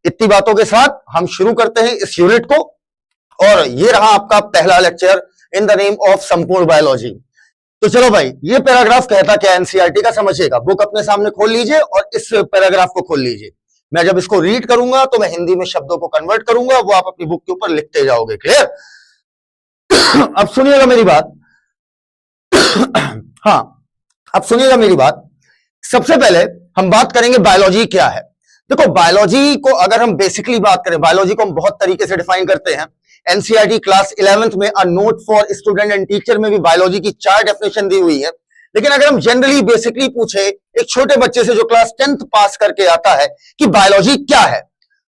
इतनी बातों के साथ हम शुरू करते हैं इस यूनिट को, और ये रहा आपका पहला lecture in the name of संपूर्ण बायोलॉजी। तो चलो भाई, ये पैराग्राफ कहता क्या एनसीईआरटी का समझिएगा। बुक अपने सामने खोल लीजिए और इस पैराग्राफ को खोल लीजिए। मैं जब इसको रीड करूंगा तो मैं हिंदी में शब्दों को कन्वर्ट करूंगा, वो आप अपनी बुक के ऊपर लिखते जाओगे। क्लियर? अब सुनिएगा मेरी बात। हाँ, अब सुनिएगा मेरी बात। सबसे पहले हम बात करेंगे बायोलॉजी क्या है। देखो, बायोलॉजी को अगर हम बेसिकली बात करें, बायोलॉजी को हम बहुत तरीके से डिफाइन करते हैं। एनसीईआरटी क्लास 11th में a note for student and teacher में भी बायोलॉजी की 4 डेफिनेशन दी हुई है। लेकिन अगर हम जनरली बेसिकली पूछे एक छोटे बच्चे से जो क्लास 10th पास करके आता है कि बायोलॉजी क्या है,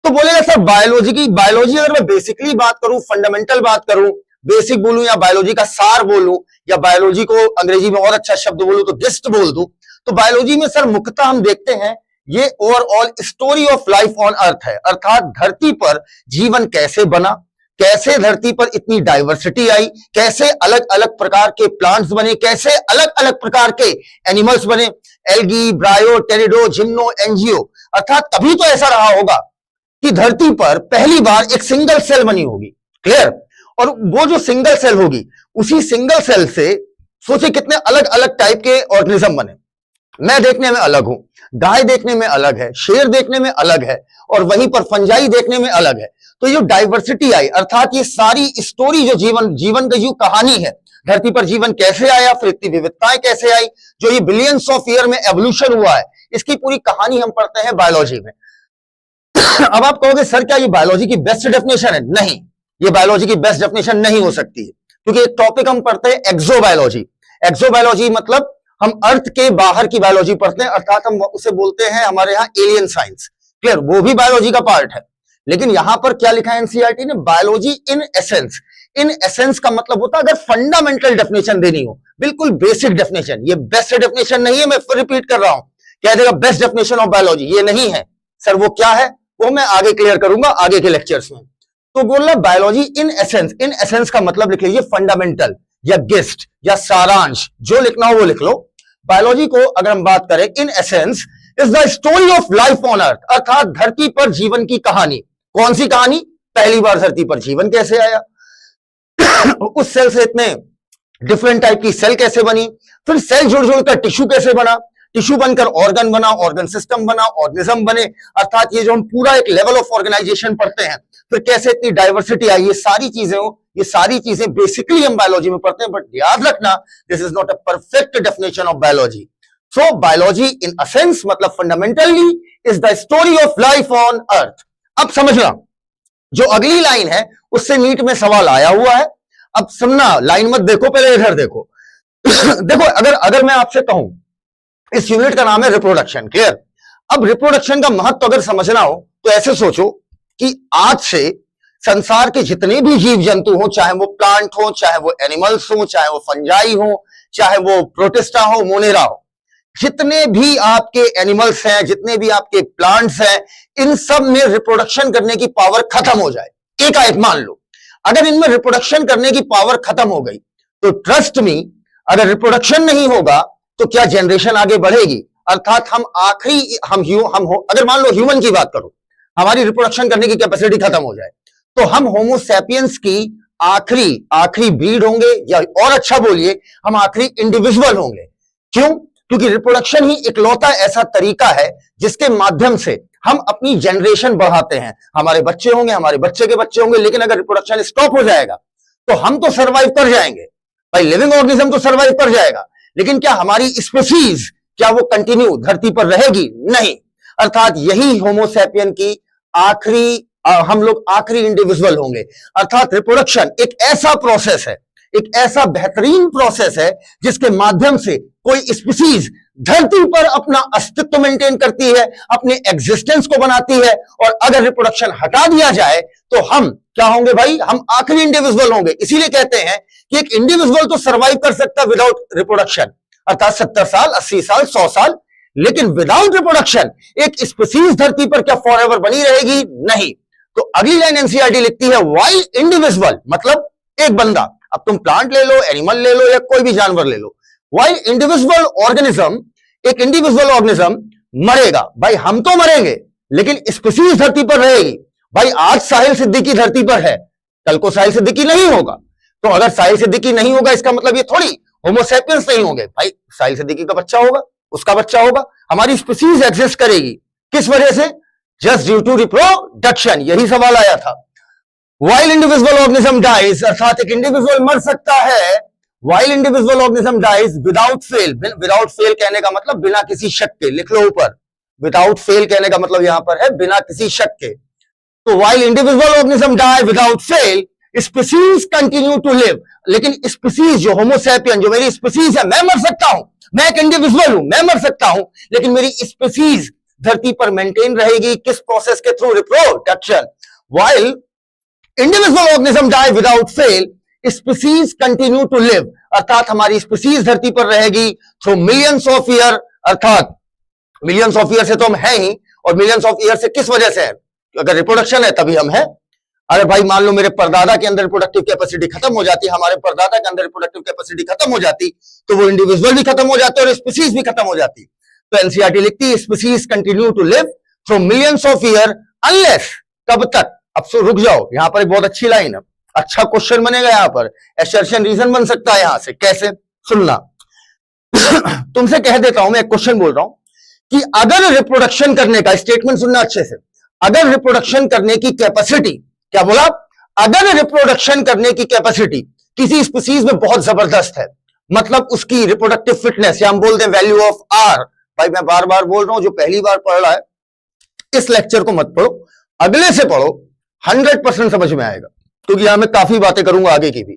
तो बोलेगा सर बायोलॉजी अगर मैं बेसिकली बात करूं, फंडामेंटल बात करूं, बेसिक बोलूं या बायोलॉजी का सार बोलूं या बायोलॉजी को अंग्रेजी में और अच्छा शब्द बोलूं तो जिस्ट बोल दूं, तो बायोलॉजी में सर मुख्यतः हम देखते हैं ये overall story of life on अर्थ है। अर्थात धरती पर जीवन कैसे बना, कैसे धरती पर इतनी डाइवर्सिटी आई, कैसे अलग अलग प्रकार के प्लांट्स बने, कैसे अलग अलग प्रकार के एनिमल्स बने, एल्गी, ब्रायो, टेरिडो, जिम्नो, एंजियो। अर्थात कभी तो ऐसा रहा होगा कि धरती पर पहली बार एक सिंगल सेल बनी होगी। क्लियर? और वो जो सिंगल सेल होगी, उसी सिंगल सेल से सोचे कितने अलग अलग टाइप के ऑर्गेनिज्म बने। मैं देखने में अलग हूं, गाय देखने में अलग है, शेर देखने में अलग है, और वहीं पर फंजाई देखने में अलग है। तो ये डाइवर्सिटी आई, अर्थात ये सारी स्टोरी जो जीवन की जो कहानी है, धरती पर जीवन कैसे आया, फिर इतनी विविधताएं कैसे आई, जो ये बिलियंस ऑफ ईयर में एवोल्यूशन हुआ है, इसकी पूरी कहानी हम पढ़ते हैं बायोलॉजी में। अब आप कहोगे सर क्या ये बायोलॉजी की बेस्ट डेफिनेशन है? नहीं, ये बायोलॉजी की बेस्ट डेफिनेशन नहीं हो सकती है, क्योंकि एक टॉपिक हम पढ़ते हैं एक्सोबायोलॉजी। एक्सोबायोलॉजी मतलब हम अर्थ के बाहर की बायोलॉजी पढ़ते हैं, अर्थात हम उसे बोलते हैं हमारे यहां एलियन साइंस। क्लियर? वो भी बायोलॉजी का पार्ट है। लेकिन यहां पर क्या लिखा है एनसीईआरटी ने? Biology in essence. In essence का मतलब होता है अगर फंडामेंटल डेफिनेशन देनी हो, बिल्कुल बेसिक डेफिनेशन। ये बेस्ट डेफिनेशन नहीं है, मैं फिर रिपीट कर रहा हूं। कह देगा बेस्ट डेफिनेशन ऑफ बायोलॉजी, ये नहीं है सर। वो क्या है वो मैं आगे क्लियर करूंगा आगे के लेक्चर्स में। तो बोल रहा biology in essence. In essence का मतलब लिख लीजिए फंडामेंटल या गेस्ट या सारांश, जो लिखना हो वो लिख लो। बायोलॉजी को अगर हम बात करें, in essence is the story of life on अर्थ, अर्थात धरती पर जीवन की कहानी। कौन सी कहानी? पहली बार धरती पर जीवन कैसे आया, उस सेल से इतने डिफरेंट टाइप की सेल कैसे बनी, फिर सेल जुड़ जुड़कर टिश्यू कैसे बना, टिश्यू बनकर ऑर्गन बना, ऑर्गन सिस्टम बना, ऑर्गेनिज्म बने। अर्थात ये जो हम पूरा एक लेवल ऑफ ऑर्गेनाइजेशन पढ़ते हैं, फिर कैसे इतनी डाइवर्सिटी आई, ये सारी चीजें बेसिकली हम बायोलॉजी में पढ़ते हैं। बट याद रखना, this is not a perfect definition of biology. So biology in a sense मतलब fundamentally is the story of life on earth. अब समझना, जो अगली लाइन है उससे नीट में सवाल आया हुआ है। अब सुनना, लाइन मत देखो, पहले इधर देखो। देखो, अगर मैं आपसे कहूं इस यूनिट का नाम है रिप्रोडक्शन। क्लियर? अब रिप्रोडक्शन का महत्व अगर समझना हो तो ऐसे सोचो कि आज से संसार के जितने भी जीव जंतु हो, चाहे वो प्लांट हो, चाहे वो एनिमल्स हो, चाहे वो फंजाई हो, चाहे वो प्रोटिस्टा हो, मोनेरा हो, जितने भी आपके एनिमल्स हैं, जितने भी आपके प्लांट्स हैं, इन सब में रिप्रोडक्शन करने की पावर खत्म हो जाए, एकाएक मान लो अगर इनमें रिप्रोडक्शन करने की पावर खत्म हो गई, तो ट्रस्ट मी, अगर रिप्रोडक्शन नहीं होगा तो क्या जनरेशन आगे बढ़ेगी? अर्थात हम आखिरी अगर मान लो ह्यूमन की बात करो, हमारी रिप्रोडक्शन करने की कैपेसिटी खत्म हो जाए, तो हम होमो सैपियंस की आखिरी ब्रीड होंगे, या और अच्छा बोलिए हम आखिरी इंडिविजुअल होंगे। क्यों? क्योंकि रिप्रोडक्शन ही इकलौता ऐसा तरीका है जिसके माध्यम से हम अपनी जनरेशन बढ़ाते हैं। हमारे बच्चे होंगे, हमारे बच्चे के बच्चे होंगे, लेकिन अगर रिप्रोडक्शन स्टॉप हो जाएगा तो हम तो सर्वाइव कर जाएंगे भाई, लिविंग ऑर्गेनिज्म तो सर्वाइव कर जाएगा, लेकिन क्या हमारी स्पीसीज क्या वो कंटिन्यू धरती पर रहेगी? नहीं। अर्थात यही होमो सैपियन की हम लोग आखिरी इंडिविजुअल होंगे। अर्थात रिप्रोडक्शन एक ऐसा प्रोसेस है, एक ऐसा बेहतरीन प्रोसेस है जिसके माध्यम से कोई स्पीसीज धरती पर अपना अस्तित्व मेंटेन करती है, अपने एग्जिस्टेंस को बनाती है। और अगर रिप्रोडक्शन हटा दिया जाए तो हम क्या होंगे भाई? हम आखिरी इंडिविजुअल होंगे। इसीलिए कहते हैं कि एक इंडिविजुअल तो सर्वाइव कर सकता है विदाउट रिप्रोडक्शन, अर्थात 70 साल, 80 साल, 100 साल, लेकिन विदाउट रिप्रोडक्शन एक स्पीसीज धरती पर क्या फॉरएवर बनी रहेगी? नहीं। तो अगली लाइन एनसीईआरटी लिखती है व्हाइल इंडिविजुअल मतलब एक बंदा, अब तुम प्लांट ले लो, एनिमल ले लो, या कोई भी जानवर ले लो, व्हाइल इंडिविजुअल ऑर्गेनिज्म, एक इंडिविजुअल ऑर्गेनिज्म मरेगा। भाई हम तो मरेंगे, लेकिन स्पीसीज धरती पर रहेगी। भाई आज साहिल सिद्दीकी धरती पर है, कल को साहिल सिद्दीकी नहीं होगा। तो अगर साहिल सिद्दीकी नहीं होगा इसका मतलब ये थोड़ी होमोसेपियंस नहीं होंगे। भाई साहिल सिद्दीकी का बच्चा होगा, उसका बच्चा होगा, हमारी स्पीसीज एग्जिस्ट करेगी। किस वजह से? Just due to reproduction. यही सवाल आया था। वाइल इंडिविजुअल ऑर्गेनिज्म डाइज, अर्थात एक इंडिविजुअल मर सकता है, while individual organism dies without fail. Without fail कहने का मतलब बिना किसी शक के, लिख लो ऊपर, विदाउट फेल कहने का मतलब यहां पर है बिना किसी शक के। तो while individual organism die without fail, species continue to live. लेकिन स्पीसीज जो होमोसेपियन, जो मेरी स्पीसीज है, मैं मर सकता हूं, मैं एक इंडिविजुअल हूं, मैं मर सकता हूं, लेकिन मेरी स्पीसीज धरती पर मेंटेन रहेगी। किस प्रोसेस के through? Reproduction. While individual organism die without fail, species continue to live, अर्थात हमारी स्पीसीज धरती पर रहेगी थ्रू मिलियंस ऑफ ईयर। अर्थात मिलियंस ऑफ ईयर से तो हम हैं ही, और मिलियंस ऑफ ईयर से किस वजह से है? अगर रिप्रोडक्शन है तभी हम हैं। अरे भाई मान लो मेरे परदादा के अंदर रिप्रोडक्टिव कैपेसिटी खत्म हो जाती, हमारे परदादा के अंदर रिप्रोडक्टिव कैपेसिटी खत्म हो जाती, तो वो इंडिविजुअल भी खत्म हो जाते और स्पीसीज भी खत्म हो जाती। तो एनसीईआरटी लिखती है species continue to live through millions of year unless, कब तक? अब सो रुक जाओ, यहां पर एक बहुत अच्छी लाइन है, अच्छा क्वेश्चन बनेगा यहां पर, एसर्शन रीजन बन सकता है यहां से। कैसे? सुनना तुमसे कह देता हूं, मैं एक क्वेश्चन बोल रहा हूं कि अगर रिप्रोडक्शन करने का, स्टेटमेंट सुनना अच्छे से, अगर रिप्रोडक्शन करने की कैपेसिटी, क्या बोला? अगर रिप्रोडक्शन करने की कैपेसिटी किसी स्पीसीज में बहुत जबरदस्त है, मतलब उसकी रिप्रोडक्टिव फिटनेस, या हम बोल दें वैल्यू ऑफ आर। भाई मैं बार बार बोल रहा हूं, जो पहली बार पढ़ रहा है इस लेक्चर को मत पढ़ो, अगले से पढ़ो, 100% समझ में आएगा, क्योंकि यहां मैं काफी बातें करूंगा आगे की भी।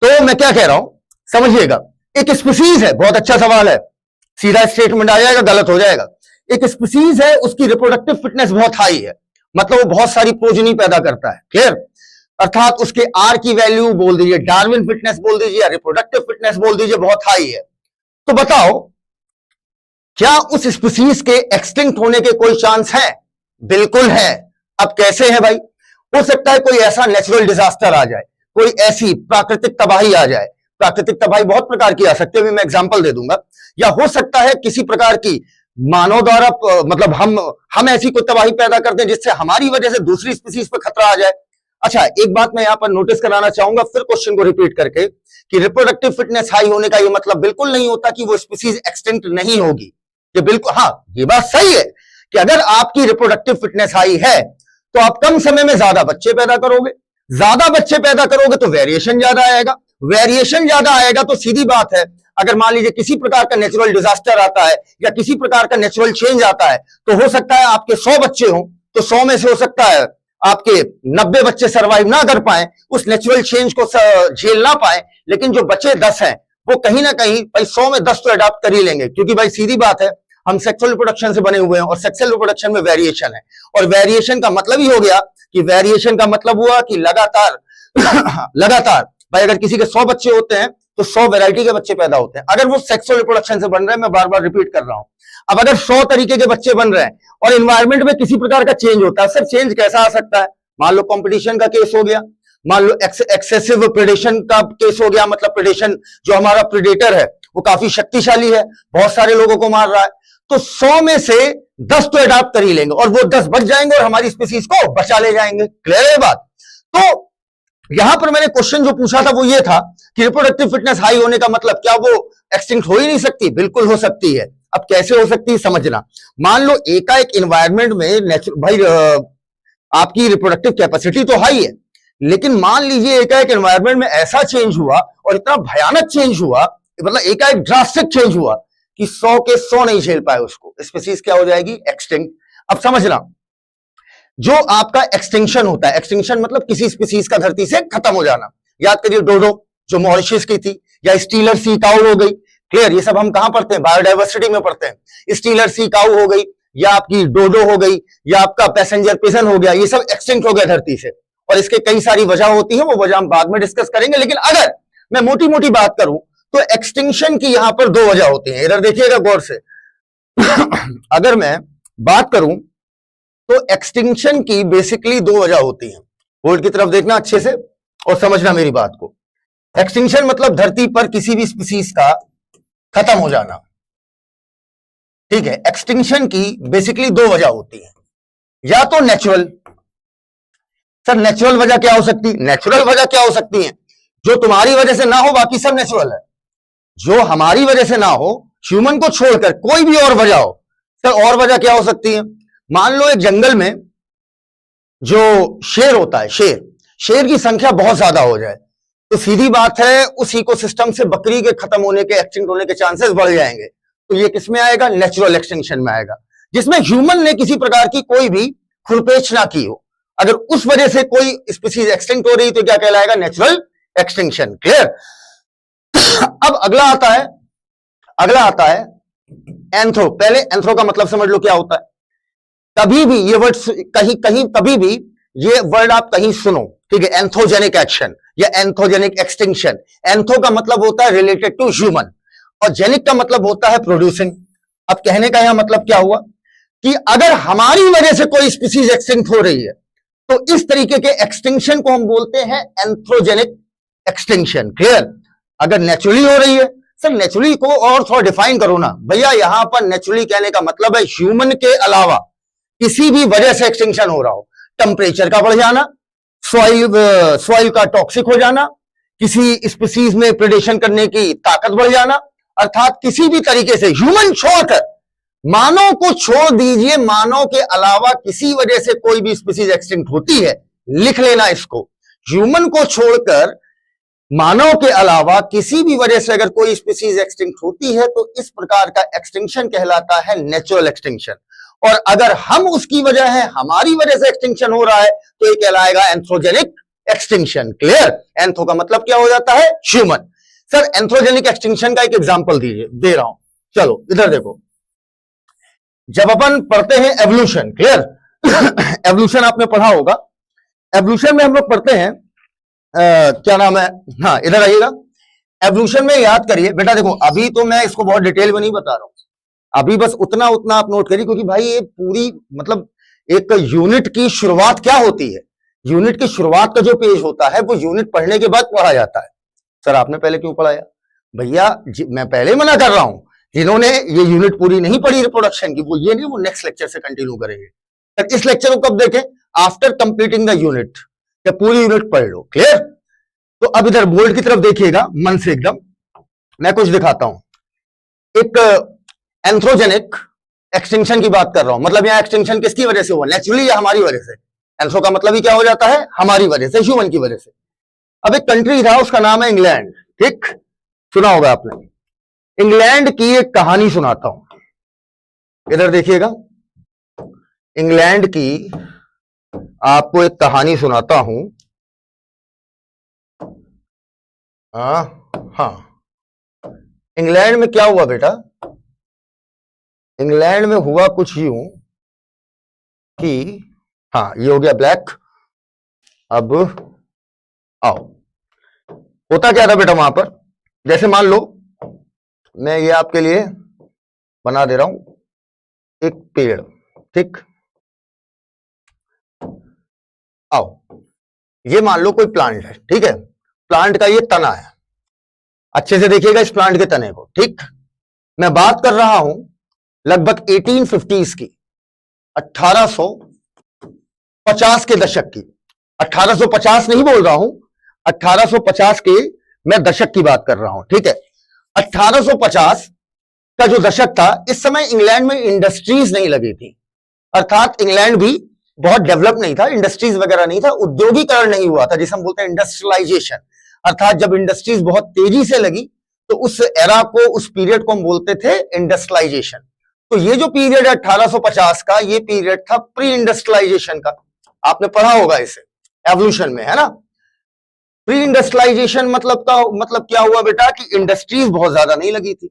तो मैं क्या कह रहा हूं समझिएगा। एक स्पीसीज है, बहुत अच्छा सवाल है, सीधा स्टेटमेंट आ जाएगा, गलत हो जाएगा। एक स्पीसीज है, उसकी रिप्रोडक्टिव फिटनेस बहुत हाई है, मतलब वो बहुत सारी प्रोजनी पैदा करता है, क्लियर? अर्थात उसके आर की वैल्यू बोल दीजिए, डार्विन फिटनेस बोल दीजिए, या रिप्रोडक्टिव फिटनेस बोल दीजिए, बहुत हाई है। तो बताओ क्या उस स्पीसीज के एक्सटिंक्ट होने के कोई चांस है? बिल्कुल है। अब कैसे है भाई? हो सकता है कोई ऐसा नेचुरल डिजास्टर आ जाए, कोई ऐसी प्राकृतिक तबाही आ जाए। प्राकृतिक तबाही बहुत प्रकार की आ सकती है, अभी मैं एग्जांपल दे दूंगा। या हो सकता है किसी प्रकार की मानव द्वारा, मतलब हम ऐसी कोई तबाही पैदा कर दें जिससे हमारी वजह से दूसरी स्पीसीज पर खतरा आ जाए। अच्छा, एक बात मैं यहां पर नोटिस कराना चाहूंगा, फिर क्वेश्चन को रिपीट करके, कि रिप्रोडक्टिव फिटनेस हाई होने का यह मतलब बिल्कुल नहीं होता कि वो स्पीसीज एक्सटिंक्ट नहीं होगी। ये बिल्कुल, हाँ ये बात सही है कि अगर आपकी रिप्रोडक्टिव फिटनेस हाई है तो आप कम समय में ज्यादा बच्चे पैदा करोगे, ज्यादा बच्चे पैदा करोगे तो वेरिएशन ज्यादा आएगा, वेरिएशन ज्यादा आएगा तो सीधी बात है, अगर मान लीजिए किसी प्रकार का नेचुरल डिजास्टर आता है या किसी प्रकार का नेचुरल चेंज आता है, तो हो सकता है आपके 100 बच्चे हों तो 100 में से हो सकता है आपके 90 बच्चे सरवाइव ना कर पाए, उस नेचुरल चेंज को झेल ना पाए, लेकिन जो बचे 10 हैं वो कहीं ना कहीं भाई 100 में 10 तो अडॉप्ट कर ही लेंगे, क्योंकि भाई सीधी बात है हम सेक्सुअल रिप्रोडक्शन से बने हुए हैं और सेक्सुअल रिप्रोडक्शन में वेरिएशन है। और वेरिएशन का मतलब ही हो गया कि वेरिएशन का मतलब हुआ कि लगातार लगातार भाई अगर किसी के 100 बच्चे होते हैं तो 100 वैरायटी के बच्चे पैदा होते हैं, अगर वो सेक्सुअल रिप्रोडक्शन से बन रहे हैं। मैं बार बार रिपीट कर रहा हूं, अब अगर 100 तरीके के बच्चे बन रहे हैं और इन्वायरमेंट में किसी प्रकार का चेंज होता है, सर चेंज कैसा आ सकता है? मान लो कंपटीशन का केस हो गया, मान लो एक्सेसिव प्रेडेशन का केस हो गया, मतलब प्रेडेशन, जो हमारा प्रेडेटर है वो काफी शक्तिशाली है, बहुत सारे लोगों को मार रहा है, तो 100 में से 10 तो अडॉप्ट कर ही लेंगे और वो 10 बच जाएंगे और हमारी स्पीसीज को बचा ले जाएंगे। क्लियर है बात? तो यहां पर मैंने क्वेश्चन जो पूछा था वो ये था कि रिप्रोडक्टिव फिटनेस हाई होने का मतलब क्या वो एक्सटिंक्ट हो ही नहीं सकती? बिल्कुल हो सकती है। अब कैसे हो सकती है समझना। मान लो एकाएक एनवायरनमेंट में भाई आपकी रिप्रोडक्टिव कैपेसिटी तो हाई है, लेकिन मान लीजिए एकाएक एनवायरनमेंट में ऐसा चेंज हुआ और इतना भयानक चेंज हुआ, मतलब एकाएक ड्रास्टिक चेंज हुआ कि 100 के 100 नहीं झेल पाए उसको, स्पीसीज क्या हो जाएगी? एक्सटिंक्ट। अब समझना, जो आपका एक्सटिंक्शन होता है, एक्सटिंक्शन मतलब किसी स्पीसीज का धरती से खत्म हो जाना। याद करिए डोडो जो मॉरिशस की थी, या स्टीलर सी काऊ हो गई। क्लियर? ये सब हम कहां पढ़ते हैं? बायोडाइवर्सिटी में पढ़ते हैं। स्टीलर सी काऊ हो गई, या आपकी डोडो हो गई, या आपका पैसेंजर पिजन हो गया, ये सब एक्सटिंक्ट हो गया धरती से। और इसके कई सारी वजह होती है, वो वजह हम बाद में डिस्कस करेंगे, लेकिन अगर मैं मोटी मोटी बात करूं तो एक्सटिंक्शन की यहां पर 2 वजह होती है। इधर देखिएगा गौर से अगर मैं बात करूं तो एक्सटिंक्शन की बेसिकली 2 वजह होती हैं। बोर्ड की तरफ देखना अच्छे से और समझना मेरी बात को। एक्सटिंक्शन मतलब धरती पर किसी भी स्पीसीज का खत्म हो जाना। ठीक है? एक्सटिंक्शन की बेसिकली 2 वजह होती हैं। या तो नेचुरल। सर नेचुरल वजह क्या हो सकती, नेचुरल वजह क्या हो सकती है? जो तुम्हारी वजह से ना हो बाकी सब नेचुरल है। जो हमारी वजह से ना हो, ह्यूमन को छोड़कर कोई भी और वजह हो। सर और वजह क्या हो सकती है? मान लो एक जंगल में जो शेर होता है, शेर की संख्या बहुत ज्यादा हो जाए तो सीधी बात है उस इकोसिस्टम से बकरी के खत्म होने के, एक्सटिंक्ट होने के चांसेस बढ़ जाएंगे। तो ये किस में आएगा? नेचुरल एक्सटिंक्शन में आएगा, जिसमें ह्यूमन ने किसी प्रकार की कोई भी खुरपेच ना की हो। अगर उस वजह से कोई स्पीसीज एक्सटिंक्ट हो रही तो क्या कहलाएगा? Natural extinction. क्लियर? अब अगला आता है एंथ्रो। पहले एंथ्रो का मतलब समझ लो क्या होता है। कभी भी ये वर्ड कभी भी ये वर्ड आप कहीं सुनो, ठीक है, एंथोजेनिक एक्शन या एंथोजेनिक एक्सटिंक्शन। एंथो का मतलब होता है रिलेटेड टू ह्यूमन और जेनिक का मतलब होता है प्रोड्यूसिंग। अब कहने का यह मतलब क्या हुआ कि अगर हमारी वजह से कोई स्पीसीज एक्सटिंक्ट हो रही है तो इस तरीके के एक्सटिंक्शन को हम बोलते हैं एंथ्रोजेनिक एक्सटिंक्शन। क्लियर? अगर नेचुरली हो रही है, सर नेचुरली को और थोड़ा डिफाइन करो ना भैया। यहां पर नेचुरली कहने का मतलब है ह्यूमन के अलावा किसी भी वजह से एक्सटिंक्शन हो रहा हो। टेम्परेचर का बढ़ जाना, सॉइल का टॉक्सिक हो जाना, किसी स्पीसीज में प्रेडेशन करने की ताकत बढ़ जाना, अर्थात किसी भी तरीके से ह्यूमन छोड़कर, मानव को छोड़ दीजिए, मानव के अलावा किसी वजह से कोई भी स्पीसीज एक्सटिंक्ट होती है, लिख लेना इसको। ह्यूमन को छोड़कर मानव के अलावा किसी भी वजह से अगर कोई स्पीसीज एक्सटिंक्ट होती है तो इस प्रकार का एक्सटिंक्शन कहलाता है नेचुरल एक्सटिंक्शन। और अगर हम उसकी वजह है, हमारी वजह से एक्सटिंक्शन हो रहा है तो ये कहलाएगा एंथ्रोजेनिक एक्सटिंक्शन। क्लियर? एंथो का मतलब क्या हो जाता है? ह्यूमन। सर एंथ्रोजेनिक एक्सटिंक्शन का एक एग्जांपल दे रहा हूं। चलो इधर देखो, जब अपन पढ़ते हैं एवोल्यूशन, क्लियर, एवोल्यूशन आपने पढ़ा होगा। एवोल्यूशन में हम लोग पढ़ते हैं क्या नाम है, हाँ इधर आइएगा। एवोल्यूशन में याद करिए बेटा, देखो अभी तो मैं इसको बहुत डिटेल में नहीं बता रहा हूं, अभी बस उतना आप नोट करिए, क्योंकि भाई ये पूरी मतलब एक यूनिट की शुरुआत क्या होती है, यूनिट की शुरुआत का जो पेज होता है वो यूनिट पढ़ने के बाद पढ़ा जाता है। सर आपने पहले क्यों पढ़ाया? भैया मैं पहले मना कर रहा हूं, जिन्होंने ये यूनिट पूरी नहीं पढ़ी रिप्रोडक्शन की, वो ये नहीं, वो नेक्स्ट लेक्चर से कंटिन्यू करेंगे। तो इस लेक्चर को कब देखें? आफ्टर कंप्लीटिंग द यूनिट, या पूरी यूनिट पढ़ लो। क्लियर? तो अब इधर बोर्ड की तरफ देखिएगा मन से एकदम, मैं कुछ दिखाता हूं। एक एंथ्रोजेनिक एक्सटिंक्शन की बात कर रहा हूं, मतलब यहां एक्सटिंक्शन किसकी वजह से हुआ? नेचुरली या हमारी वजह से? एंथ्रो का मतलब ही क्या हो जाता है? हमारी वजह से, ह्यूमन की वजह से। अब एक कंट्री था, उसका नाम है इंग्लैंड, ठीक, सुना होगा आपने। इंग्लैंड की एक कहानी सुनाता हूं, इधर देखिएगा। इंग्लैंड की आपको एक कहानी सुनाता हूं। हाँ, इंग्लैंड में क्या हुआ बेटा? इंग्लैंड में हुआ कुछ यूं कि, हाँ ये हो गया ब्लैक। अब आओ, होता क्या था बेटा वहां पर, जैसे मान लो मैं ये आपके लिए बना दे रहा हूं एक पेड़, ठीक, आओ ये मान लो कोई प्लांट है, ठीक है, प्लांट का ये तना है, अच्छे से देखिएगा इस प्लांट के तने को, ठीक। मैं बात कर रहा हूं लगभग 1850s की, 1850 के दशक की। 1850 नहीं बोल रहा हूं, 1850 के मैं दशक की बात कर रहा हूं, ठीक है। 1850 का जो दशक था, इस समय इंग्लैंड में इंडस्ट्रीज नहीं लगी थी, अर्थात इंग्लैंड भी बहुत डेवलप नहीं था, इंडस्ट्रीज वगैरह नहीं था, उद्योगीकरण नहीं हुआ था, जिसे हम बोलते हैं इंडस्ट्रियलाइजेशन। अर्थात जब इंडस्ट्रीज बहुत तेजी से लगी तो उस एरा को, उस पीरियड को हम बोलते थे इंडस्ट्रियलाइजेशन। तो ये जो पीरियड है 1850 का, ये पीरियड था प्री इंडस्ट्रियलाइजेशन का। आपने पढ़ा होगा इसे एवोल्यूशन में, है ना। प्री इंडस्ट्रियलाइजेशन मतलब क्या हुआ बेटा कि इंडस्ट्रीज बहुत ज्यादा नहीं लगी थी,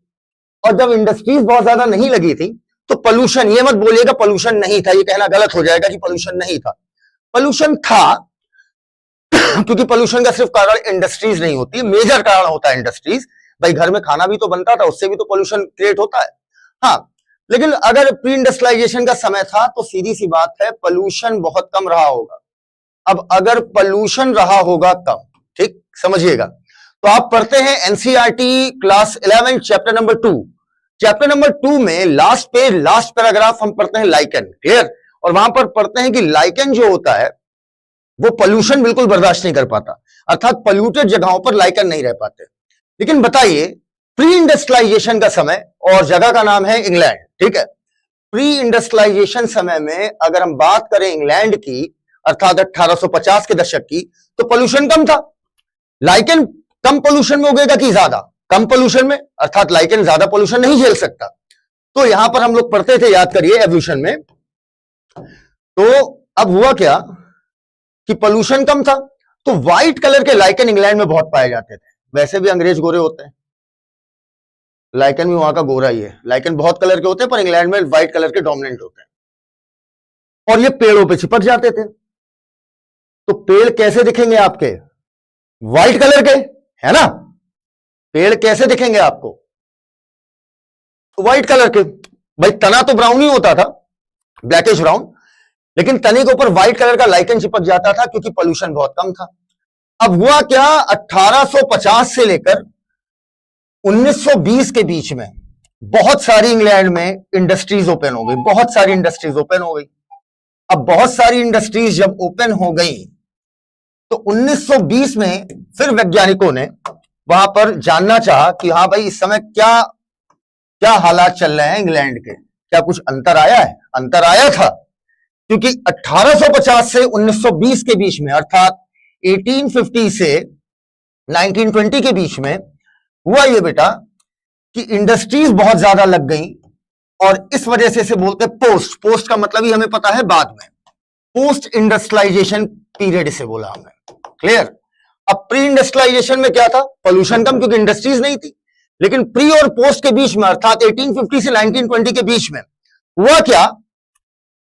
और जब इंडस्ट्रीज बहुत ज्यादा नहीं लगी थी तो पोल्यूशन, ये मत बोलिएगा पोल्यूशन नहीं था, ये कहना गलत हो जाएगा कि पोल्यूशन नहीं था, पोल्यूशन था। क्योंकि पोल्यूशन का सिर्फ कारण इंडस्ट्रीज नहीं होती, मेजर कारण होता है इंडस्ट्रीज। भाई घर में खाना भी तो बनता था, उससे भी तो पोल्यूशन क्रिएट होता है। हाँ, लेकिन अगर प्री इंडस्ट्रियलाइजेशन का समय था तो सीधी सी बात है पोल्यूशन बहुत कम रहा होगा। अब अगर पोल्यूशन रहा होगा कम, ठीक, समझिएगा, तो आप पढ़ते हैं NCERT class 11 chapter number 2। Chapter number 2 में लास्ट पैराग्राफ हम पढ़ते हैं लाइकन, क्लियर। और वहां पर पढ़ते हैं कि लाइकेन जो होता है वो पोल्यूशन बिल्कुल बर्दाश्त नहीं कर पाता, अर्थात पोल्यूटेड जगहों पर लाइकेन नहीं रह पाते। लेकिन बताइए, प्री इंडस्ट्रियलाइजेशन का समय और जगह का नाम है इंग्लैंड, ठीक है। प्री इंडस्ट्रियलाइजेशन समय में अगर हम बात करें इंग्लैंड की, अर्थात 1850 के दशक की, तो पोल्यूशन कम था। लाइकेन कम पोल्यूशन में उगेगा कि ज्यादा? कम पोल्यूशन में, अर्थात लाइकेन ज्यादा पोल्यूशन नहीं झेल सकता। तो यहां पर हम लोग पढ़ते थे, याद करिए, एवोल्यूशन में। तो अब हुआ क्या कि पोल्यूशन कम था, तो व्हाइट कलर के लाइकेन इंग्लैंड में बहुत पाए जाते थे। वैसे भी अंग्रेज गोरे होते हैं, लाइकेन भी वहां का गोरा ही है। लाइकेन बहुत कलर के होते हैं, पर इंग्लैंड में व्हाइट कलर के डोमिनेंट होते हैं और ये पेड़ों पे चिपक जाते थे। तो पेड़ कैसे दिखेंगे आपके? व्हाइट कलर के, है ना। पेड़ कैसे दिखेंगे आपको? व्हाइट कलर के। भाई तना तो ब्राउन ही होता था, ब्लैकिश ब्राउन, लेकिन तने के ऊपर व्हाइट कलर का लाइकेन चिपक जाता था क्योंकि पोल्यूशन बहुत कम था। अब हुआ क्या, 1850 से लेकर 1920 के बीच में बहुत सारी इंग्लैंड में इंडस्ट्रीज ओपन हो गई, बहुत सारी इंडस्ट्रीज ओपन हो गई। अब बहुत सारी इंडस्ट्रीज जब ओपन हो गई तो 1920 में फिर वैज्ञानिकों ने वहां पर जानना चाहा कि हाँ भाई इस समय क्या क्या हालात चल रहे हैं इंग्लैंड के, क्या कुछ अंतर आया है? अंतर आया था, क्योंकि 1850 से 1920 के बीच में, अर्थात 1850 से 1920 के बीच में हुआ ये बेटा कि इंडस्ट्रीज बहुत ज्यादा लग गई और इस वजह से इसे बोलते हैं पोस्ट। पोस्ट का मतलब ही हमें पता है बाद में, पोस्ट इंडस्ट्रियलाइजेशन पीरियड इसे बोला हमने, क्लियर। अब प्री इंडस्ट्रियलाइजेशन में क्या था? पोल्यूशन कम क्योंकि इंडस्ट्रीज नहीं थी। लेकिन प्री और पोस्ट के बीच में, अर्थात 1850 से 1920 के बीच में हुआ क्या,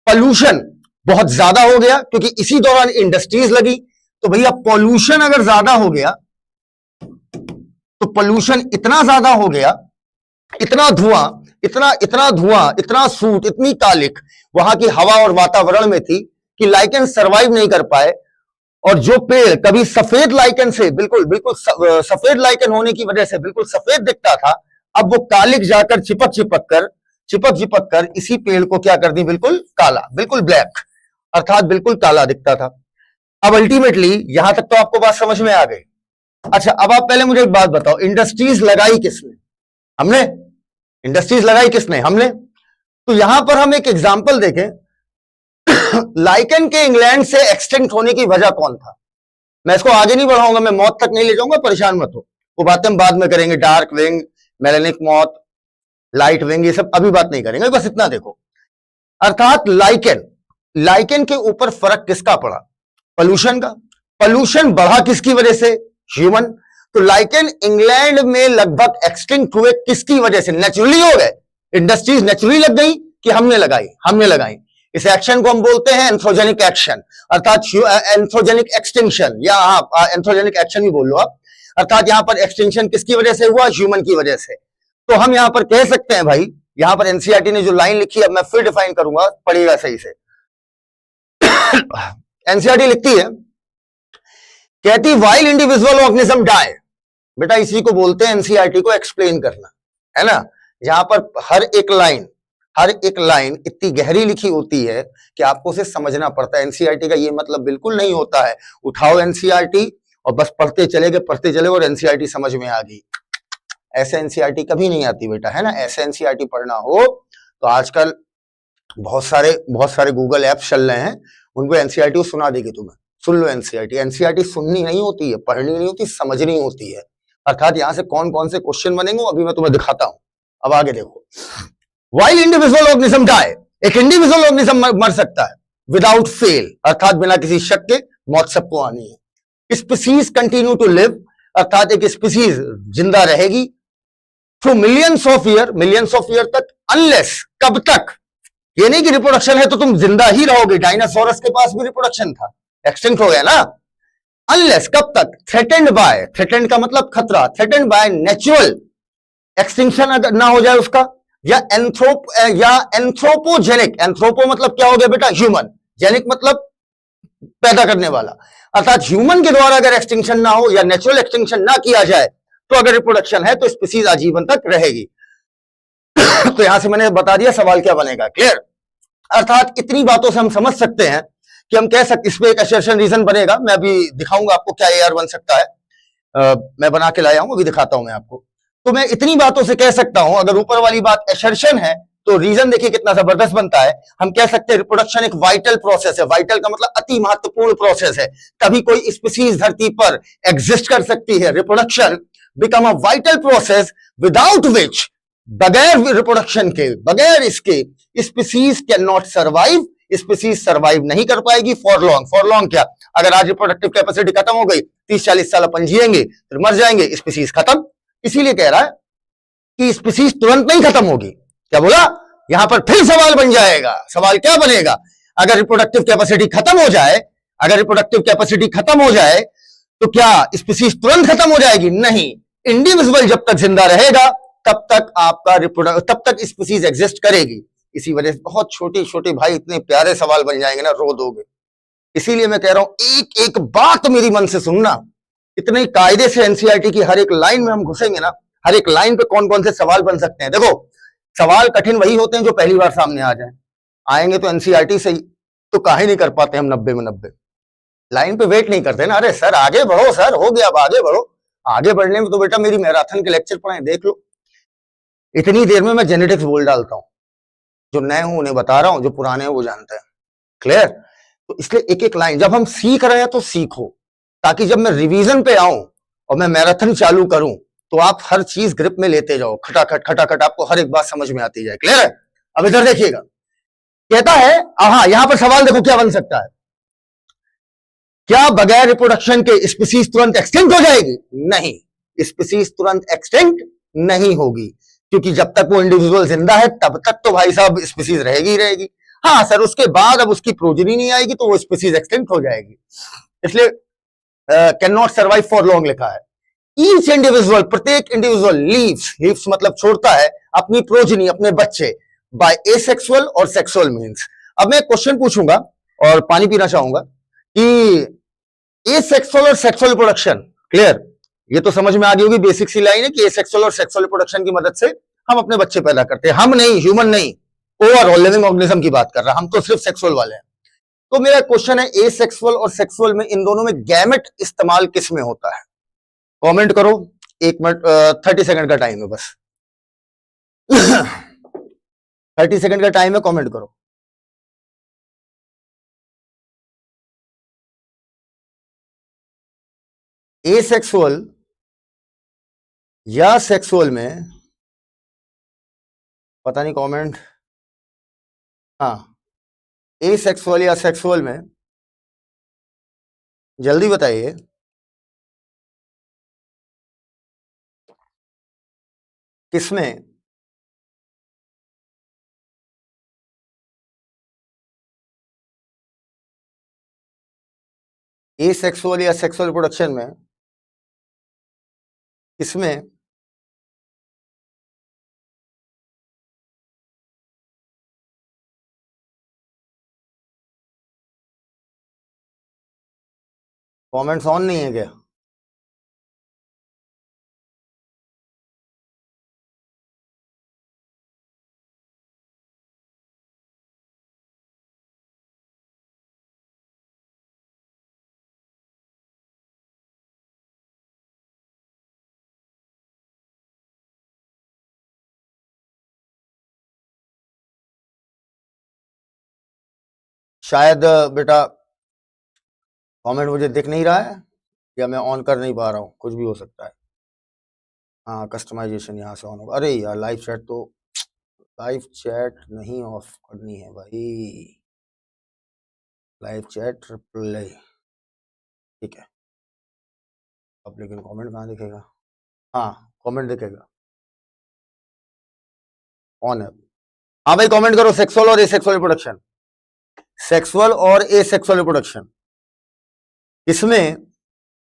पोल्यूशन बहुत ज्यादा हो गया क्योंकि इसी दौरान इंडस्ट्रीज लगी। तो भैया पोल्यूशन अगर ज्यादा हो गया तो पोल्यूशन इतना ज्यादा हो गया, इतना धुआं, इतना धुआं, इतना सूट, इतनी कालिख वहां की हवा और वातावरण में थी कि लाइकेन सरवाइव नहीं कर पाए। और जो पेड़ कभी सफेद लाइकेन से बिल्कुल सफेद लाइकेन होने की वजह से बिल्कुल सफेद दिखता था, अब वो कालिख जाकर चिपक कर इसी पेड़ को क्या कर दी? बिल्कुल काला, बिल्कुल ब्लैक, अर्थात बिल्कुल काला दिखता था। अब अल्टीमेटली यहां तक तो आपको बात समझ में आ गई। अच्छा, अब आप पहले मुझे एक बात बताओ, इंडस्ट्रीज लगाई किसने? हमने। इंडस्ट्रीज लगाई किसने? हमने। तो यहां पर हम एक एग्जांपल देखें, लाइकेन के इंग्लैंड से एक्सटिंक्ट होने की वजह कौन था? मैं इसको आगे नहीं बढ़ाऊंगा, मैं मौत तक नहीं ले जाऊंगा, परेशान मत हो, वो बातें हम बाद में करेंगे। डार्क विंग, मेलेनिक मौत, लाइट विंग, ये सब अभी बात नहीं करेंगे, बस इतना देखो। अर्थात लाइकेन के ऊपर फर्क किसका पड़ा? पोल्यूशन का। पोल्यूशन बढ़ा किसकी वजह से? ह्यूमन। तो लाइकेन इंग्लैंड में लगभग एक्सटिंक्ट हुए किसकी वजह से? नेचुरली हो गए। इंडस्ट्रीज नेचुरली लग गई कि हमने लगाई। इस एक्शन को हम बोलते हैं एंथ्रोजेनिक एक्शन, अर्थात एंथ्रोजेनिक एक्सटिंक्शन, या एंथ्रोजेनिक एक्शन भी बोल लो आप। अर्थात यहां पर एक्सटिंक्शन किसकी वजह से हुआ? ह्यूमन की वजह से। तो हम यहां पर कह सकते हैं भाई, यहां पर एनसीईआरटी ने जो लाइन लिखी है, अब मैं फिर डिफाइन करूंगा, पढ़िएगा सही से। एनसीईआरटी लिखती है, कहती व्हाइल इंडिविजुअल ऑर्गेनिज्म डाई, बेटा इसी को बोलते हैं एनसीईआरटी को एक्सप्लेन करना, है ना। यहां पर हर एक लाइन इतनी गहरी लिखी होती है कि आपको उसे समझना पड़ता है। एनसीईआरटी का ये मतलब बिल्कुल नहीं होता है उठाओ एनसीईआरटी और बस पढ़ते चले और एनसीईआरटी समझ में आ गई। ऐसे एनसीईआरटी कभी नहीं आती बेटा, है ना। ऐसे एनसीईआरटी पढ़ना हो तो आजकल बहुत सारे गूगल ऐप्स चल रहे हैं, उनको एनसीईआरटी सुना देगी तुम्हें। सुन लो एनसीईआरटी। एनसीईआरटी सुननी नहीं होती है, पढ़नी नहीं होती, समझनी होती है। अर्थात यहां से कौन कौन से क्वेश्चन बनेंगे अभी मैं तुम्हें दिखाता हूं। अब आगे देखो, व्हाइल इंडिविजुअल ऑर्गेनिज्म डाई, एक इंडिविजुअल ऑर्गेनिज्म मर सकता है विदाउट फेल, अर्थात बिना किसी शक के मौत सबको आनी है। स्पीसीज कंटिन्यू टू लिव, अर्थात एक स्पीसीज जिंदा रहेगी थ्रू मिलियंस ऑफ ईयर तक, अनलेस, कब तक? ये नहीं कि रिप्रोडक्शन है तो तुम जिंदा ही रहोगे, डायनासोरस के पास भी रिप्रोडक्शन था, एक्सटिंक्ट हो गया ना। अनलेस, कब तक? थ्रेटेंड का मतलब खतरा, थ्रेटेंड बाय नेचुरल एक्सटिंक्शन अगर ना हो जाए उसका, या एंथ्रोपोजेनिक, एंथ्रोपो मतलब क्या हो गया बेटा? ह्यूमन, जेनिक मतलब पैदा करने वाला, अर्थात ह्यूमन के द्वारा अगर एक्सटिंक्शन ना हो या नेचुरल एक्सटिंक्शन ना किया जाए तो अगर रिप्रोडक्शन है तो स्पीसीज आजीवन तक रहेगी। तो यहां से मैंने बता दिया सवाल क्या बनेगा, क्लियर। अर्थात इतनी बातों से हम समझ सकते हैं कि हम कह सकते, इस पे एक असर्शन रीजन बनेगा, मैं अभी दिखाऊंगा आपको क्या एआर बन सकता है। मैं बना के लाया हूं, अभी दिखाता हूं मैं आपको। तो मैं इतनी बातों से कह सकता हूं, अगर ऊपर वाली बात असर्शन है तो रीजन देखिए कितना जबरदस्त बनता है। हम कह सकते हैं रिप्रोडक्शन एक वाइटल प्रोसेस है। वाइटल का मतलब अति महत्वपूर्ण प्रोसेस है, तभी कोई स्पीसीज धरती पर एग्जिस्ट कर सकती है। Reproduction become a vital process without which, बगैर रिप्रोडक्शन के, बगैर इसके species can not survive. Species survive नहीं कर पाएगी फॉर लॉन्ग। फॉर लॉन्ग क्या, अगर आज रिप्रोडक्टिव कैपेसिटी खत्म हो गई, 30-40 साल अपन जिएंगे फिर मर जाएंगे, स्पीसीज खत्म। इसीलिए कह रहा है कि स्पीसीज तुरंत नहीं खत्म होगी। क्या बोला, यहां पर फिर सवाल बन जाएगा। सवाल क्या बनेगा, अगर रिप्रोडक्टिव कैपेसिटी खत्म हो जाए, अगर रिप्रोडक्टिव कैपेसिटी खत्म हो जाए तो क्या स्पीसीज तुरंत खत्म हो जाएगी? नहीं, इंडिविजुअल जब तक जिंदा रहेगा तब तक आपका तब तक स्पीसीज एग्जिस्ट करेगी। इसी वजह से बहुत छोटे छोटे भाई इतने प्यारे सवाल बन जाएंगे ना, रो दोगे। इसीलिए मैं कह रहा हूं एक एक बात मेरी मन से सुनना। इतने कायदे से एनसीईआरटी की हर एक लाइन में हम घुसेंगे ना, हर एक लाइन पे कौन कौन से सवाल बन सकते हैं। देखो, सवाल कठिन वही होते हैं जो पहली बार सामने आ जाए। आएंगे तो एनसीईआरटी से ही, तो काहे नहीं कर पाते हम 90 में 90। लाइन पे वेट नहीं करते ना, अरे सर आगे बढ़ो, सर हो गया, अब आगे बढ़ो। आगे बढ़ने में तो बेटा मेरी मैराथन के लेक्चर पढ़े, देख लो। इतनी देर में मैं जेनेटिक्स बोल डालता हूं। जो नए हूं उन्हें बता रहा हूं, जो पुराने हैं वो जानते हैं। क्लियर? तो इसलिए एक एक लाइन जब हम सीख रहे हैं तो सीखो, ताकि जब मैं रिवीजन पे आऊं और मैं मैराथन चालू करूं तो आप हर चीज ग्रिप में लेते जाओ, खटाखट खटाखट आपको हर एक बात समझ में आती जाए। क्लियर है? अब इधर देखिएगा, कहता है, हाँ यहां पर सवाल देखो क्या बन सकता है। क्या बगैर रिप्रोडक्शन के स्पीसीज तुरंत एक्सटिंक्ट हो जाएगी? नहीं, स्पीसीज तुरंत एक्सटिंक्ट नहीं होगी, क्योंकि जब तक वो इंडिविजुअल जिंदा है तब तक तो भाई साहब स्पीसीज रहेगी ही रहेगी। हाँ सर, उसके बाद अब उसकी प्रोजनी नहीं आएगी तो वो स्पीसीज एक्सटिंक्ट हो जाएगी। इसलिए can not survive for long लिखा है। ईच इंडिविजुअल, प्रत्येक इंडिविजुअल लीव्स मतलब छोड़ता है अपनी प्रोजनी, अपने बच्चे, बाय एसेक्सुअल और सेक्सुअल मीन्स। अब मैं क्वेश्चन पूछूंगा और पानी पीना चाहूंगा कि एसेक्सुअल और सेक्सुअल रिप्रोडक्शन, क्लियर? ये तो समझ में आ गई होगी, बेसिक सी लाइन है कि एसेक्सुअल और सेक्सुअल रिप्रोडक्शन की मदद से हम अपने बच्चे पैदा करते हैं। हम नहीं, ह्यूमन नहीं, ओवरऑल लिविंग ऑर्गेनिज्म की बात कर रहा, हम तो सिर्फ सेक्सुअल वाले हैं। तो मेरा क्वेश्चन है, एसेक्सुअल और सेक्सुअल में, इन दोनों में गैमेट इस्तेमाल किस में होता है? कमेंट करो। 1 मिनट 30 सेकंड का टाइम है बस। 30 सेकंड का टाइम है, कमेंट करो। एसेक्सुअल या सेक्सुअल में, पता नहीं कमेंट, हाँ एसेक्सुअल या सेक्सुअल में, जल्दी बताइए। किसमें? एसेक्सुअल या सेक्सुअल रिप्रोडक्शन में, किसमें? कमेंट्स ऑन नहीं है क्या? शायद बेटा कमेंट मुझे दिख नहीं रहा है, या मैं ऑन कर नहीं पा रहा हूँ, कुछ भी हो सकता है। हाँ, कस्टमाइजेशन यहाँ से ऑन होगा। अरे यार, लाइव चैट तो, लाइव चैट नहीं ऑफ करनी है भाई, लाइव चैट रिप्लाई, ठीक है। अब लेकिन कमेंट कहाँ दिखेगा? हाँ, कमेंट दिखेगा, ऑन है। हाँ भाई कमेंट करो, सेक्सुअल और एसेक्सुअल रिप्रोडक्शन, सेक्सुअल और एसेक्सुअल रिप्रोडक्शन इसमें,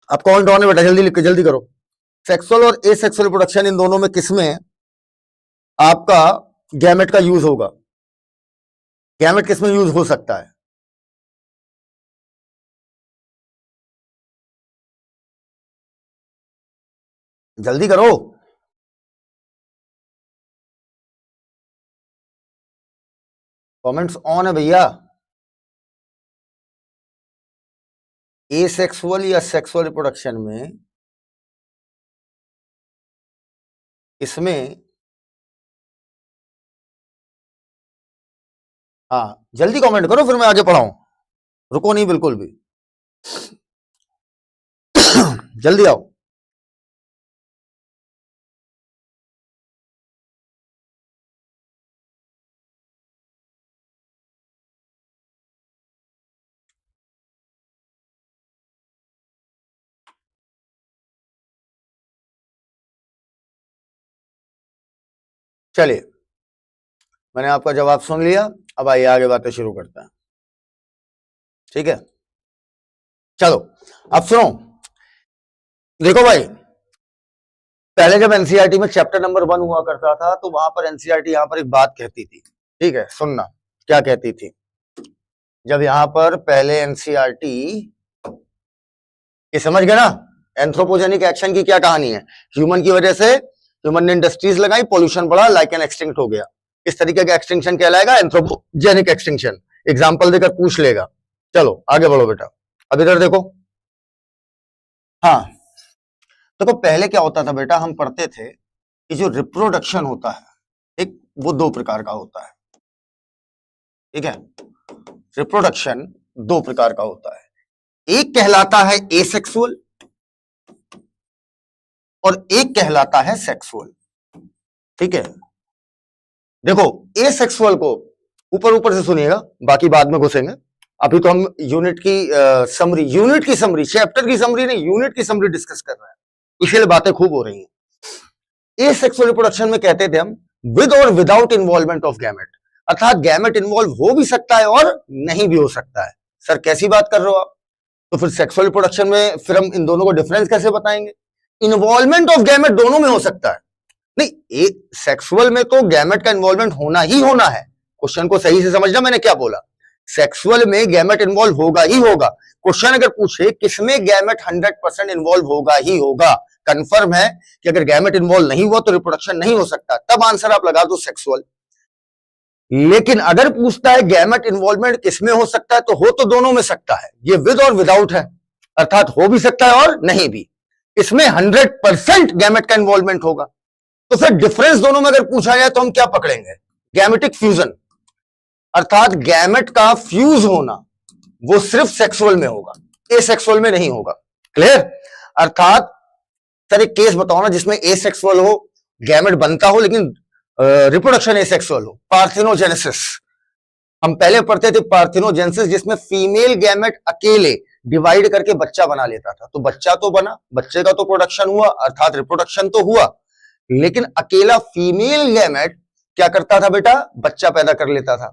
अब कमेंट ऑन है बेटा, जल्दी लिख के जल्दी करो। सेक्सुअल और एसेक्सुअल रिप्रोडक्शन, इन दोनों में किसमें आपका गैमेट का यूज होगा? गैमेट किसमें यूज हो सकता है? जल्दी करो। कमेंट्स ऑन है भैया। एसेक्सुअल या सेक्सुअल रिप्रोडक्शन में इसमें, हाँ जल्दी कमेंट करो फिर मैं आगे पढ़ाऊं, रुको नहीं बिल्कुल भी। जल्दी आओ। चलिए, मैंने आपका जवाब सुन लिया, अब आइए आगे बातें शुरू करते हैं। ठीक है, चलो अब सुनो। देखो भाई, पहले जब एनसीईआरटी में चैप्टर नंबर 1 हुआ करता था तो वहां पर एनसीईआरटी यहां पर एक बात कहती थी। ठीक है, सुनना क्या कहती थी। जब यहां पर पहले एनसीईआरटी, ये समझ गए ना, एंथ्रोपोजेनिक एक्शन की क्या कहानी है। ह्यूमन की वजह से ह्यूमन ने इंडस्ट्रीज लगाई, पोल्यूशन बढ़ा, लाइक एन एक्सटिंक्ट हो गया। इस तरीके का एक्सटिंक्शन कहलाएगा एंथ्रोपोजेनिक एक्सटिंक्शन। एग्जाम्पल देकर पूछ लेगा। चलो आगे बढ़ो बेटा, अब इधर देखो। हाँ देखो, पहले क्या होता था बेटा, हम पढ़ते थे कि जो रिप्रोडक्शन होता है, एक वो 2 प्रकार का होता है। ठीक है, रिप्रोडक्शन 2 प्रकार का होता है। एक कहलाता है एसेक्सुअल और एक कहलाता है सेक्सुअल। ठीक है, देखो एसेक्सुअल को ऊपर ऊपर से सुनिएगा, बाकी बाद में घुसेंगे। अभी तो हम यूनिट की समरी, चैप्टर की समरी नहीं, यूनिट की समरी डिस्कस कर रहे हैं, इसलिए बातें खूब हो रही हैं। एसेक्सुअल रिप्रोडक्शन में कहते थे हम विद और विदाउट इन्वॉल्वमेंट ऑफ गैमेट, अर्थात गैमेट इन्वॉल्व हो भी सकता है और नहीं भी हो सकता है। सर कैसी बात कर रहे हो आप, तो फिर सेक्सुअल रिप्रोडक्शन में फिर हम इन दोनों को डिफरेंस कैसे बताएंगे। इन्वॉल्वमेंट ऑफ गैमेट दोनों में हो सकता है, नहीं सेक्सुअल में तो गैमेट का इन्वॉल्वमेंट होना ही होना है। क्वेश्चन को सही से समझना, मैंने क्या बोला, सेक्सुअल में गैमेट इन्वॉल्व होगा ही होगा। क्वेश्चन अगर पूछे किसमें गैमेट 100% इन्वॉल्व होगा ही होगा, कंफर्म है कि अगर गैमेट इन्वॉल्व नहीं हुआ तो रिप्रोडक्शन नहीं हो सकता, तब आंसर आप लगा दो सेक्सुअल। लेकिन अगर पूछता है गैमेट इन्वॉल्वमेंट किसमें हो सकता है, तो हो तो दोनों में सकता है, ये विद और विदाउट है, अर्थात हो भी सकता है और नहीं भी। इसमें 100% गैमेट का इन्वॉल्वमेंट होगा। तो फिर डिफरेंस दोनों में अगर पूछा जाए तो हम क्या पकड़ेंगे, गैमेटिक फ्यूजन, अर्थात गैमेट का फ्यूज होना वो सिर्फ सेक्सुअल में होगा, एसेक्सुअल में नहीं होगा। क्लियर, अर्थात सर एक केस बताओ ना जिसमें एसेक्सुअल हो, गैमेट बनता हो लेकिन रिप्रोडक्शन एसेक्सुअल हो। पार्थिनोजेनेसिस, हम पहले पढ़ते थे पार्थिनोजेनेसिस, जिसमें फीमेल गैमेट अकेले डिवाइड करके बच्चा बना लेता था। तो बच्चा तो बना, बच्चे का तो प्रोडक्शन हुआ, अर्थात रिप्रोडक्शन तो हुआ, लेकिन अकेला फीमेल गैमेट क्या करता था बेटा, बच्चा पैदा कर लेता था।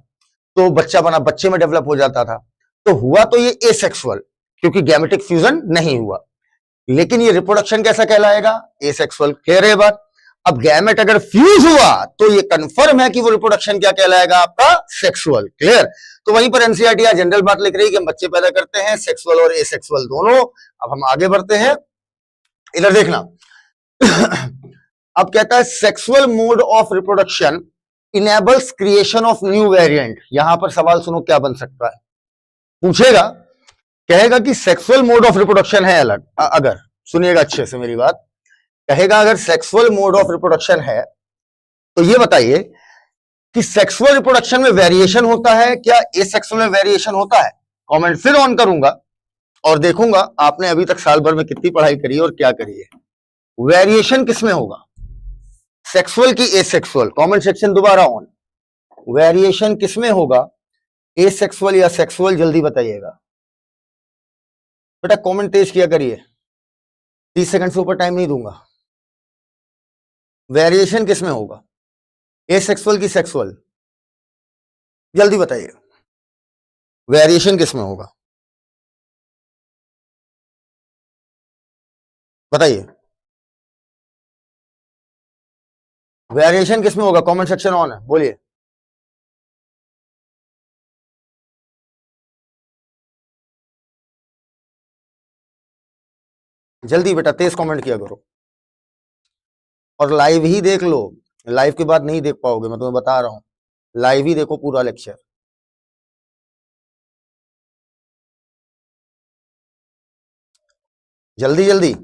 तो बच्चा बना, बच्चे में डेवलप हो जाता था। तो हुआ तो ये एसेक्सुअल, क्योंकि गैमेटिक फ्यूजन नहीं हुआ। लेकिन ये रिप्रोडक्शन कैसा कहलाएगा, एसेक्सुअल। क्लियर है बात। अब गैमेट अगर फ्यूज हुआ तो ये कंफर्म है कि वो रिप्रोडक्शन क्या कहलाएगा, आपका सेक्सुअल। क्लियर, तो वहीं पर एनसीईआरटी जनरल बात लिख रही है कि हम बच्चे पैदा करते हैं, सेक्सुअल और एसेक्सुअल दोनों। अब हम आगे बढ़ते हैं, इधर देखना। अब कहता है sexual mode of reproduction enables creation of new variant. यहां पर सवाल सुनो क्या बन सकता है, पूछेगा, कहेगा कि सेक्सुअल मोड ऑफ रिप्रोडक्शन है अलग, अगर सुनिएगा अच्छे से मेरी बात, कहेगा अगर सेक्सुअल मोड ऑफ रिप्रोडक्शन है तो ये बताइए कि सेक्सुअल रिप्रोडक्शन में वेरिएशन होता है क्या, एसेक्सुअल में वेरिएशन होता है। कमेंट फिर ऑन करूंगा और देखूंगा आपने अभी तक साल भर में कितनी पढ़ाई करी है और क्या करी है। वेरिएशन किसमें होगा, सेक्सुअल की एसेक्सुअल। कमेंट सेक्शन दोबारा ऑन, वेरिएशन किसमें होगा, एसेक्सुअल या सेक्सुअल, जल्दी बताइएगा बेटा, कमेंट तेज किया करिए, 30 सेकंड से ऊपर टाइम नहीं दूंगा। वेरिएशन किसमें होगा, एसेक्सुअल की सेक्सुअल, जल्दी बताइए वेरिएशन किसमें होगा, बताइए वेरिएशन किसमें होगा। कमेंट सेक्शन ऑन है, बोलिए। जल्दी बेटा तेज कमेंट किया करो और लाइव ही देख लो, लाइव के बाद नहीं देख पाओगे, मैं तुम्हें बता रहा हूं, लाइव ही देखो पूरा लेक्चर। जल्दी जल्दी।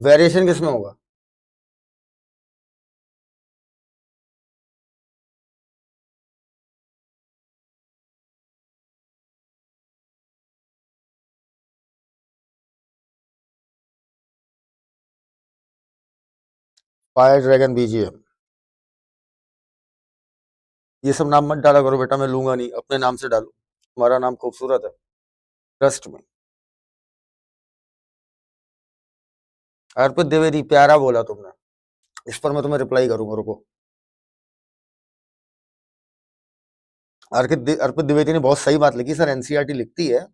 वेरिएशन किसमें होगा? फायर ड्रैगन बीजीएम, ये सब नाम मत डाला करो बेटा, मैं लूंगा नहीं, अपने नाम से डालो, तुम्हारा नाम खूबसूरत है, ट्रस्ट में। अर्पित द्विवेदी, प्यारा बोला तुमने, इस पर मैं तुम्हें रिप्लाई करूंगा, रुको। अर्पित द्विवेदी ने बहुत सही बात लिखी सर, एनसीईआरटी लिखती है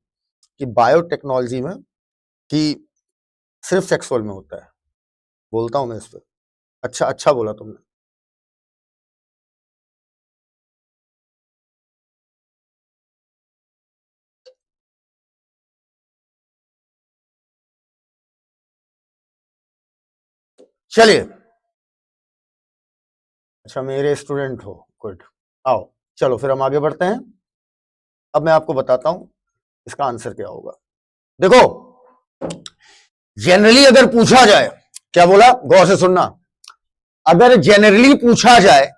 कि बायोटेक्नोलॉजी में कि सिर्फ सेक्सुअल में होता है। बोलता हूं मैं इस पर, अच्छा अच्छा बोला तुमने। चलिए, अच्छा मेरे स्टूडेंट हो, गुड, आओ चलो फिर हम आगे बढ़ते हैं। अब मैं आपको बताता हूं इसका आंसर क्या होगा। देखो, जनरली अगर पूछा जाए, क्या बोला, गौर से सुनना, अगर जनरली पूछा जाए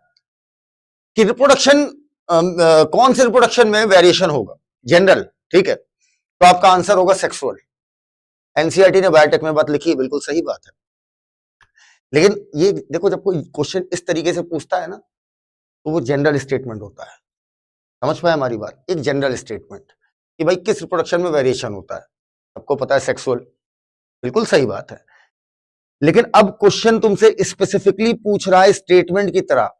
कि रिप्रोडक्शन कौन से रिप्रोडक्शन में वेरिएशन होगा, जनरल, ठीक है, तो आपका आंसर होगा सेक्सुअल। एनसीईआरटी ने बायोटेक में बात लिखी है, बिल्कुल सही बात है। लेकिन ये देखो, जब कोई क्वेश्चन इस तरीके से पूछता है ना, तो वो जनरल स्टेटमेंट होता है। समझ पाए हमारी बात? एक जनरल स्टेटमेंट कि भाई किस रिप्रोडक्शन में वेरिएशन होता है, आपको पता है सेक्सुअल, बिल्कुल सही बात है। लेकिन अब क्वेश्चन तुमसे स्पेसिफिकली पूछ रहा है स्टेटमेंट की तरह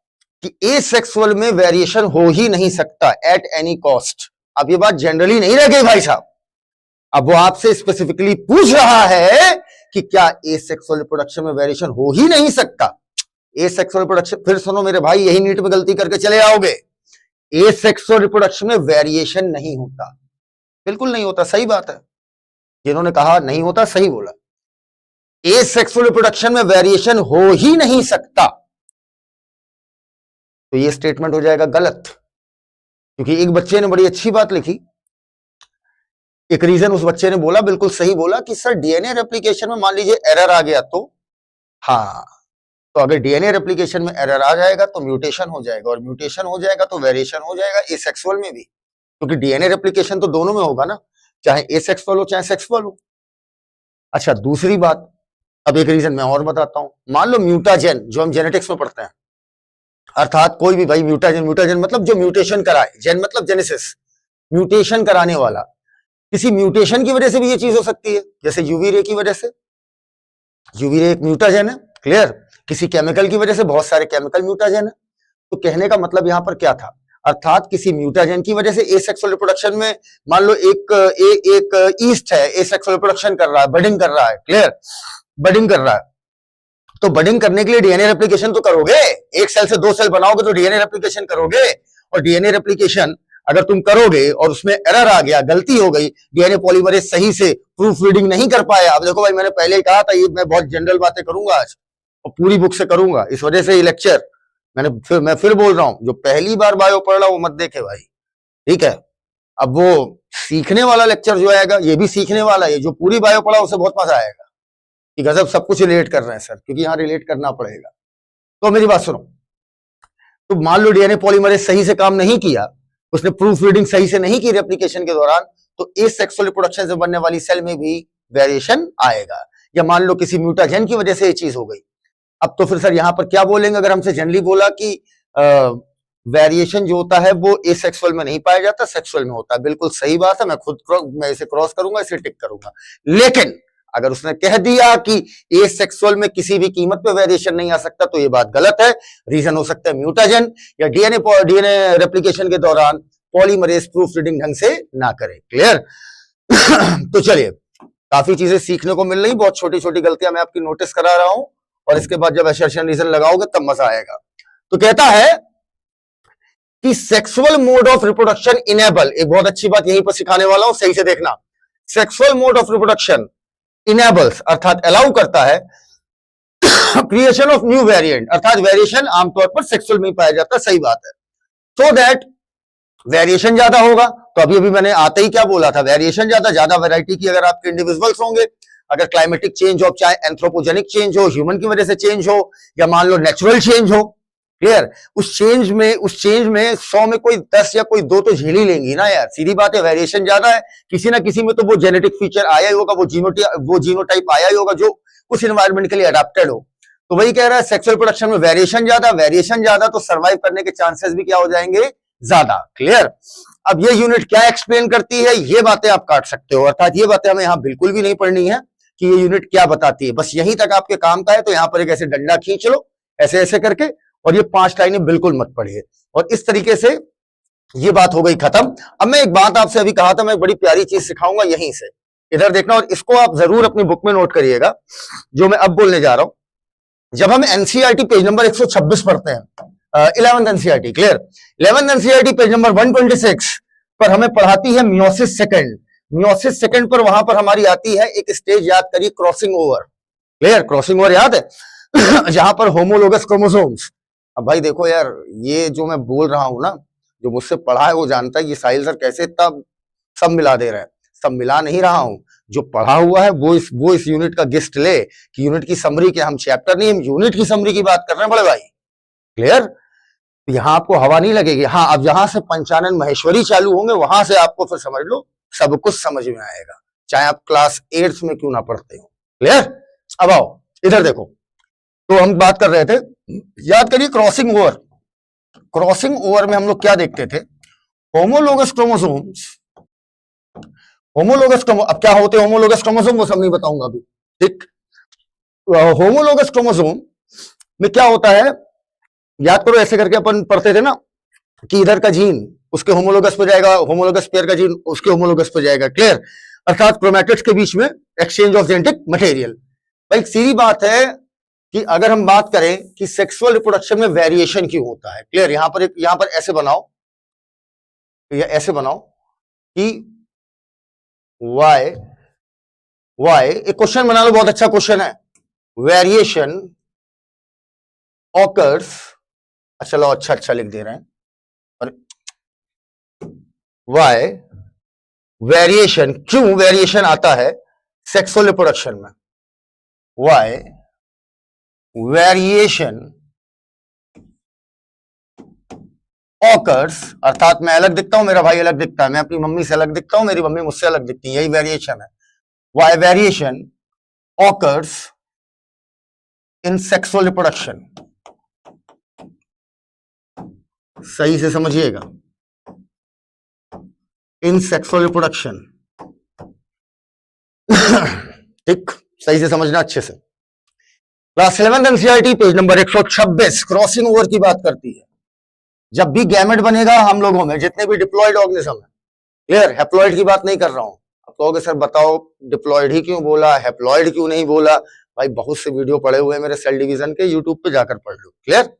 कि एसेक्सुअल में वेरिएशन हो ही नहीं सकता एट एनी कॉस्ट। अब ये बात जनरली नहीं रह गई भाई साहब, अब वो आपसे स्पेसिफिकली पूछ रहा है कि क्या एसेक्सुअल रिप्रोडक्शन में वेरिएशन हो ही नहीं सकता। एसेक्सुअल रिप्रोडक्शन, फिर सुनो मेरे भाई, यही नीट में गलती करके चले आओगे। एसेक्सुअल रिप्रोडक्शन में वेरिएशन नहीं होता, बिल्कुल नहीं होता, सही बात है। जिन्होंने कहा नहीं होता, सही बोला। एसेक्सुअल रिप्रोडक्शन में वेरिएशन हो ही नहीं सकता, तो ये स्टेटमेंट हो जाएगा गलत, क्योंकि एक बच्चे ने बड़ी अच्छी बात लिखी, एक रीजन उस बच्चे ने बोला, बिल्कुल सही बोला कि सर डीएनए रेप्लिकेशन में मान लीजिए एरर आ गया तो, हाँ, तो अगर डीएनए रेप्लिकेशन में एरर आ जाएगा तो म्यूटेशन हो जाएगा, और म्यूटेशन हो जाएगा तो वेरिएशन हो जाएगा एसेक्सुअल में भी, क्योंकि डीएनए रेप्लिकेशन तो दोनों में होगा ना, चाहे एसेक्सुअल हो चाहे सेक्सुअल हो। अच्छा, दूसरी बात, अब एक रीजन मैं और बताता हूं। मान लो म्यूटाजेन, जो हम जेनेटिक्स में पढ़ते हैं, अर्थात कोई भी भाई म्यूटाजेन, म्यूटाजेन मतलब जो म्यूटेशन कराए, जेन मतलब जेनेसिस, म्यूटेशन कराने वाला, किसी म्यूटेशन की वजह से भी ये चीज हो सकती है, जैसे यूवी रे की वजह से, यूवी रे एक म्यूटाजेन है, क्लियर। किसी केमिकल की वजह से बहुत सारे केमिकल म्यूटाजेन है। तो कहने का मतलब यहां पर क्या था, अर्थात किसी म्यूटाजेन की वजह से एसेक्सुअल रिप्रोडक्शन में, मान लो एक ईस्ट है, एसेक्सुअल रिप्रोडक्शन कर रहा है, बडिंग कर रहा है, क्लियर, बडिंग कर रहा है, तो बडिंग करने के लिए डीएनए रेप्लिकेशन तो करोगे, एक सेल से दो सेल बनाओगे तो डीएनए रेप्लिकेशन करोगे, और डीएनए रेप्लिकेशन अगर तुम करोगे और उसमें एरर आ गया, गलती हो गई, डीएनए पॉलीमरेज सही से प्रूफ रीडिंग नहीं कर पाया। अब देखो भाई, मैंने पहले ही कहा था, ये मैं बहुत जनरल बातें करूंगा आज और पूरी बुक से करूंगा, इस वजह से ये लेक्चर मैं फिर बोल रहा हूं, जो पहली बार बायो पढ़ रहा वो मत देखे भाई, ठीक है। अब वो सीखने वाला लेक्चर जो आएगा, ये भी सीखने वाला है, जो पूरी बायो पढ़ा उसे बहुत मजा आएगा कि गजब सब कुछ रिलेट कर रहे हैं सर, क्योंकि यहां रिलेट करना पड़ेगा। तो मेरी बात सुनो, तो मान लो डीएनए पॉलीमरेज सही से काम नहीं किया, उसने प्रूफ रीडिंग सही से नहीं की रेप्लिकेशन के दौरान, तो एसेक्सुअल रिप्रोडक्शन से बनने वाली सेल में भी वेरिएशन आएगा। या मान लो किसी म्यूटाजेन की वजह से ये चीज हो गई, अब तो फिर सर यहां पर क्या बोलेंगे, अगर हमसे जनरली बोला कि वेरिएशन जो होता है वो एसेक्सुअल में नहीं पाया जाता, सेक्सुअल में होता है, बिल्कुल सही बात है, मैं इसे क्रॉस करूंगा, इसे टिक करूंगा। लेकिन अगर उसने कह दिया कि एसेक्सुअल में किसी भी कीमत पे वेरिएशन नहीं आ सकता, तो ये बात गलत है। रीजन हो सकता है म्यूटाजेन, या डीएनए रेप्लिकेशन के दौरान पॉलीमरेज प्रूफ रीडिंग ढंग से ना करे, क्लियर। तो चलिए, काफी चीजें सीखने को मिल रही, बहुत छोटी छोटी गलतियां मैं आपकी नोटिस करा रहा हूं, और इसके बाद जब असर्शन रीजन लगाओगे तब मजा आएगा। तो कहता है कि sexual mode of reproduction enable, एक बहुत अच्छी बात यहीं पर सिखाने वाला हूं, सही से देखना। Sexual mode of reproduction enables अर्थात अलाउ करता है क्रिएशन ऑफ न्यू वेरिएंट, अर्थात वेरिएशन आमतौर पर सेक्सुअल में ही पाया जाता है, सही बात है। सो दैट वेरिएशन ज्यादा होगा, तो अभी अभी मैंने आते ही क्या बोला था, वेरिएशन ज्यादा वैरायटी की अगर आपके इंडिविजुअल्स होंगे, अगर क्लाइमेटिक चेंज हो, चाहे एंथ्रोपोजेनिक चेंज हो, ह्यूमन की वजह से चेंज हो, या मान लो नेचुरल चेंज हो, क्लियर, उस चेंज में 100 में कोई 10 या कोई 2 तो झेल ही लेंगी ना यार, सीधी बात है। वेरिएशन ज्यादा है, किसी ना किसी में तो वो जेनेटिक फीचर आया ही होगा, वो जीनोटाइप आया ही होगा जो उस एनवायरमेंट के लिए अडेप्टेड हो। तो वही कह रहा है सेक्सुअल प्रोडक्शन में वेरिएशन ज्यादा तो सर्वाइव करने के चांसेस भी क्या हो जाएंगे, ज्यादा। क्लियर। अब ये यूनिट क्या एक्सप्लेन करती है, ये बातें आप काट सकते हो, अर्थात ये बातें हमें यहां बिल्कुल भी नहीं पढ़नी है कि ये यूनिट क्या बताती है, बस यहीं तक आपके काम का है। तो यहां पर एक ऐसे डंडा खींच लो ऐसे ऐसे करके, और ये 5 लाइनें बिल्कुल मत पढ़िए, और इस तरीके से ये बात हो गई खत्म। अब मैं एक बात आपसे अभी कहा था, मैं एक बड़ी प्यारी चीज सिखाऊंगा यहीं से, इधर देखना, और इसको आप जरूर अपनी बुक में नोट करिएगा जो मैं अब बोलने जा रहा हूं। जब हम एनसीईआरटी पेज नंबर 126 पढ़ते हैं, 11th NCERT, clear, 11th NCERT page number 126 पर हमें पढ़ाती है मियोसिस सेकंड। मियोसिस सेकंड पर वहां पर हमारी आती है एक स्टेज, याद करिए, crossing over. Clear, crossing over याद है जहां पर होमोलोगस क्रोमोसोम्स। अब भाई देखो यार, ये जो मैं बोल रहा हूं ना, जो मुझसे पढ़ा है वो जानता है, ये साहिल सर कैसे इतना सब मिला दे रहे हैं। सब मिला नहीं रहा हूं, जो पढ़ा हुआ है वो इस यूनिट का गेस्ट ले, कि यूनिट की समरी के, हम चैप्टर नहीं, हम यूनिट की समरी की बात कर रहे हैं बड़े भाई। क्लियर, यहां आपको हवा नहीं लगेगी। हाँ, अब जहां से पंचानन महेश्वरी चालू होंगे वहां से आपको फिर समझ लो सब कुछ समझ में आएगा, चाहे आप क्लास 8 में क्यों ना पढ़ते हो। क्लियर। अब आओ इधर देखो, तो हम बात कर रहे थे, याद करिए, क्रॉसिंग ओवर। क्रॉसिंग ओवर में हम लोग क्या देखते थे, होमोलोगस क्रोमोसोम्स। अब क्या होते हैं होमोलोगस क्रोमोसोम, वो सब नहीं बताऊंगा अभी, ठीक। होमोलोगस क्रोमोसोम में क्या होता है, याद करो, ऐसे करके अपन पढ़ते थे ना कि इधर का जीन उसके होमोलोगस पे जाएगा, होमोलोगस पेयर का जीन उसके होमोलोगस पे जाएगा। क्लियर, अर्थात क्रोमैटिड्स के बीच में एक्सचेंज ऑफ जेनेटिक मटेरियल। भाई सीधी बात है कि अगर हम बात करें कि सेक्सुअल रिप्रोडक्शन में वेरिएशन क्यों होता है, क्लियर, यहां पर ऐसे बनाओ, या ऐसे बनाओ कि वाई एक क्वेश्चन बना लो, बहुत अच्छा क्वेश्चन है, वेरिएशन ऑकर्स, चलो अच्छा लिख दे रहे हैं, वाई वेरिएशन, क्यों वेरिएशन आता है सेक्सुअल रिप्रोडक्शन में, वाई वेरिएशन ऑकर्स, अर्थात मैं अलग दिखता हूं, मेरा भाई अलग दिखता है, मैं अपनी मम्मी से अलग दिखता हूं, मेरी मम्मी मुझसे अलग दिखती है, यही वेरिएशन है। Why variation occurs in sexual reproduction, सही से समझिएगा, इन सेक्सुअल रिप्रोडक्शन ठीक, सही से समझना अच्छे से। Class 11th NCERT page number 126 crossing over की बात करती है। जब भी गैमेट बनेगा हम लोगों में, जितने भी डिप्लॉयड ऑर्गेनिज्म है, क्लियर, हैप्लॉयड की बात नहीं कर रहा हूं। अब कहोगे सर बताओ डिप्लॉयड ही क्यों बोला, हैप्लॉयड क्यों नहीं बोला, भाई बहुत से वीडियो पड़े हुए हैं मेरे सेल डिवीजन के, यूट्यूब पे जाकर पढ़ लो। क्लियर,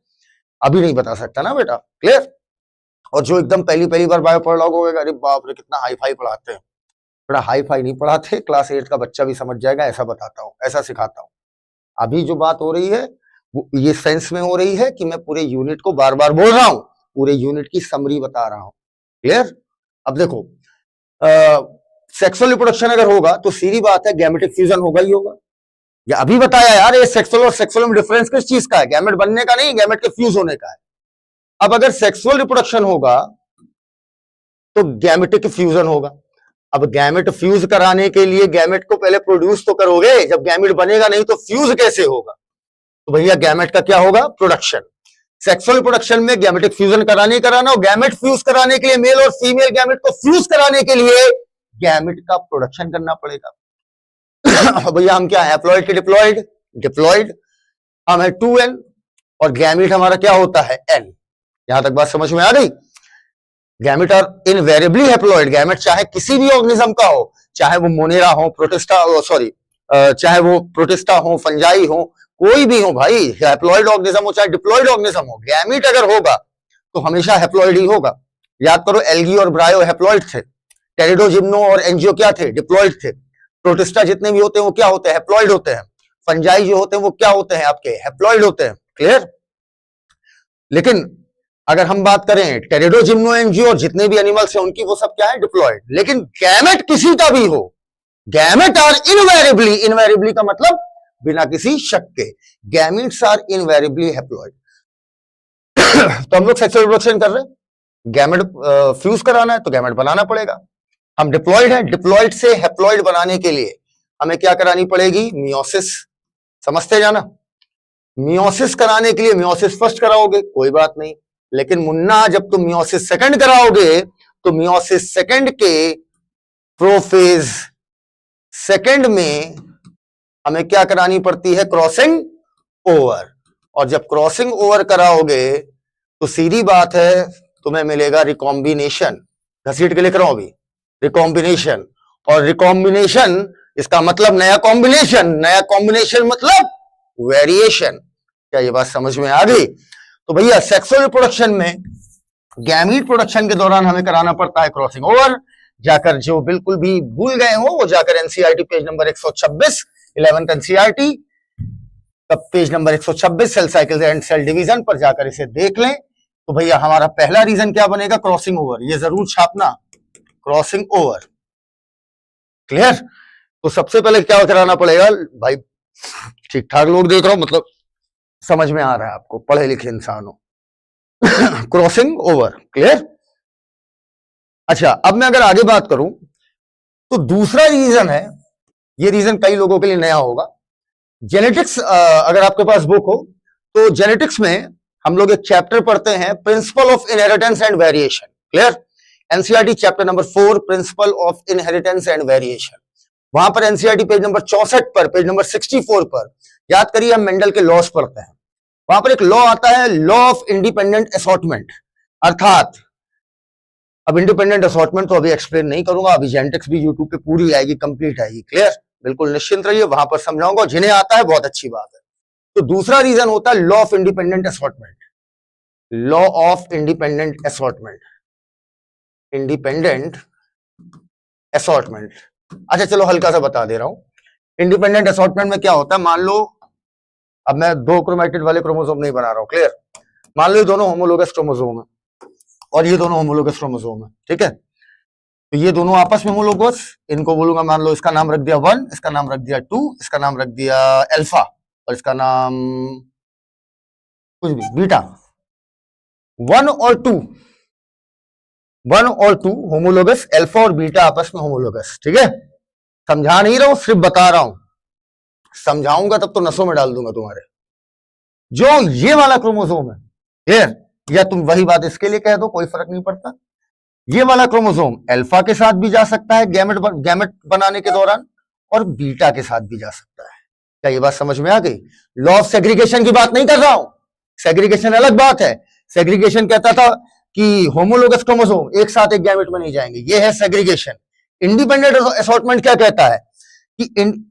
अभी नहीं बता सकता ना बेटा। क्लियर, और जो एकदम पहली बार बायो पढ़ रहा होगा, अरे बाप रे कितना हाई फाई पढ़ाते हैं, बड़ा हाई फाई नहीं पढ़ाते, क्लास 8 का बच्चा भी समझ जाएगा, ऐसा बताता हूँ, ऐसा सिखाता हूँ। अभी जो बात हो रही है वो ये सेंस में हो रही है कि मैं पूरे यूनिट को बार बार बोल रहा हूं, पूरे यूनिट की समरी बता रहा हूं। क्लियर, अब देखो, सेक्सुअल रिप्रोडक्शन अगर होगा तो सीधी बात है गैमेटिक फ्यूजन होगा ही होगा। या अभी बताया यार, ये सेक्सुअल और सेक्सुअल में डिफरेंस किस चीज का है, गैमेट बनने का नहीं, गैमेट के फ्यूज होने का है। अब अगर सेक्सुअल रिप्रोडक्शन होगा तो गैमेटिक फ्यूजन होगा। अब गैमेट फ्यूज कराने के लिए गैमेट को पहले प्रोड्यूस तो करोगे, जब गैमेट बनेगा नहीं तो फ्यूज कैसे होगा, तो भैया गैमेट का क्या होगा, प्रोडक्शन। सेक्सुअल प्रोडक्शन में गैमेटिक फ्यूजन कराना, और गैमेट फ्यूज कराने के लिए, मेल और फीमेल गैमेट को फ्यूज कराने के लिए गैमेट का प्रोडक्शन करना पड़ेगा। भैया हम क्या है, हैप्लॉइड के डिप्लॉइड हम है 2n, और गैमेट हमारा क्या होता है, n। यहां तक बात समझ में आ गई। Gamete are invariably haploid, gamete चाहे किसी भी ऑर्गेनिज्म का हो, चाहे वो मोनेरा हो, चाहे वो प्रोटिस्टा हो, फंजाई हो, कोई भी हो भाई, हैप्लॉइड ऑर्गेनिज्म हो चाहे डिप्लॉइड ऑर्गेनिज्म हो, गैमेट अगर होगा तो हमेशा हैप्लॉइड ही होगा। याद करो, एल्गी और ब्रायो हैप्लॉइड थे, टेरिडोजिम्नो और एंजियो क्या थे, डिप्लॉइड थे। प्रोटिस्टा जितने भी होते हैं वो क्या होते हैं, हैप्लॉइड होते हैं। फंजाई जो होते हैं वो क्या होते हैं, आपके हैप्लॉइड होते हैं। क्लियर। लेकिन अगर हम बात करें टेरिडोजिम्नो, एंजियो और जितने भी एनिमल्स हैं उनकी, वो सब क्या है, डिप्लॉइड। लेकिन गैमेट किसी का भी हो, गैमेट आर इनवेरिएबली, इनवेरिएबली का मतलब बिना किसी शक के, गैमेट्स आर इनवेरिएबली हैप्लॉइड। तो हम लोग सेक्सुअल रिप्रोडक्शन कर रहे हैं, गैमेट फ्यूज कराना है तो गैमेट बनाना पड़ेगा। हम डिप्लॉइड हैं, डिप्लॉइड से हैप्लॉइड बनाने के लिए हमें क्या करानी पड़ेगी, मियोसिस। समझते जाना, मियोसिस कराने के लिए मियोसिस फर्स्ट कराओगे कोई बात नहीं, लेकिन मुन्ना जब तुम मियोसिस सेकंड कराओगे तो मियोसिस सेकंड के प्रोफेज सेकंड में हमें क्या करानी पड़ती है, क्रॉसिंग ओवर। और जब क्रॉसिंग ओवर कराओगे तो सीधी बात है तुम्हें मिलेगा रिकॉम्बिनेशन। घसीट के लिख रहा हूं अभी, रिकॉम्बिनेशन। और रिकॉम्बिनेशन इसका मतलब नया कॉम्बिनेशन, नया कॉम्बिनेशन मतलब वेरिएशन। क्या ये बात समझ में आ गई? तो भैया सेक्सुअल रिप्रोडक्शन में गैमीट प्रोडक्शन के दौरान हमें कराना पड़ता है क्रॉसिंग ओवर। जाकर जो बिल्कुल भी भूल गए हो वो जाकर NCERT page number 126 11th NCERT का page number 126 cell cycle and cell division पर जाकर इसे देख लें। तो भैया हमारा पहला रीजन क्या बनेगा, क्रॉसिंग ओवर। ये जरूर छापना, क्रॉसिंग ओवर। क्लियर। तो सबसे पहले क्या कराना पड़ेगा भाई, ठीक ठाक लोग देख रहा हूं, मतलब समझ में आ रहा है आपको, पढ़े लिखे इंसान हो। Crossing over. क्लियर। अच्छा, अब मैं अगर आगे बात करूं तो दूसरा रीजन है, ये रीजन कई लोगों के लिए नया होगा। जेनेटिक्स, अगर आपके पास बुक हो तो जेनेटिक्स में हम लोग एक चैप्टर पढ़ते हैं, principle of inheritance and variation. Clear. NCERT chapter number 4, principle of inheritance and variation. वहां पर एनसीईआरटी पेज नंबर 64 पर, पेज नंबर 64 पर याद करिए हम मेंडल के लॉस पढ़ते हैं। वहां पर एक लॉ आता है, लॉ ऑफ इंडिपेंडेंट असॉर्टमेंट। अर्थात अब इंडिपेंडेंट असॉर्टमेंट तो अभी एक्सप्लेन नहीं करूंगा, अभी जेनेटिक्स भी यूट्यूब पे पूरी आएगी, कंप्लीट आएगी। क्लियर। बिल्कुल निश्चिंत रहिए, वहां पर समझाऊंगा। जिन्हें आता है बहुत अच्छी बात है। तो दूसरा रीजन होता है law of independent assortment. Law of independent assortment, independent assortment. अच्छा चलो हल्का सा बता दे रहा हूं। इंडिपेंडेंट असॉर्टमेंट में क्या होता है, मान लो अब मैं दो क्रोमैटिड वाले क्रोमोसोम नहीं बना रहा हूं। क्लियर। मान लो ये दोनों होमोलोगस क्रोमोसोम है और ये दोनों होमोलोगस क्रोमोसोम है, ठीक है। तो ये दोनों आपस में होमोलोगस, इनको बोलूंगा, मान लो इसका नाम रख दिया 1, इसका नाम रख दिया 2, इसका नाम रख दिया अल्फा और इसका नाम कुछ भी बीटा। 1 और 2, 1 और 2 होमोलोगस, अल्फा और बीटा आपस में होमोलोगस। ठीक है। समझा नहीं रहा हूं, सिर्फ बता रहा हूं। समझाऊंगा तब तो नसों में डाल दूंगा तुम्हारे। जो ये वाला क्रोमोसोम है, क्लियर, या तुम वही बात इसके लिए कह दो, कोई फर्क नहीं पड़ता। ये वाला क्रोमोसोम अल्फा के साथ भी जा सकता है गैमेट बनाने के दौरान, और बीटा के साथ भी जा सकता है। क्या ये बात समझ में आ गई? लॉ ऑफ सेग्रीगेशन की बात नहीं कर रहा हूं, सेग्रीगेशन अलग बात है। सेग्रीगेशन कहता था कि होमोलोगस क्रोमोसोम एक साथ एक गैमेट में नहीं जाएंगे, ये है सेग्रीगेशन। इंडिपेंडेंट असॉर्टमेंट क्या कहता है कि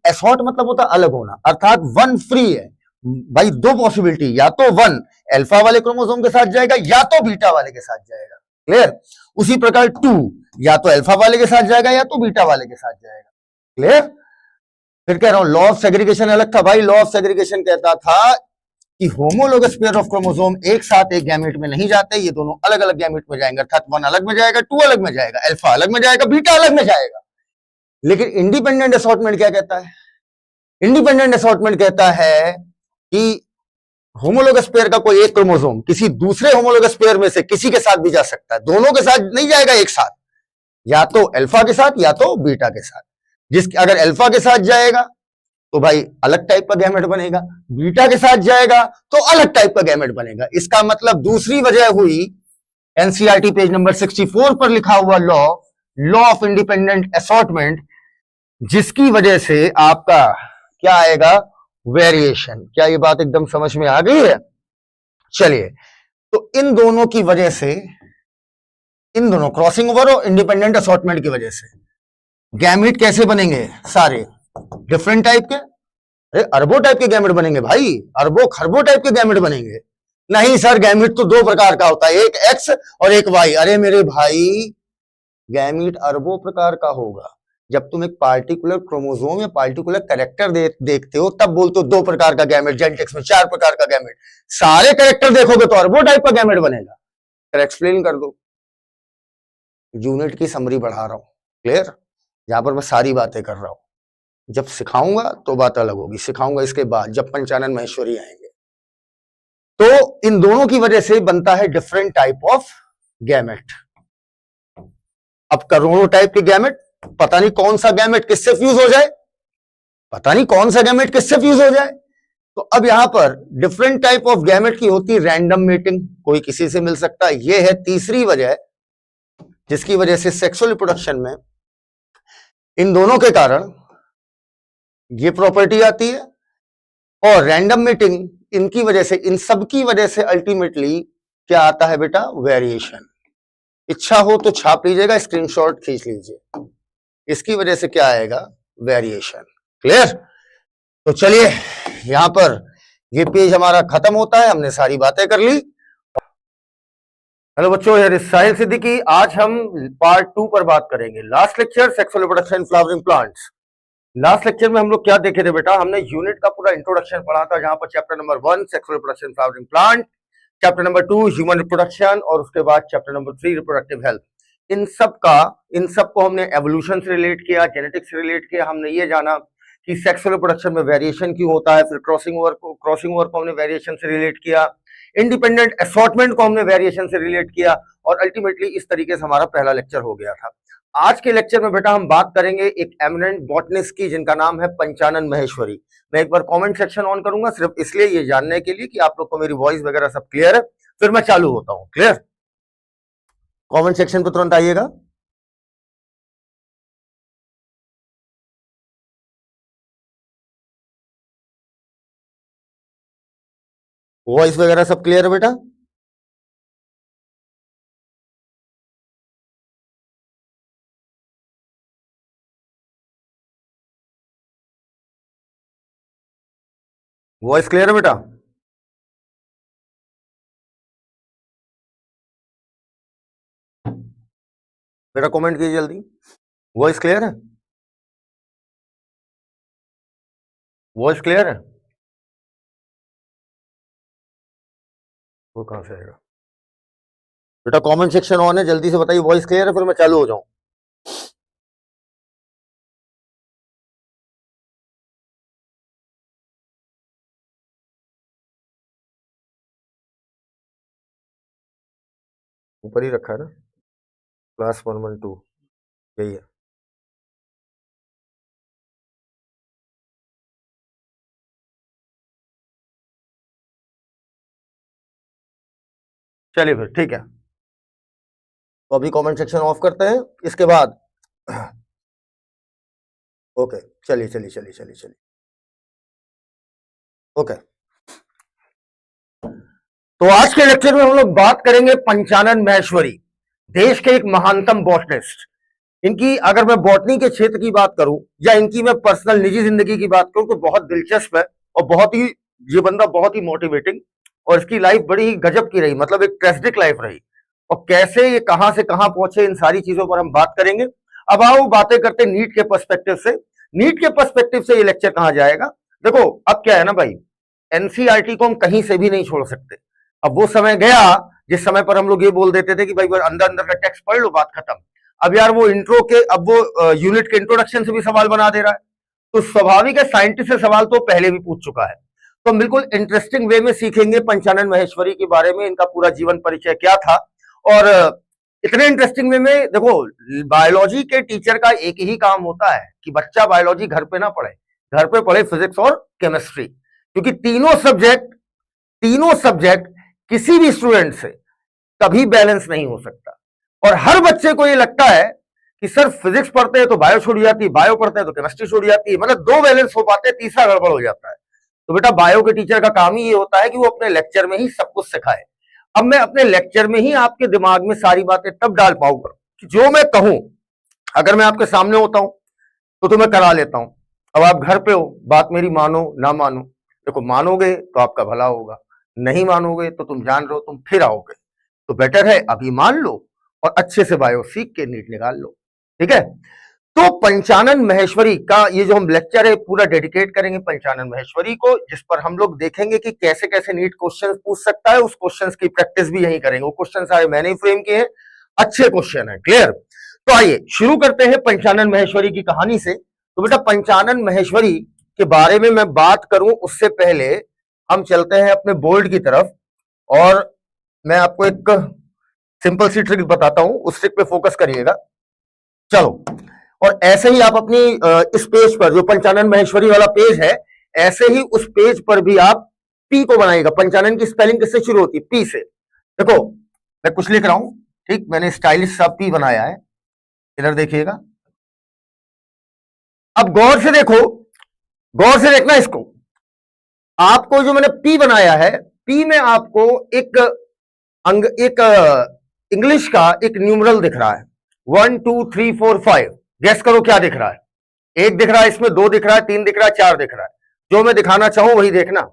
असॉर्ट मतलब होता अलग होना, अर्थात 1 फ्री है भाई, दो पॉसिबिलिटी, या तो 1 अल्फा वाले क्रोमोसोम के साथ जाएगा या तो बीटा वाले के साथ जाएगा। क्लियर। उसी प्रकार 2 या तो अल्फा वाले के साथ जाएगा या तो बीटा वाले के साथ जाएगा। क्लियर। फिर कह रहा हूं लॉ ऑफ सेग्रीगेशन अलग था भाई। लॉ ऑफ सेग्रीगेशन कहता था कि होमोलोगस पेयर ऑफ क्रोमोसोम एक साथ एक गैमेट में नहीं जाते, ये दोनों अलग अलग गैमेट में जाएंगे, अर्थात 1 अलग में जाएगा, 2 अलग में जाएगा, अल्फा अलग में जाएगा, बीटा अलग में जाएगा। लेकिन इंडिपेंडेंट असॉर्टमेंट क्या कहता है? इंडिपेंडेंट असॉर्टमेंट कहता है कि होमोलोगस पेयर का कोई एक क्रोमोसोम किसी दूसरे होमोलोगस पेयर में से किसी के साथ भी जा सकता है, दोनों के साथ नहीं जाएगा एक साथ, या तो अल्फा के साथ या तो बीटा के साथ। अगर अल्फा के साथ जाएगा तो भाई अलग टाइप का गैमेट बनेगा, बीटा के साथ जाएगा तो अलग टाइप का गैमेट बनेगा। इसका मतलब दूसरी वजह हुई एनसीईआरटी पेज नंबर 64 पर लिखा हुआ लॉ ऑफ इंडिपेंडेंट असॉर्टमेंट, जिसकी वजह से आपका क्या आएगा, वेरिएशन। क्या ये बात एकदम समझ में आ गई है? चलिए, तो इन दोनों की वजह से, इन दोनों क्रॉसिंग ओवर और इंडिपेंडेंट असॉर्टमेंट की वजह से गैमेट कैसे बनेंगे? सारे डिफरेंट टाइप के, अरे अरबों टाइप के गैमेट बनेंगे भाई, अरबों खरबों टाइप के गैमेट बनेंगे। नहीं सर, गैमेट तो दो प्रकार का होता है, एक एक्स और एक वाई। अरे मेरे भाई, गैमेट अरबों प्रकार का होगा। जब तुम एक पार्टिकुलर क्रोमोसोम या पार्टिकुलर कैरेक्टर देखते हो तब बोलते हो दो प्रकार का गैमेट। जेनेटिक्स में 4 प्रकार का गैमेट। सारे कैरेक्टर देखोगे तो अरबों टाइप का गैमेट बनेगा। फिर एक्सप्लेन कर दो। यूनिट की समरी बढ़ा रहा हूं, क्लियर? यहां पर मैं सारी बातें कर रहा हूं। जब सिखाऊंगा तो बात अलग होगी, सिखाऊंगा इसके बाद जब पंचानन महेश्वरी आएंगे। तो इन दोनों की वजह से बनता है डिफरेंट टाइप ऑफ गैमेट। अब करोड़ों टाइप के गैमेट, पता नहीं कौन सा गैमेट किससे फ्यूज हो जाए, पता नहीं कौन सा गैमेट किससे फ्यूज हो जाए। तो अब यहां पर डिफरेंट टाइप ऑफ गैमेट की होती है रैंडम मेटिंग, कोई किसी से मिल सकता है। यह है तीसरी वजह जिसकी वजह से सेक्सुअल रिप्रोडक्शन में इन दोनों के कारण ये प्रॉपर्टी आती है। और रैंडम मेटिंग इनकी वजह से, इन सब की वजह से अल्टीमेटली क्या आता है बेटा? वेरिएशन। इच्छा हो तो छाप लीजिएगा, स्क्रीनशॉट खींच लीजिए। इसकी वजह से क्या आएगा? वेरिएशन। क्लियर? तो चलिए यहां पर ये पेज हमारा खत्म होता है, हमने सारी बातें कर ली। हेलो बच्चों, ये साहिल सिद्दीकी। आज हम पार्ट 2 पर बात करेंगे। Last lecture sexual reproduction flowering plants. Last lecture में हम लोग क्या देखे थे बेटा? हमने यूनिट का पूरा इंट्रोडक्शन पढ़ा था, जहां पर chapter number 1 sexual reproduction flowering plant, chapter number 2 human reproduction और उसके बाद चैप्टर नंबर 3 रिप्रोडक्टिव हेल्थ। इन सब को हमने एवोल्यूशन से रिलेट किया, जेनेटिक्स से रिलेट किया। हमने ये जाना कि सेक्सुअल रिप्रोडक्शन में वेरिएशन क्यों होता है, फिर क्रॉसिंग ओवर को हमने वेरिएशन से रिलेट किया, इंडिपेंडेंट असॉर्टमेंट को हमने वेरिएशन से रिलेट किया, और अल्टीमेटली इस तरीके से हमारा पहला लेक्चर हो गया था। आज के लेक्चर में बेटा हम बात करेंगे एक एमिनेंट बॉटनिस्ट की, जिनका नाम है पंचानन महेश्वरी। मैं एक बार कमेंट सेक्शन ऑन करूंगा सिर्फ इसलिए, ये जानने के लिए कि आप लोग को मेरी वॉइस वगैरह सब क्लियर है, फिर मैं चालू होता हूं। क्लियर? कमेंट सेक्शन पर तुरंत आइएगा। वॉइस वगैरह सब क्लियर है बेटा? वॉइस क्लियर है बेटा? बेटा कमेंट कीजिए जल्दी। वॉइस क्लियर है? वॉइस क्लियर है? वो कहां से आएगा बेटा? कमेंट सेक्शन ऑन है, जल्दी से बताइए वॉइस क्लियर है, फिर मैं चालू हो जाऊं। ऊपर ही रखा है ना, क्लास 112 यही है। चलिए फिर ठीक है, तो अभी कमेंट सेक्शन ऑफ करते हैं, इसके बाद ओके चलिए चलिए चलिए चलिए चलिए ओके। तो आज के लेक्चर में हम लोग बात करेंगे पंचानन महेश्वरी, देश के एक महानतम बॉटनिस्ट। इनकी अगर मैं बॉटनी के क्षेत्र की बात करूं या इनकी मैं पर्सनल निजी जिंदगी की बात करूं तो बहुत दिलचस्प है, और बहुत ही, ये बंदा बहुत ही मोटिवेटिंग, और इसकी लाइफ बड़ी ही गजब की रही, मतलब एक ट्रेजिक लाइफ रही, और कैसे ये कहां से कहां पहुंचे, इन सारी चीजों पर हम बात करेंगे। अब आओ बातें करते नीट के पर्सपेक्टिव से। नीट के पर्सपेक्टिव से ये लेक्चर कहां जाएगा? देखो अब क्या है ना भाई, एनसीईआरटी को हम कहीं से भी नहीं छोड़ सकते। अब वो समय गया जिस समय पर हम लोग ये बोल देते थे कि भाई अंदर अंदर का टेक्स्ट पढ़ लो, बात खत्म। अब यार वो इंट्रो के, अब वो यूनिट के इंट्रोडक्शन से भी सवाल बना दे रहा है, तो स्वाभाविक है साइंटिस्ट से सवाल तो पहले भी पूछ चुका है। तो हम बिल्कुल इंटरेस्टिंग वे में सीखेंगे पंचानन महेश्वरी के बारे में, इनका पूरा जीवन परिचय क्या था। और इतने इंटरेस्टिंग वे में, देखो बायोलॉजी के टीचर का एक ही काम होता है कि बच्चा बायोलॉजी घर पे ना पढ़े, घर पे पढ़े फिजिक्स और केमिस्ट्री, क्योंकि तीनों सब्जेक्ट किसी भी स्टूडेंट से कभी बैलेंस नहीं हो सकता। और हर बच्चे को ये लगता है कि सर फिजिक्स पढ़ते हैं तो बायो छूट जाती है, बायो पढ़ते हैं तो केमिस्ट्री छूट जाती है, मतलब दो बैलेंस हो पाते हैं, तीसरा गड़बड़ हो जाता है। तो बेटा बायो के टीचर का काम ही ये होता है कि वो अपने लेक्चर में ही सब कुछ सिखाए। अब मैं अपने लेक्चर में ही आपके दिमाग में सारी बातें तब डाल पाऊंगा कि जो मैं कहूं, अगर मैं आपके सामने होता हूं तो तुम्हें करा लेता हूं। अब आप घर पे हो, बात मेरी मानो ना मानो, देखो मानोगे तो आपका भला होगा, नहीं मानोगे तो तुम जान रहे हो तुम फिर आओगे, तो बेटर है अभी मान लो और अच्छे से बायो सीख के नीट निकाल लो। ठीक है, तो पंचानन महेश्वरी का ये जो हम लेक्चर है पूरा डेडिकेट करेंगे पंचानन महेश्वरी को, जिस पर हम लोग देखेंगे कि कैसे कैसे नीट क्वेश्चन पूछ सकता है, उस क्वेश्चंस की प्रैक्टिस भी यही करेंगे। वो क्वेश्चन सारे मैंने ही फ्रेम किए हैं, अच्छे क्वेश्चन है। क्लियर, तो आइए शुरू करते हैं पंचानन महेश्वरी की कहानी से। तो बेटा पंचानन महेश्वरी के बारे में मैं बात करूं उससे पहले हम चलते हैं अपने बोर्ड की तरफ, और मैं आपको एक सिंपल सी ट्रिक बताता हूं, उस ट्रिक पे फोकस करिएगा। चलो, और ऐसे ही आप अपनी इस पेज पर जो पंचानन महेश्वरी वाला पेज है, ऐसे ही उस पेज पर भी आप पी को बनाइएगा। पंचानन की स्पेलिंग किससे शुरू होती है? पी से। देखो मैं कुछ लिख रहा हूं, ठीक, मैंने स्टाइलिश सा पी बनाया है, इधर देखिएगा। अब गौर से देखो, गौर से देखना इसको। आपको जो मैंने पी बनाया है, पी में आपको एक इंग्लिश का एक न्यूमरल दिख रहा है, 1 2 3 4 5। गैस करो क्या दिख रहा है? एक दिख रहा है, इसमें दो दिख रहा है, तीन दिख रहा है, चार दिख रहा है। जो मैं दिखाना चाहूं वही देखना।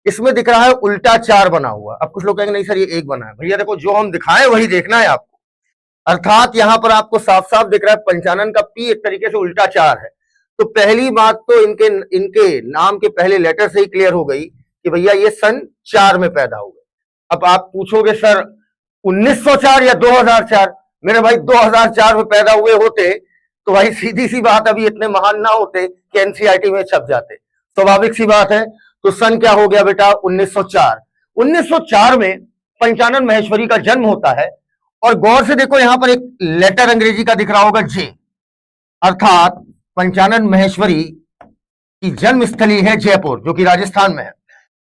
इसमें दिख रहा है उल्टा चार बना हुआ। अब कुछ लोग कहेंगे नहीं सर ये एक बना है। भैया देखो, जो हम दिखाएं वही देखना है आपको। अर्थात यहां पर आपको साफ साफ दिख रहा है पंचानन का पी एक तरीके से उल्टा चार है। तो पहली बात तो इनके नाम के पहले लेटर से ही क्लियर हो गई कि भैया ये सन 4 में पैदा हुए। अब आप पूछोगे सर 1904 या 2004? मेरे भाई 2004 में पैदा हुए होते तो भाई सीधी सी बात अभी इतने महान ना होते कि एनसीईआरटी में छप जाते, स्वाभाविक सी बात है। तो सन क्या हो गया बेटा? 1904। 1904 में पंचानन महेश्वरी का जन्म होता है। और गौर से देखो, यहां पर एक लेटर अंग्रेजी का दिख रहा होगा जे, अर्थात पंचानन महेश्वरी की जन्म स्थली है जयपुर, जो कि राजस्थान में है।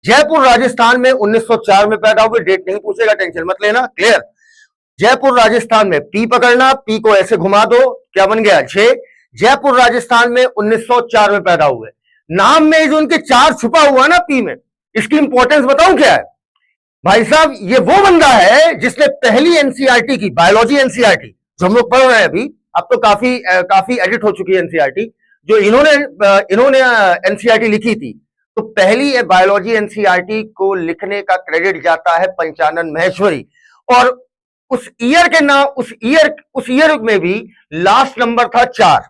जयपुर राजस्थान में 1904 में पैदा हुए। डेट नहीं पूछेगा, टेंशन मत लेना। क्लियर, जयपुर राजस्थान में पी पकड़ना, पी को ऐसे घुमा दो, क्या बन गया? जे। जयपुर राजस्थान में 1904 में पैदा हुए। नाम में जो उनके चार छुपा हुआ ना पी में, इसकी इंपॉर्टेंस बताऊं क्या है भाई साहब? ये वो बंदा है जिसने पहली एनसीईआरटी की, बायोलॉजी एनसीईआरटी जो हम लोग पढ़ रहे हैं अभी, अब तो काफी एडिट हो चुकी है एनसीईआरटी, जो इन्होंने एनसीईआरटी लिखी थी। तो पहली बायोलॉजी एनसीईआरटी को लिखने का क्रेडिट जाता है पंचानन महेश्वरी। और उस ईयर में भी लास्ट नंबर था 4,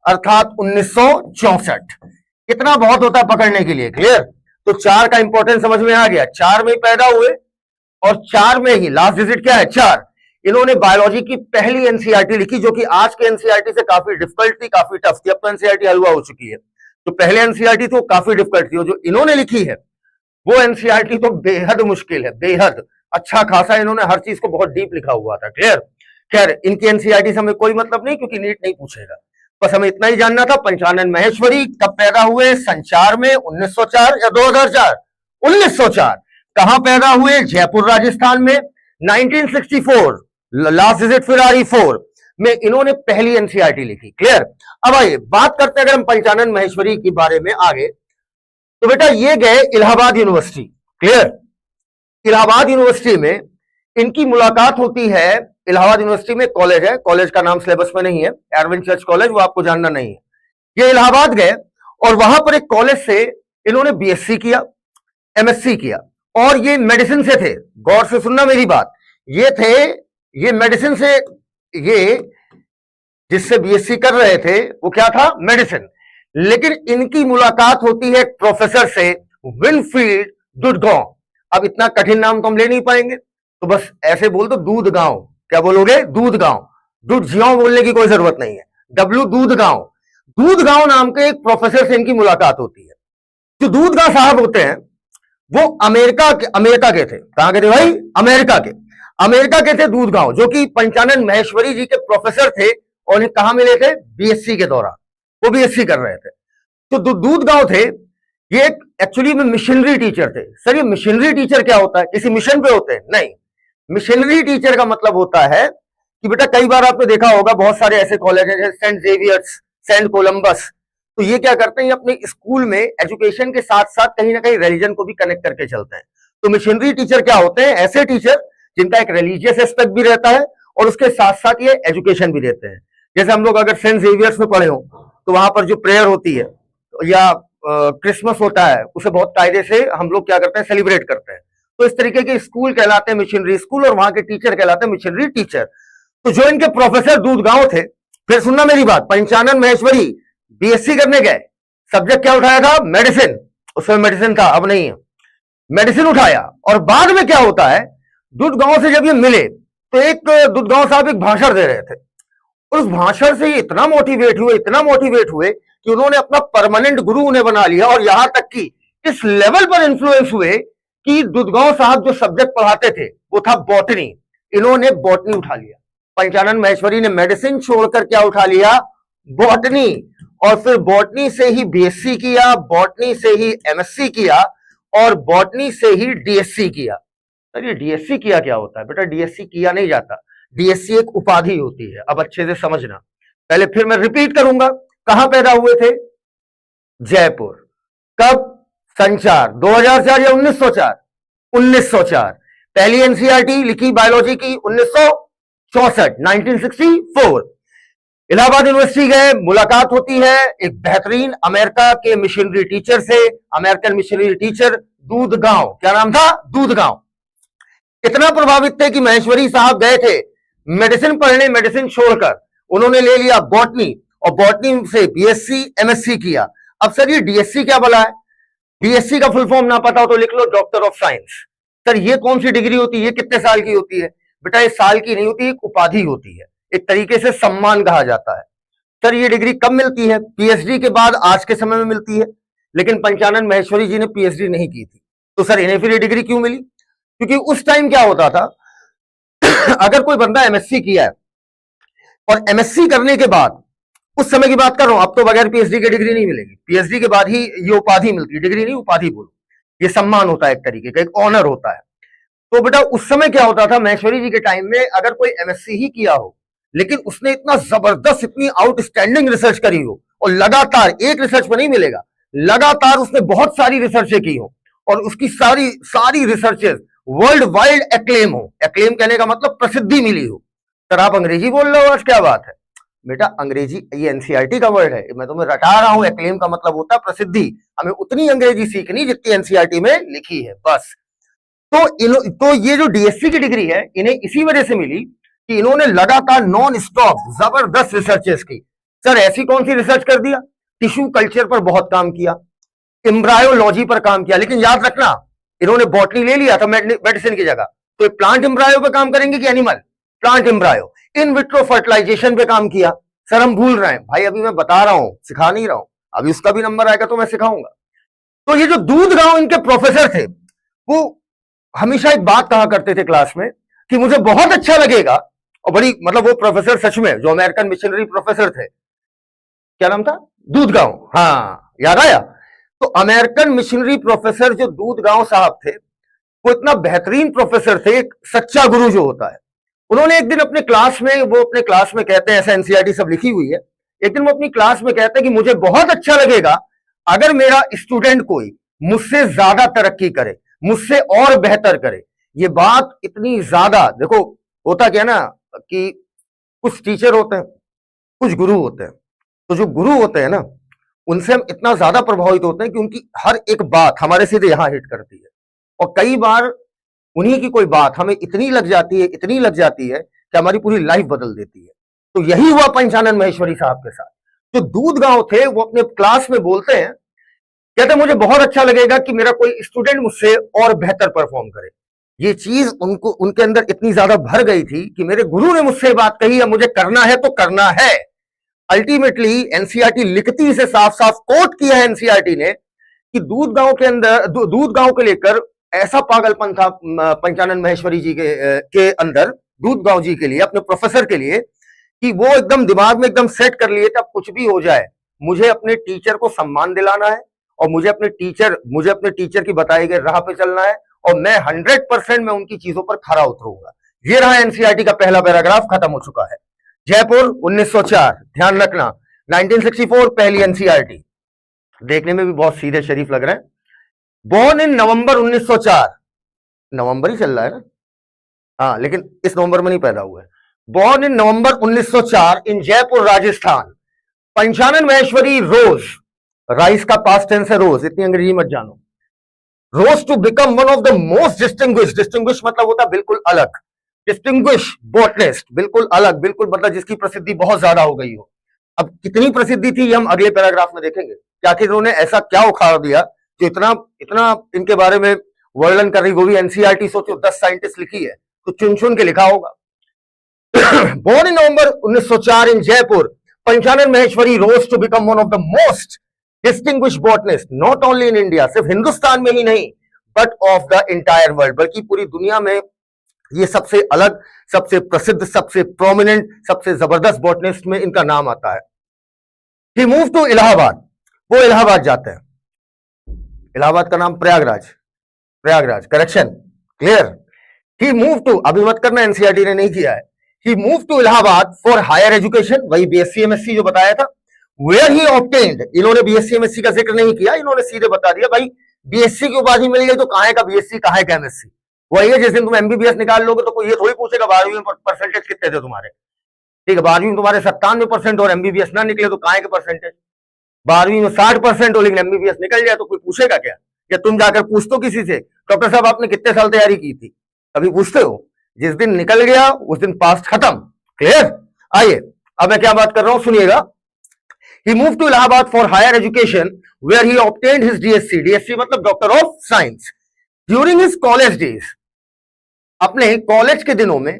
अर्थात 1964। कितना बहुत होता है पकड़ने के लिए? क्लियर, तो 4 का इंपॉर्टेंस समझ में आ गया। 4 में पैदा हुए और 4 में ही लास्ट डिजिट क्या है? 4। इन्होंने बायोलॉजी की पहली एनसीईआरटी लिखी, जो कि आज के एनसीईआरटी से काफी डिफिकल्ट थी, काफी टफ थी। अब तो एनसीईआरटी हलवा हो चुकी है। तो पहले एनसीईआरटी थी वो काफी डिफिकल्ट थी, और जो इन्होंने लिखी है वो एनसीईआरटी तो बेहद मुश्किल है, बेहद अच्छा खासा। इन्होंने हर चीज को बहुत डीप लिखा हुआ था। क्लियर, खैर इनकी एनसीईआरटी से हमें कोई मतलब नहीं, क्योंकि नीट नहीं पूछेगा। बस हमें इतना ही जानना था, पंचानन महेश्वरी कब पैदा हुए? सन 4 में, 1904 या 2004? 1904। कहां पैदा हुए? जयपुर राजस्थान में। 1964 लास्ट डिजिट फिर आ रही 4 में इन्होंने पहली एनसीईआरटी लिखी। क्लियर, अब आइए बात करते हैं अगर हम पंचानन महेश्वरी के बारे में आगे। तो बेटा ये गए Allahabad university. Clear, Allahabad university में इनकी मुलाकात होती है। इलाहाबाद यूनिवर्सिटी में कॉलेज है, कॉलेज का नाम सिलेबस में नहीं है, एरविन चर्च कॉलेज, वो आपको जानना नहीं है। ये इलाहाबाद गए और वहां पर एक कॉलेज से इन्होंने बीएससी किया, एमएससी किया, और ये मेडिसिन से थे। गौर से सुनना मेरी बात, ये मेडिसिन से, ये जिससे बीएससी कर रहे थे वो क्या था? मेडिसिन। लेकिन इनकी मुलाकात होती है एक प्रोफेसर से, विनफील्ड डुडगांव। अब इतना कठिन नाम तो हम ले नहीं पाएंगे, तो बस ऐसे बोल दो दूधगांव। क्या बोलोगे? दूधगांव। दूधगांव बोलने की कोई जरूरत नहीं है, डब्ल्यू दूधगांव। दूधगांव नाम के एक प्रोफेसर से इनकी मुलाकात होती है। जो दूधगांव साहब होते हैं वो अमेरिका के थे। कहां के थे भाई? अमेरिका के थे दूधगांव, जो कि पंचानन महेश्वरी जी के प्रोफेसर थे। और उन्हें कहां मिले थे? बीएससी के दौरान, वो बीएससी कर रहे थे। तो दूधगांव थे ये, एक्चुअली में मिशनरी टीचर थे। सर ये मिशनरी टीचर क्या होता है? किसी मिशन पे होते हैं? नहीं, मिशनरी टीचर का मतलब होता है कि बेटा कई बार आपने देखा होगा बहुत सारे ऐसे कॉलेज हैं जैसे सेंट जेवियर्स, सेंट कोलंबस। तो ये क्या करते हैं? अपने स्कूल में एजुकेशन के साथ साथ कहीं ना कहीं रिलीजन को भी कनेक्ट करके चलते हैं। तो मिशनरी टीचर क्या होते हैं? ऐसे टीचर जिनका एक रिलीजियस एस्पेक्ट भी रहता है और उसके साथ साथ ये एजुकेशन भी देते हैं। जैसे हम लोग अगर सेंट जेवियर्स में पढ़े हो तो वहां पर जो प्रेयर होती है या क्रिसमस होता है, उसे बहुत कायदे से हम लोग क्या करते हैं? सेलिब्रेट करते हैं। तो इस तरीके के स्कूल कहलाते हैं मिशनरी स्कूल और वहां के टीचर कहलाते हैं मिशनरी टीचर। तो जो इनके प्रोफेसर दूधगांव थे, फिर सुनना मेरी बात, पंचानन महेश्वरी बीएससी करने गए, सब्जेक्ट क्या उठाया था? मेडिसिन। उसमें मेडिसिन था, अब नहीं है। मेडिसिन उठाया और बाद में क्या होता है, दूधगांव से जब ये मिले तो एक दूधगांव साहब एक भाषण दे रहे थे। उस भाषण से ये इतना मोटिवेट हुए कि उन्होंने अपना परमानेंट गुरु उन्हें बना लिया, और यहां तक कि इस लेवल पर इन्फ्लुएंस हुए कि दूधगांव साहब जो सब्जेक्ट पढ़ाते थे वो था बॉटनी, इन्होंने बॉटनी उठा लिया। पंचानन महेश्वरी ने मेडिसिन छोड़कर क्या उठा लिया? बॉटनी। और फिर बॉटनी से ही बीएससी किया, बॉटनी से ही एमएससी किया, और बॉटनी से ही डीएससी किया। सर ये डीएससी किया क्या होता है? बेटा डीएससी किया नहीं जाता, डीएससी एक उपाधि होती है। अब अच्छे से समझना, पहले फिर मैं रिपीट करूंगा, कहां पैदा हुए थे? जयपुर। कब? सन 4, 2004 या 1904? 1904। पहली एनसीईआरटी लिखी बायोलॉजी की 1964, 1964। इलाहाबाद यूनिवर्सिटी गए, मुलाकात होती है एक बेहतरीन अमेरिका के मिशनरी टीचर से, अमेरिकन मिशनरी टीचर दूधगांव। क्या नाम था? दूधगांव। इतना प्रभावित थे कि महेश्वरी साहब गए थे मेडिसिन पढ़ने, मेडिसिन छोड़कर उन्होंने ले लिया बॉटनी, और बॉटनी से बीएससी एमएससी किया। अब सर ये डीएससी क्या भला है? बीएससी का फुल फॉर्म ना पता हो तो लिख लो डॉक्टर ऑफ साइंस। सर ये कौन सी डिग्री होती है? ये कितने साल की होती है? बेटा ये साल की नहीं होती, एक उपाधि होती है, एक तरीके से सम्मान कहा जाता है। सर ये डिग्री कब मिलती है? पीएचडी के बाद आज के समय में मिलती है, लेकिन पंचानन महेश्वरी जी ने पीएचडी नहीं की थी, तो सर इन्हें फिर ये डिग्री क्यों मिली? क्योंकि उस टाइम क्या होता था अगर कोई बंदा एमएससी किया है और एमएससी करने के बाद, उस समय की बात कर रहा हूं, अब तो बगैर पीएचडी की डिग्री नहीं मिलेगी, पीएचडी के बाद ही ये उपाधि मिलती है, डिग्री नहीं उपाधि बोलो, ये सम्मान होता है, एक तरीके का एक ऑनर होता है। तो बेटा उस समय क्या होता था, महेश्वरी जी के टाइम में अगर कोई एमएससी ही किया हो लेकिन उसने इतना जबरदस्त, इतनी आउटस्टैंडिंग रिसर्च करी हो, और लगातार एक रिसर्च पर नहीं मिलेगा, लगातार उसने बहुत सारी रिसर्चें की हो, और उसकी सारी सारी रिसर्चेस वर्ल्ड वाइड एक्लेम हो। एक्लेम कहने का मतलब प्रसिद्धि मिली हो। सर आप अंग्रेजी बोल रहे हो, आज क्या बात है? बेटा अंग्रेजी ये एनसीईआरटी का वर्ड है, मैं तुम्हें रटा रहा हूं। एक्लेम का मतलब होता है प्रसिद्धि। हमें उतनी अंग्रेजी सीखनी जितनी एनसीईआरटी में लिखी है, बस। तो ये जो डीएससी की डिग्री है इन्हें इसी वजह से मिली कि इन्होंने लगातार नॉन स्टॉप जबरदस्त रिसर्चेस की। सर ऐसी कौन सी रिसर्च कर दिया? टिश्यू कल्चर पर बहुत काम किया, एम्ब्रायोलॉजी पर काम किया, लेकिन याद रखना इन्होंने बॉटनी ले लिया था मेडिसिन की जगह, तो ये प्लांट एम्ब्रायो पे काम करेंगे कि animal? Plant embryo. In vitro fertilization पे काम किया। सर हम भूल रहे हैं भाई, अभी मैं बता रहा हूं, सिखा नहीं रहा हूं, अभी उसका भी नंबर आएगा तो मैं सिखाऊंगा। तो ये जो दूधगांव इनके प्रोफेसर थे, वो हमेशा एक बात कहा करते थे क्लास में कि मुझे बहुत अच्छा लगेगा, और बड़ी मतलब वो प्रोफेसर सच में जो अमेरिकन मिशनरी प्रोफेसर थे, क्या नाम था? दूधगांव। हाँ याद आया। तो अमेरिकन मिशनरी प्रोफेसर जो दूधगांव साहब थे, वो इतना बेहतरीन प्रोफेसर थे, एक सच्चा गुरु जो होता है। उन्होंने एक दिन अपने क्लास में, वो अपने क्लास में कहते हैं, ऐसा एनसीईआरटी सब लिखी हुई है, एक दिन वो अपनी क्लास में कहते हैं कि मुझे बहुत अच्छा लगेगा अगर मेरा स्टूडेंट कोई मुझसे ज्यादा तरक्की करे, मुझसे और बेहतर करे। ये बात इतनी ज्यादा, देखो होता क्या ना कि कुछ टीचर होते हैं, कुछ गुरु होते हैं, तो जो गुरु होते हैं ना उनसे हम इतना ज्यादा प्रभावित होते हैं कि उनकी हर एक बात हमारे सीधे यहां हिट करती है, और कई बार उन्हीं की कोई बात हमें इतनी लग जाती है, इतनी लग जाती है कि हमारी पूरी लाइफ बदल देती है। तो यही हुआ पंचानन महेश्वरी साहब के साथ। जो दूधगांव थे वो अपने क्लास में बोलते हैं, कहते मुझे बहुत अच्छा लगेगा कि मेरा कोई स्टूडेंट मुझसे और बेहतर परफॉर्म करे। ये चीज उनको, उनके अंदर इतनी ज्यादा भर गई थी कि मेरे गुरु ने मुझसे बात कही है, मुझे करना है तो करना है। अल्टीमेटली एनसीईआरटी लिखती से साफ साफ कोट किया है एनसीईआरटी ने कि दूधगांव के अंदर, दूधगांव को लेकर ऐसा पागलपन था पंचानन महेश्वरी जी के अंदर, दूधगांव जी के लिए, अपने प्रोफेसर के लिए, कि वो एकदम दिमाग में एकदम सेट कर लिए थे, अब कुछ भी हो जाए मुझे अपने टीचर को सम्मान दिलाना है, और मुझे अपने टीचर की बताई गई राह पे चलना है, और मैं 100% मैं उनकी चीजों पर खरा उतरूंगा। ये रहा एनसीईआरटी का पहला पैराग्राफ, खत्म हो चुका है। जयपुर 1904, ध्यान रखना 1964 पहली एनसीईआरटी, देखने में भी बहुत सीधे शरीफ लग रहे हैं। बोर्न इन नवंबर 1904, नवंबर ही चल रहा है ना, हाँ लेकिन इस नवंबर में नहीं पैदा हुआ है। Born in November 1904 in Jaipur Rajasthan, Panchanan Maheshwari rose, rise का पास्ट टेंस है रोज, इतनी अंग्रेजी मत जानो, rose to become one of the most distinguish मतलब होता है बिल्कुल अलग, डिस्टिंग्विश बॉटनिस्ट बिल्कुल अलग, बिल्कुल मतलब जिसकी प्रसिद्धि बहुत ज्यादा हो गई हो। अब कितनी प्रसिद्धि थी ये हम अगले पैराग्राफ में देखेंगे कि आखिर इन्होंने ऐसा क्या उखाड़ दिया जो इतना इतना इनके बारे में वर्णन कर रही, वो भी एनसीईआरटी। सोचो 10 साइंटिस्ट लिखी है तो चुन चुन के लिखा होगा। Born in November 1904 in Jaipur, Panchanan Maheshwari rose to become one of the most distinguish botanist not only in India, सिर्फ हिंदुस्तान में ही नहीं but of the entire world, बल्कि पूरी दुनिया में ये सबसे अलग, सबसे प्रसिद्ध, सबसे प्रोमिनेंट, सबसे जबरदस्त बॉटनिस्ट में इनका नाम आता है। ही मूव टू इलाहाबाद, वो इलाहाबाद जाते हैं। इलाहाबाद का नाम Prayagraj, Prayagraj correction, clear. He move to, अभी मत करना एनसीईआरटी ने नहीं किया है। He move to Allahabad for higher education, वही बीएससी एमएससी जो बताया था, वेयर ही ऑब्टेन्ड, इन्होंने बीएससी एमएससी का जिक्र नहीं किया, इन्होंने सीधे बता दिया भाई बीएससी की उपाधि मिल गई तो कहां का बीएससी, कहां का एमएससी। वही है जिस दिन तुम एमबीबीएस निकाल लोगे तो कोई ये थोड़ी पूछेगा 12वीं में परसेंटेज कितने थे तुम्हारे, ठीक है, 12वीं में तुम्हारे 97% और एमबीबीएस ना निकले तो कहां के परसेंटेज। 12वीं में 60% हो लेकिन एमबीबीएस निकल जाए तो कोई पूछेगा क्या, या तुम जाकर पूछ तो किसी से डॉक्टर साहब आपने कितने साल तैयारी की थी, कभी पूछते हो। जिस दिन निकल गया उस दिन पास्ट खत्म, क्लियर। आइए अब मैं क्या बात कर रहा हूं सुनिएगा। He moved to Allahabad for higher education, where he obtained his DSc. DSc मतलब Doctor of Science. During his college days, अपने कॉलेज के दिनों में,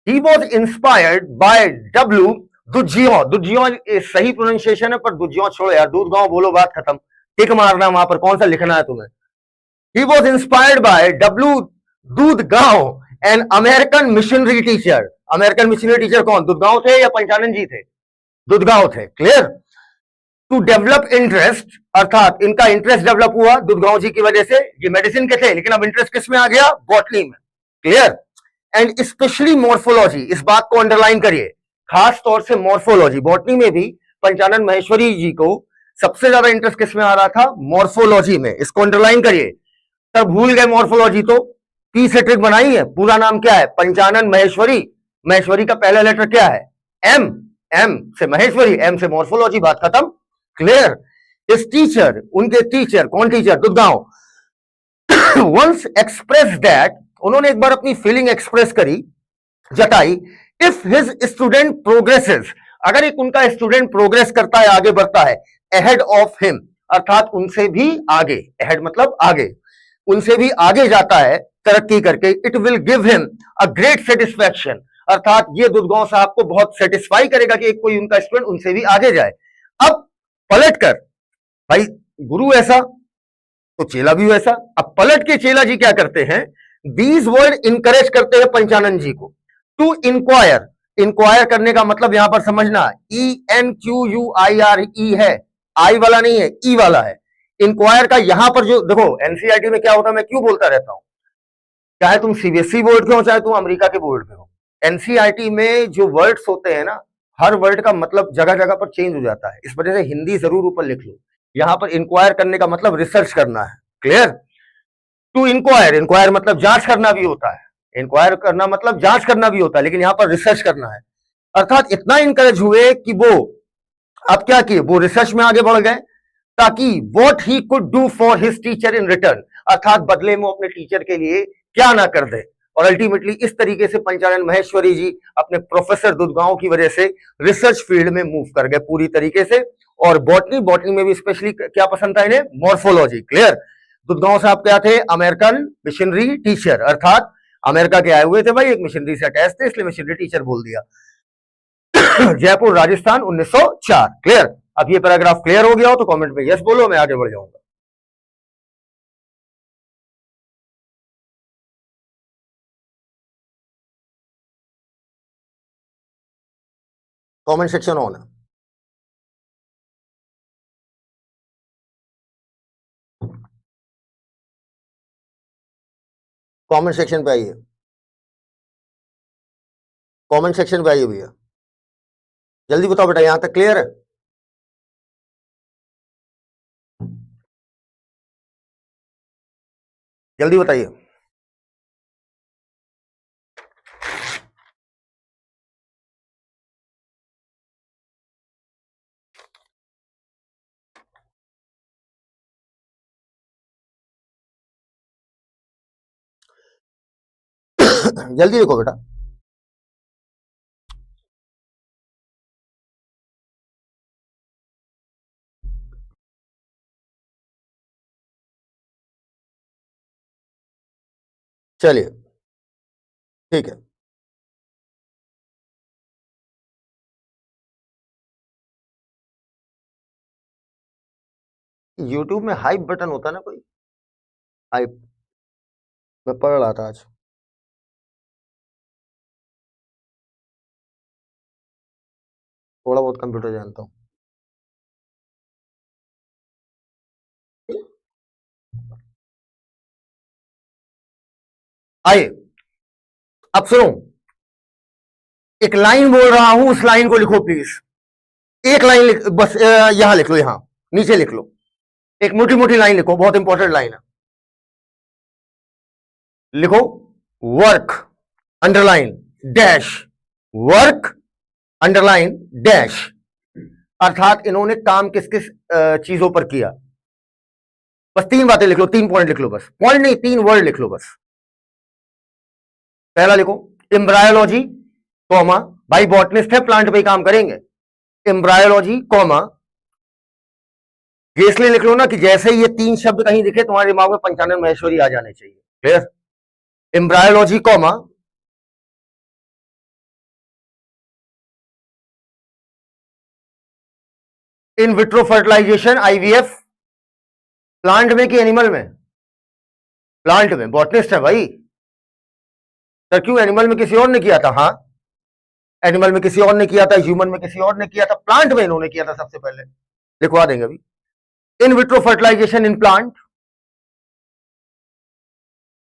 he was inspired by W. दुजियो, दुजियो सही प्रोनाउंसिएशन है पर दुजियो छोड़ो यार, दूधगांव बोलो बात खत्म, टिक मारना वहां पर, कौन सा लिखना है तुम्हें। He was inspired by W. Dudhgaon, an American missionary teacher. American missionary teacher कौन, दूधगांव थे या पंचानन जी थे, दूधगांव थे, क्लियर। टू डेवलप इंटरेस्ट, अर्थात इनका इंटरेस्ट डेवलप हुआ दुधगांव जी की वजह से, ये मेडिसिन के थे लेकिन अब इंटरेस्ट किस में आ गया, बॉटनी में, क्लियर। एंड स्पेशली मॉर्फोलॉजी, इस बात को अंडरलाइन करिए, खास तौर से मॉर्फोलॉजी, बॉटनी में भी पंचानन महेश्वरी जी को सबसे ज्यादा इंटरेस्ट किस में आ रहा था, मॉर्फोलॉजी में, इसको अंडरलाइन करिए। तब भूल गए मॉर्फोलॉजी तो पी से ट्रिक बनाई है, पूरा नाम क्या है, पंचानन महेश्वरी, महेश्वरी का पहला लेटर क्या है, एम, एम से महेश्वरी, एम से मॉर्फोलॉजी, बात खत्म, क्लियर। इस टीचर, उनके टीचर, कौन टीचर, दुधगांव, वंस एक्सप्रेस दैट, उन्होंने एक बार अपनी फीलिंग एक्सप्रेस करी, जताई, इफ हिज स्टूडेंट प्रोग्रेसेस, अगर एक उनका स्टूडेंट प्रोग्रेस करता है, आगे बढ़ता है, अहेड ऑफ हिम, अर्थात उनसे भी आगे, अहेड मतलब आगे, उनसे भी आगे जाता है तरक्की करके, it will give him a great satisfaction, अर्थात ये दुधगांव साहब को बहुत सेटिस्फाई करेगा कि एक कोई उनका स्टूडेंट उनसे भी आगे जाए। अब पलट कर, भाई गुरु ऐसा तो चेला भी वैसा, अब पलट के चेला जी क्या करते हैं, दीज वर्ड इनकरेज करते हैं पंचानन जी को टू इंक्वायर, इंक्वायर करने का मतलब यहां पर समझना, ENQUIRE है, आई वाला नहीं है, ई वाला है। इंक्वायर का यहां पर जो देखो एनसीईआरटी में क्या होता है, मैं क्यों बोलता रहता हूं, चाहे तुम सीबीएसई बोर्ड के हो चाहे तुम अमेरिका के बोर्ड के हो, एनसीईआरटी में जो वर्ड्स होते हैं ना, हर वर्ड का मतलब जगह जगह पर चेंज हो जाता है, इस वजह से हिंदी जरूर ऊपर लिख लो। यहां पर इंक्वायर करने का मतलब रिसर्च करना है, क्लियर। टू इंक्वायर, इंक्वायर मतलब जांच करना भी होता है, इंक्वायर करना मतलब जांच करना भी होता है, लेकिन यहां पर रिसर्च करना है, अर्थात इतना इंकरेज हुए कि वो अब क्या किए, वो रिसर्च में आगे बढ़ गए, ताकि what he could do for his teacher in return, अर्थात बदले में अपने टीचर के लिए क्या ना कर दे, और अल्टीमेटली इस तरीके से पंचानन महेश्वरी जी अपने प्रोफेसर दुधगांव की वजह से रिसर्च फील्ड में मूव कर गए पूरी तरीके से, और बॉटनी, बॉटनी में भी स्पेशली क्या पसंद था इन्हें, मॉर्फोलॉजी, क्लियर। दुधगांव साहब क्या थे, अमेरिकन मिशनरी टीचर, अर्थात अमेरिका के आए हुए थे भाई, एक मिशनरी से अटैच थे इसलिए मिशनरी टीचर बोल दिया। जयपुर राजस्थान 1904, क्लियर। अब ये पैराग्राफ क्लियर हो गया हो तो कमेंट में यस बोलो, मैं आगे बढ़ जाऊंगा। कमेंट सेक्शन ऑन है, कमेंट सेक्शन पे आइए, कमेंट सेक्शन पे आइए भैया, जल्दी बताओ बेटा, यहां तक क्लियर है। जल्दी बताइए। जल्दी लिखो बेटा। चलिए ठीक है। यूट्यूब में हाइप बटन होता है ना कोई, हाइप, मैं पढ़ रहा था आज। थोड़ा बहुत कंप्यूटर जानता हूँ। आइए अब सुनो, एक लाइन बोल रहा हूं, उस लाइन को लिखो प्लीज। एक लाइन लिख, बस यहां लिख लो, यहां नीचे लिख लो, एक मोटी मोटी लाइन लिखो, बहुत इंपॉर्टेंट लाइन है। लिखो work underline dash, work underline dash, अर्थात इन्होंने काम किस किस चीजों पर किया। बस 3 बातें लिख लो, 3 पॉइंट लिख लो, बस पॉइंट नहीं, 3 वर्ड लिख लो बस। पहला लिखो एम्ब्रायोलॉजी कॉमा, भाई बॉटनिस्ट है, प्लांट पे ही काम करेंगे, एम्ब्रायोलॉजी कॉमा, ये इसलिए लिख लो ना कि जैसे ही ये 3 शब्द कहीं दिखे तुम्हारे दिमाग में पंचानन महेश्वरी आ जाने चाहिए। Clear? Embryology comma, in vitro fertilization IVF, plant में कि एनिमल में? प्लांट में, बॉटनिस्ट है भाई। सर क्यों, एनिमल में किसी और ने किया था? हाँ, एनिमल में किसी और ने किया था, ह्यूमन में किसी और ने किया था, प्लांट में इन्होंने किया था सबसे पहले। लिखवा देंगे अभी, in vitro fertilization in plant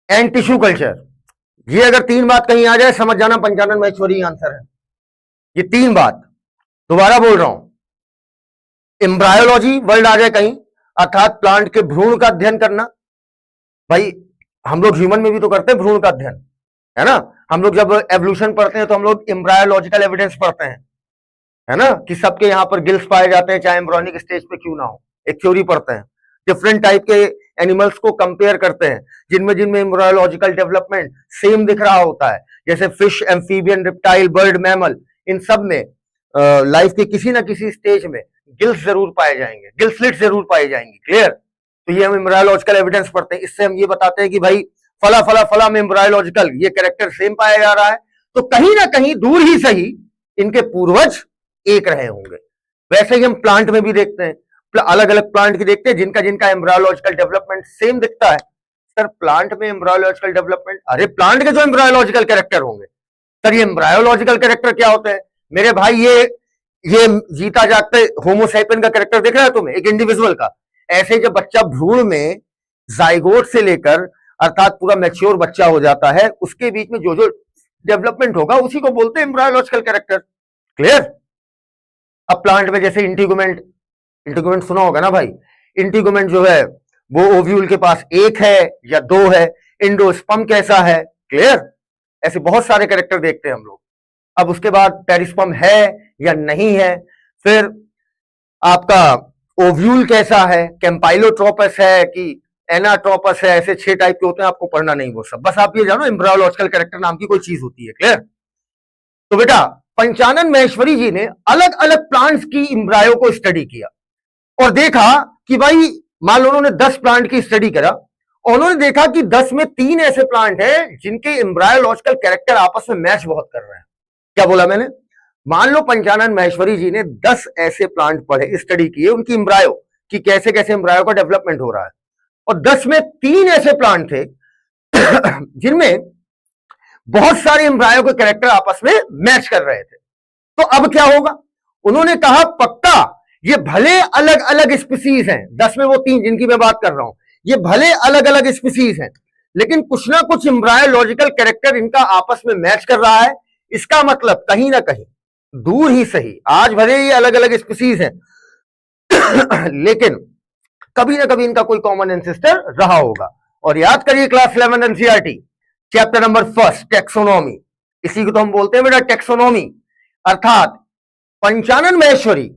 and tissue culture. ये अगर 3 बात कहीं आ जाए समझ जाना पंचानन महेश्वरी आंसर है। ये 3 बात दोबारा बोल रहा हूं, एम्ब्रायोलॉजी वर्ड आ जाए कहीं, अर्थात प्लांट के भ्रूण का अध्ययन करना। भाई हम लोग ह्यूमन में भी तो करते हैं भ्रूण का अध्ययन, है ना? हम लोग जब एवोल्यूशन पढ़ते हैं तो हम लोग एम्ब्रायोलॉजिकल एविडेंस पढ़ते हैं, है ना, कि सबके यहां पर गिल्स पाए जाते हैं चाहे एम्ब्रॉयनिक स्टेज पे क्यों ना हो। एक थ्योरी पढ़ते हैं, डिफरेंट टाइप के एनिमल्स को कंपेयर करते हैं, जिनमें जिनमें एम्ब्रायोलॉजिकल डेवलपमेंट सेम दिख रहा होता है, जैसे fish, amphibian, reptile, bird, mammal, इन सब में लाइफ के किसी ना किसी स्टेज में गिल्स जरूर पाए जाएंगे, गिल स्लिट जरूर पाए जाएंगे। क्लियर? तो ये हम एम्ब्रायोलॉजिकल एविडेंस पढ़ते हैं, इससे हम ये बताते हैं कि भाई फला फला फला में एम्ब्रायोलॉजिकल ये कैरेक्टर सेम पाया जा रहा है, तो कहीं ना कहीं दूर ही सही इनके पूर्वज एक रहे होंगे। वैसे ही हम प्लांट में भी देखते हैं, अलग अलग प्लांट की देखते हैं जिनका जिनका एम्ब्रायोलॉजिकल डेवलपमेंट सेम दिखता है। सर प्लांट में एम्ब्रायोलॉजिकल डेवलपमेंट, अरे प्लांट के जो एम्ब्रायोलॉजिकल कैरेक्टर होंगे। सर ये एम्ब्रायोलॉजिकल कैरेक्टर क्या होते हैं मेरे भाई? ये जीता जागते होमोसैपियन का कैरेक्टर दिख रहा है तुम्हें, एक इंडिविजुअल का। ऐसे जब बच्चा भ्रूण में जाइगोट से लेकर अर्थात पूरा मैच्योर बच्चा हो जाता है, उसके बीच में जो जो डेवलपमेंट होगा उसी को बोलते हैं एम्ब्रायोलॉजिकल कैरेक्टर। क्लियर? अब प्लांट में जैसे इंटीगुमेंट, इंटीगुमेंट सुना होगा ना भाई, इंटीगुमेंट जो है वो ओव्यूल के पास 1 है या 2 है, एंडोस्पर्म कैसा है। क्लियर? ऐसे बहुत सारे कैरेक्टर देखते हैं हम लोग। अब उसके बाद पेरिस्पर्म है या नहीं है, फिर आपका ओव्यूल कैसा है, कैंपाइलोट्रोपस है कि एनाट्रोपस है, ऐसे 6 टाइप के होते हैं, आपको पढ़ना नहीं वो सब, बस आप ये जानो एम्ब्रायोलॉजिकल कैरेक्टर नाम की कोई चीज होती है। क्लियर? तो बेटा पंचानन महेश्वरी जी ने अलग अलग प्लांट्स की एम्ब्रायो को स्टडी किया और देखा कि भाई मान लो उन्होंने 10 प्लांट की स्टडी करा और उन्होंने देखा कि 10 में 3 ऐसे प्लांट हैं जिनके एम्ब्रायोलॉजिकल कैरेक्टर आपस में मैच बहुत कर रहे हैं। क्या बोला मैंने? मान लो पंचानन महेश्वरी जी ने 10 ऐसे प्लांट पढ़े, स्टडी किए उनकी एम्ब्रायो कि कैसे कैसे एम्ब्रायो का डेवलपमेंट हो रहा है, और 10 में 3 ऐसे प्लांट थे जिनमें बहुत सारे एम्ब्रायो के कैरेक्टर आपस में मैच कर रहे थे। तो अब क्या होगा? उन्होंने कहा पक्का ये भले अलग अलग स्पीसीज हैं, 10 में वो 3 जिनकी मैं बात कर रहा हूं, ये भले अलग अलग स्पीसीज हैं, लेकिन कुछ ना कुछ एम्ब्रायोलॉजिकल कैरेक्टर इनका आपस में मैच कर रहा है। इसका मतलब कहीं ना कहीं दूर ही सही, आज भले ये अलग अलग स्पीसीज हैं लेकिन कभी ना कभी इनका कोई कॉमन एंसेस्टर रहा होगा। और याद करिए class 11 NCERT chapter number 1 taxonomy, इसी को तो हम बोलते हैं बेटा टेक्सोनॉमी। अर्थात पंचानन महेश्वरी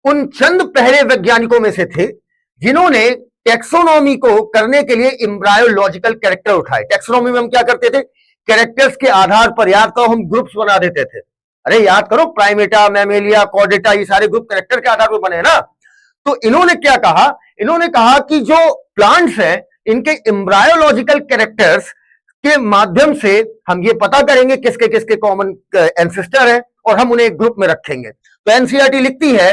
उन चंद पहले वैज्ञानिकों में से थे जिन्होंने टेक्सोनॉमी को करने के लिए एम्ब्रायोलॉजिकल कैरेक्टर उठाए। टेक्सोनॉमी में हम क्या करते थे? कैरेक्टर्स के आधार पर यार तो हम ग्रुप्स बना देते थे। अरे याद करो, प्राइमेटा, मैमेलिया, कॉर्डेटा, ये सारे ग्रुप कैरेक्टर के आधार पर बने ना। तो इन्होंने क्या कहा, इन्होंने कहा कि जो प्लांट्स हैं इनके एम्ब्रायोलॉजिकल कैरेक्टर्स के माध्यम से हम ये पता करेंगे किसके किसके कॉमन एंसेस्टर है और हम उन्हें एक ग्रुप में रखेंगे। तो एनसीईआरटी लिखती है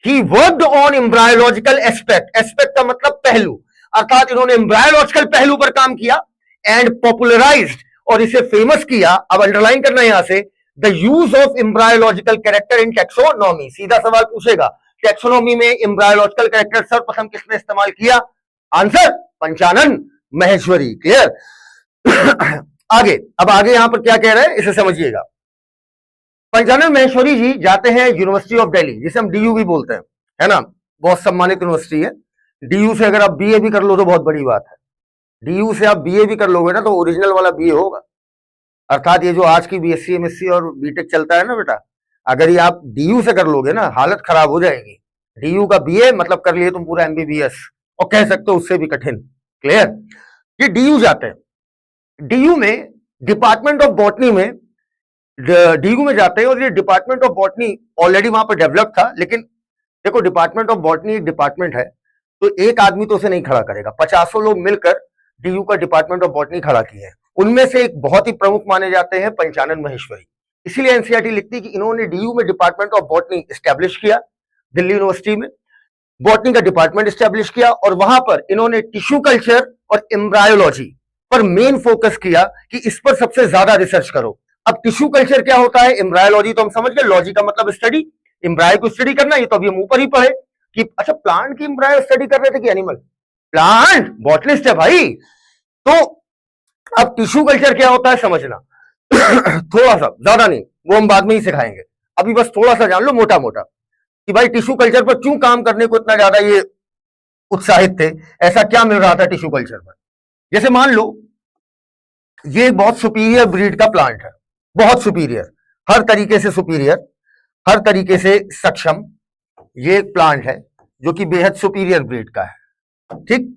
he worked on embryological aspect, aspect का मतलब पहलू, अर्थात इन्होंने एम्ब्रायोलॉजिकल पहलू पर काम किया एंड पॉपुलराइज्ड, और इसे फेमस किया। अब अंडरलाइन करना यहां से, the use of embryological character in taxonomy. सीधा सवाल पूछेगा, टैक्सोनॉमी में एम्ब्रायोलॉजिकल कैरेक्टर सर्वप्रथम किसने इस्तेमाल किया? आंसर पंचानन महेश्वरी। क्लियर? आगे, अब आगे यहां पर क्या कह रहे हैं इसे समझिएगा। पंचानन महेश्वरी जी जाते हैं यूनिवर्सिटी ऑफ दिल्ली, जिसे हम डीयू भी बोलते हैं, है ना, बहुत सम्मानित यूनिवर्सिटी है। डीयू से अगर आप बीए भी कर लो तो बहुत बड़ी बात है। डीयू से आप बीए भी कर लोगे ना तो ओरिजिनल वाला बीए होगा, अर्थात ये जो आज की बीएससी, एमएससी और बीटेक चलता है ना बेटा, अगर ये आप डीयू से कर लोगे ना हालत खराब हो जाएगी। डीयू का बीए मतलब कर लिए तुम पूरा एमबीबीएस, और कह सकते हो उससे भी कठिन। क्लियर? ये डीयू जाते हैं, डीयू में डिपार्टमेंट ऑफ बॉटनी में, डीयू में जाते हैं, और ये डिपार्टमेंट ऑफ बॉटनी ऑलरेडी वहां पर डेवलप था। लेकिन देखो, डिपार्टमेंट ऑफ बॉटनी एक डिपार्टमेंट है, तो एक आदमी तो उसे नहीं खड़ा करेगा, 50 लोग मिलकर डीयू का डिपार्टमेंट ऑफ बॉटनी खड़ा किए हैं। उनमें से एक बहुत ही प्रमुख माने जाते हैं पंचानन महेश्वरी। इसीलिए एनसीईआरटी लिखती है कि इन्होंने डीयू में डिपार्टमेंट ऑफ बॉटनी स्टैब्लिश किया, दिल्ली यूनिवर्सिटी में बॉटनी का डिपार्टमेंट स्टैब्लिश किया, और वहां पर इन्होंने टिश्यू कल्चर और एम्ब्रायोलॉजी पर मेन फोकस किया कि इस पर सबसे ज्यादा रिसर्च करो। अब टिश्यू कल्चर क्या होता है, एम्ब्रायोलॉजी तो हम समझ गए, लॉजी का मतलब स्टडी, एम्ब्रायो को स्टडी करना, ये तो अभी हम ऊपर ही पढ़े कि अच्छा प्लांट की एम्ब्रायो स्टडी कर रहे थे कि एनिमल? प्लांट, बॉटनिस्ट है भाई। तो अब टिश्यू कल्चर क्या होता है समझना थोड़ा सा, ज्यादा नहीं, वो हम बाद में ही सिखाएंगे, अभी बस थोड़ा सा जान लो मोटा मोटा कि भाई टिश्यू कल्चर पर क्यों काम करने को इतना ज्यादा ये उत्साहित थे, ऐसा क्या मिल रहा था टिश्यू कल्चर पर। जैसे मान लो ये बहुत सुपीरियर ब्रीड का प्लांट है, बहुत सुपीरियर, हर तरीके से सुपीरियर, हर तरीके से सक्षम ये एक प्लांट है जो कि बेहद सुपीरियर ब्रीड का है। ठीक,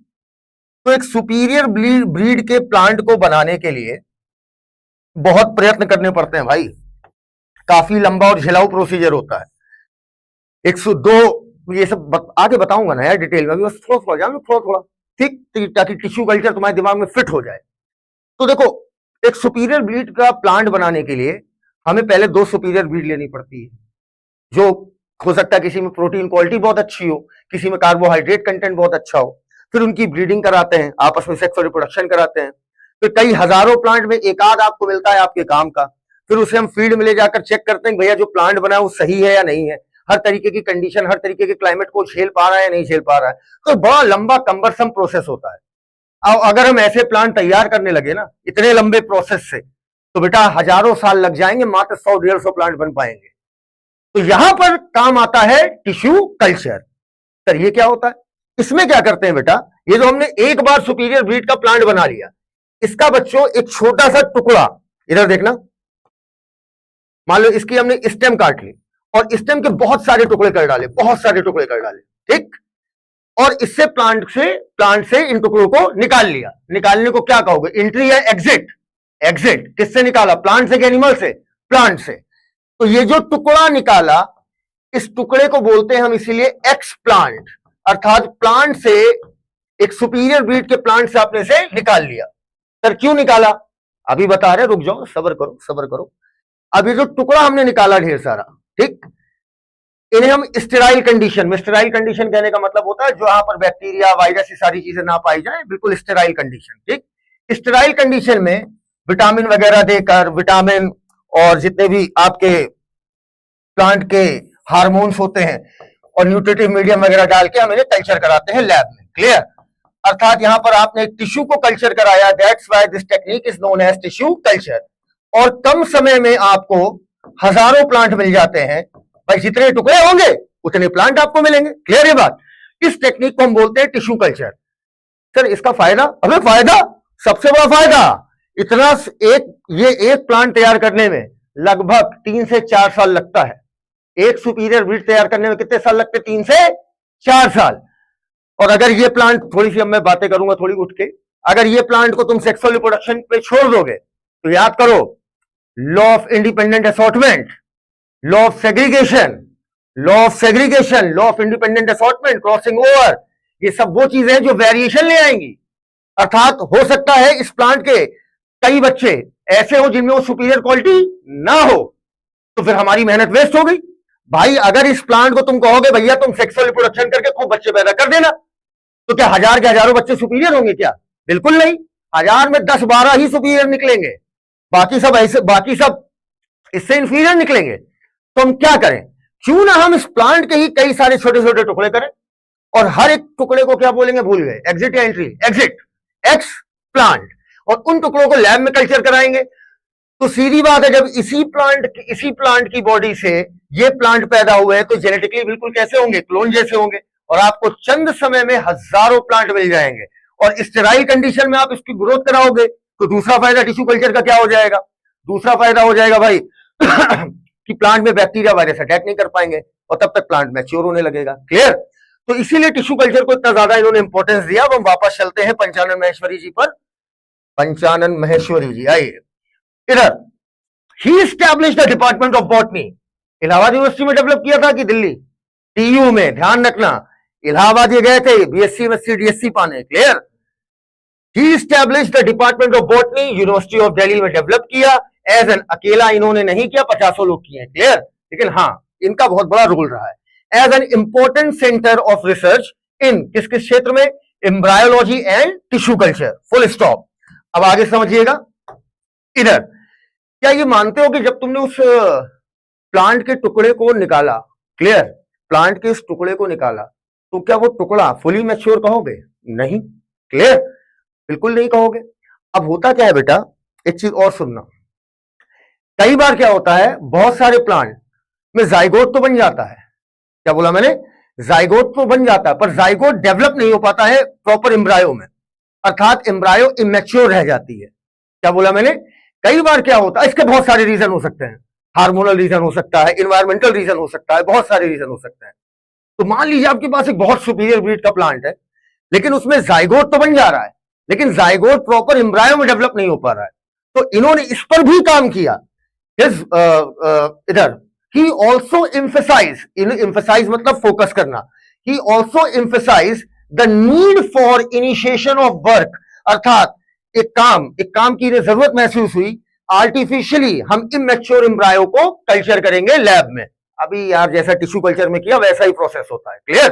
तो एक सुपीरियर ब्रीड के प्लांट को बनाने के लिए बहुत प्रयत्न करने पड़ते हैं भाई, काफी लंबा और झिलाऊ प्रोसीजर होता है। 102 ये सब आगे बताऊंगा ना यार डिटेल में, बस थोड़ा थोड़ा जान लो, थोड़ा थोड़ा, ठीक, ताकि टिश्यू कल्चर तुम्हारे दिमाग में फिट हो जाए। तो देखो, एक सुपीरियर ब्रीड का प्लांट बनाने के लिए हमें पहले 2 सुपीरियर ब्रीड लेनी पड़ती है, जो हो सकता है किसी में प्रोटीन क्वालिटी बहुत अच्छी हो, किसी में कार्बोहाइड्रेट कंटेंट बहुत अच्छा हो। फिर उनकी ब्रीडिंग कराते हैं, आपस में सेक्स और रिप्रोडक्शन कराते हैं। फिर कई हजारों प्लांट में एक आध आपको मिलता है आपके काम का, फिर उसे हम फील्ड में ले जाकर चेक करते हैं भैया जो प्लांट बना है वो सही है या नहीं है, हर तरीके की कंडीशन, हर तरीके के क्लाइमेट को झेल पा रहा है या नहीं झेल पा रहा है। तो बड़ा लंबा कम्बरसम प्रोसेस होता है। अब अगर हम ऐसे प्लांट तैयार करने लगे ना इतने लंबे प्रोसेस से, तो बेटा हजारों साल लग जाएंगे, मात्र 100-150 प्लांट बन पाएंगे। तो यहां पर काम आता है टिश्यू कल्चर। सर ये क्या होता है? इसमें क्या करते हैं बेटा, ये जो हमने एक बार सुपीरियर ब्रीड का प्लांट बना लिया, इसका बच्चों एक छोटा सा टुकड़ा, इधर देखना, मान लो इसकी हमने स्टेम काट ली और स्टेम के बहुत सारे टुकड़े कर डाले, बहुत सारे टुकड़े कर डाले, ठीक, और इससे प्लांट से इन टुकड़ों को निकाल लिया। निकालने को क्या कहोगे, एंट्री या एग्जिट? एग्जिट। किससे निकाला, प्लांट से कि एनिमल से? प्लांट से। तो ये जो टुकड़ा निकाला, इस टुकड़े को बोलते हैं हम इसीलिए एक्स प्लांट, अर्थात प्लांट से, एक सुपीरियर ब्रीड के प्लांट से आपने से निकाल लिया। सर क्यों निकाला? अभी बता रहे, रुक जाओ, सब्र करो सब्र करो। अब ये जो टुकड़ा हमने निकाला ढेर सारा, ठीक, इन्हें हम स्टेराइल कंडीशन में, स्टेराइल कंडीशन कहने का मतलब होता है जो यहाँ पर बैक्टीरिया, वायरस, ये सारी चीजें ना पाई जाए, बिल्कुल स्टेराइल कंडीशन, ठीक। स्टेराइल कंडीशन में विटामिन वगैरह देकर, विटामिन और जितने भी आपके प्लांट के हार्मोन्स होते हैं और न्यूट्रिटिव मीडियम वगैरह डाल के हम इन्हें कल्चर कराते हैं लैब में। क्लियर? अर्थात यहां पर आपने एक टिश्यू को कल्चर कराया, that's why this technique is known as tissue culture. और कम समय में आपको हजारों प्लांट मिल जाते हैं भाई, जितने टुकड़े होंगे उतने प्लांट आपको मिलेंगे। क्लियर है बात? इस टेक्निक को हम बोलते हैं टिश्यू कल्चर। सर इसका फायदा, अबे फायदा, सबसे बड़ा फायदा, इतना एक प्लांट तैयार करने में लगभग 3 से 4 साल लगता है। एक सुपीरियर ब्रीड तैयार करने में कितने साल लगते? 3 से 4 साल। और अगर ये प्लांट, थोड़ी सी अब मैं बातें करूंगा थोड़ी उठ के, अगर ये प्लांट को तुम सेक्सुअल रिप्रोडक्शन पे छोड़ दोगे तो याद करो, law of independent assortment, law of segregation, law of segregation, law of independent assortment, crossing over, ये सब वो चीजें हैं जो वेरिएशन ले आएंगी। अर्थात हो सकता है इस प्लांट के कई बच्चे ऐसे हो जिनमें वो सुपीरियर क्वालिटी ना हो, तो फिर हमारी मेहनत वेस्ट हो गई। भाई अगर इस प्लांट को तुम कहोगे भैया तुम सेक्सुअल रिप्रोडक्शन करके खूब बच्चे पैदा कर देना, तो क्या हजार के हजारों बच्चे सुपीरियर होंगे क्या? बिल्कुल नहीं, 1000 में 10-12 ही सुपीरियर निकलेंगे, बाकी सब ऐसे, बाकी सब इससे इंफीरियर निकलेंगे। तो हम क्या करें, क्यों ना हम इस प्लांट के ही कई सारे छोटे छोटे टुकड़े करें, और हर एक टुकड़े को क्या बोलेंगे भूल गए, एग्जिट या एंट्री, एग्जिट एक्स प्लांट, और उन टुकड़ों को लैब में कल्चर कराएंगे। तो सीधी बात है, जब इसी प्लांट की बॉडी से ये प्लांट पैदा हुए हैं तो जेनेटिकली बिल्कुल कैसे होंगे, क्लोन जैसे होंगे, और आपको चंद समय में हजारों प्लांट मिल जाएंगे, और स्टेराइल कंडीशन में आप इसकी ग्रोथ कराओगे। तो दूसरा फायदा टिश्यू कल्चर का क्या हो जाएगा, दूसरा फायदा हो जाएगा भाई कि प्लांट में बैक्टीरिया वायरस अटैक नहीं कर पाएंगे, और तब तक प्लांट मैच्योर होने लगेगा। क्लियर? तो इसीलिए टिश्यू कल्चर को इतना ज्यादा इन्होंने इंपॉर्टेंस दिया। अब हम वापस चलते हैं पंचानन महेश्वरी जी पर। पंचानन महेश्वरी जी आइए इधर। ही established the department of botany, Allahabad university में डेवलप किया था कि दिल्ली टीयू में, ध्यान रखना इलाहाबाद ये गए थे बीएससी एमएससी डीएससी पाने। Clear? He established the department of botany, university of Delhi में डेवलप किया। एज एन अकेला इन्होंने नहीं किया, 50 लोग किए। क्लियर? लेकिन हाँ इनका बहुत बड़ा रोल रहा है as an important centre of research in किस किस क्षेत्र में, embryology and tissue culture. Full stop. अब आगे समझिएगा इधर। क्या ये मानते हो कि जब तुमने उस प्लांट के टुकड़े को निकाला, क्लियर, प्लांट के इस टुकड़े को निकाला, तो क्या वो टुकड़ा फुली मैच्योर कहोगे? नहीं। क्लियर? बिल्कुल नहीं कहोगे। अब होता क्या है बेटा, एक चीज और सुनना, कई बार क्या होता है बहुत सारे प्लांट में जाइगोट तो बन जाता है, क्या बोला मैंने, जाइगोट तो बन जाता है, पर जाइगोट डेवलप नहीं हो पाता है प्रॉपर एम्ब्रायो में, अर्थात एम्ब्रायो इमेच्योर रह जाती है। क्या बोला मैंने? कई बार क्या होता है, इसके बहुत सारे रीजन हो सकते हैं, हार्मोनल रीजन हो सकता है, इन्वायरमेंटल रीजन हो सकता है, बहुत सारे रीजन हो सकते हैं। तो मान लीजिए आपके पास एक बहुत सुपीरियर ब्रीड का प्लांट है, लेकिन उसमें जाइगोट तो बन जा रहा है, लेकिन जाइगोट प्रॉपर एम्ब्रायो में डेवलप नहीं हो पा रहा है। तो इन्होंने इस पर भी काम किया। इधर ही ऑल्सो एम्फेसाइज मतलब फोकस करना, he also emphasize the need for initiation of work, अर्थात एक काम की जरूरत महसूस हुई, आर्टिफिशियली हम इमेच्योर एम्ब्रायो को कल्चर करेंगे लैब में। अभी यार जैसा टिश्यू कल्चर में किया वैसा ही प्रोसेस होता है। क्लियर?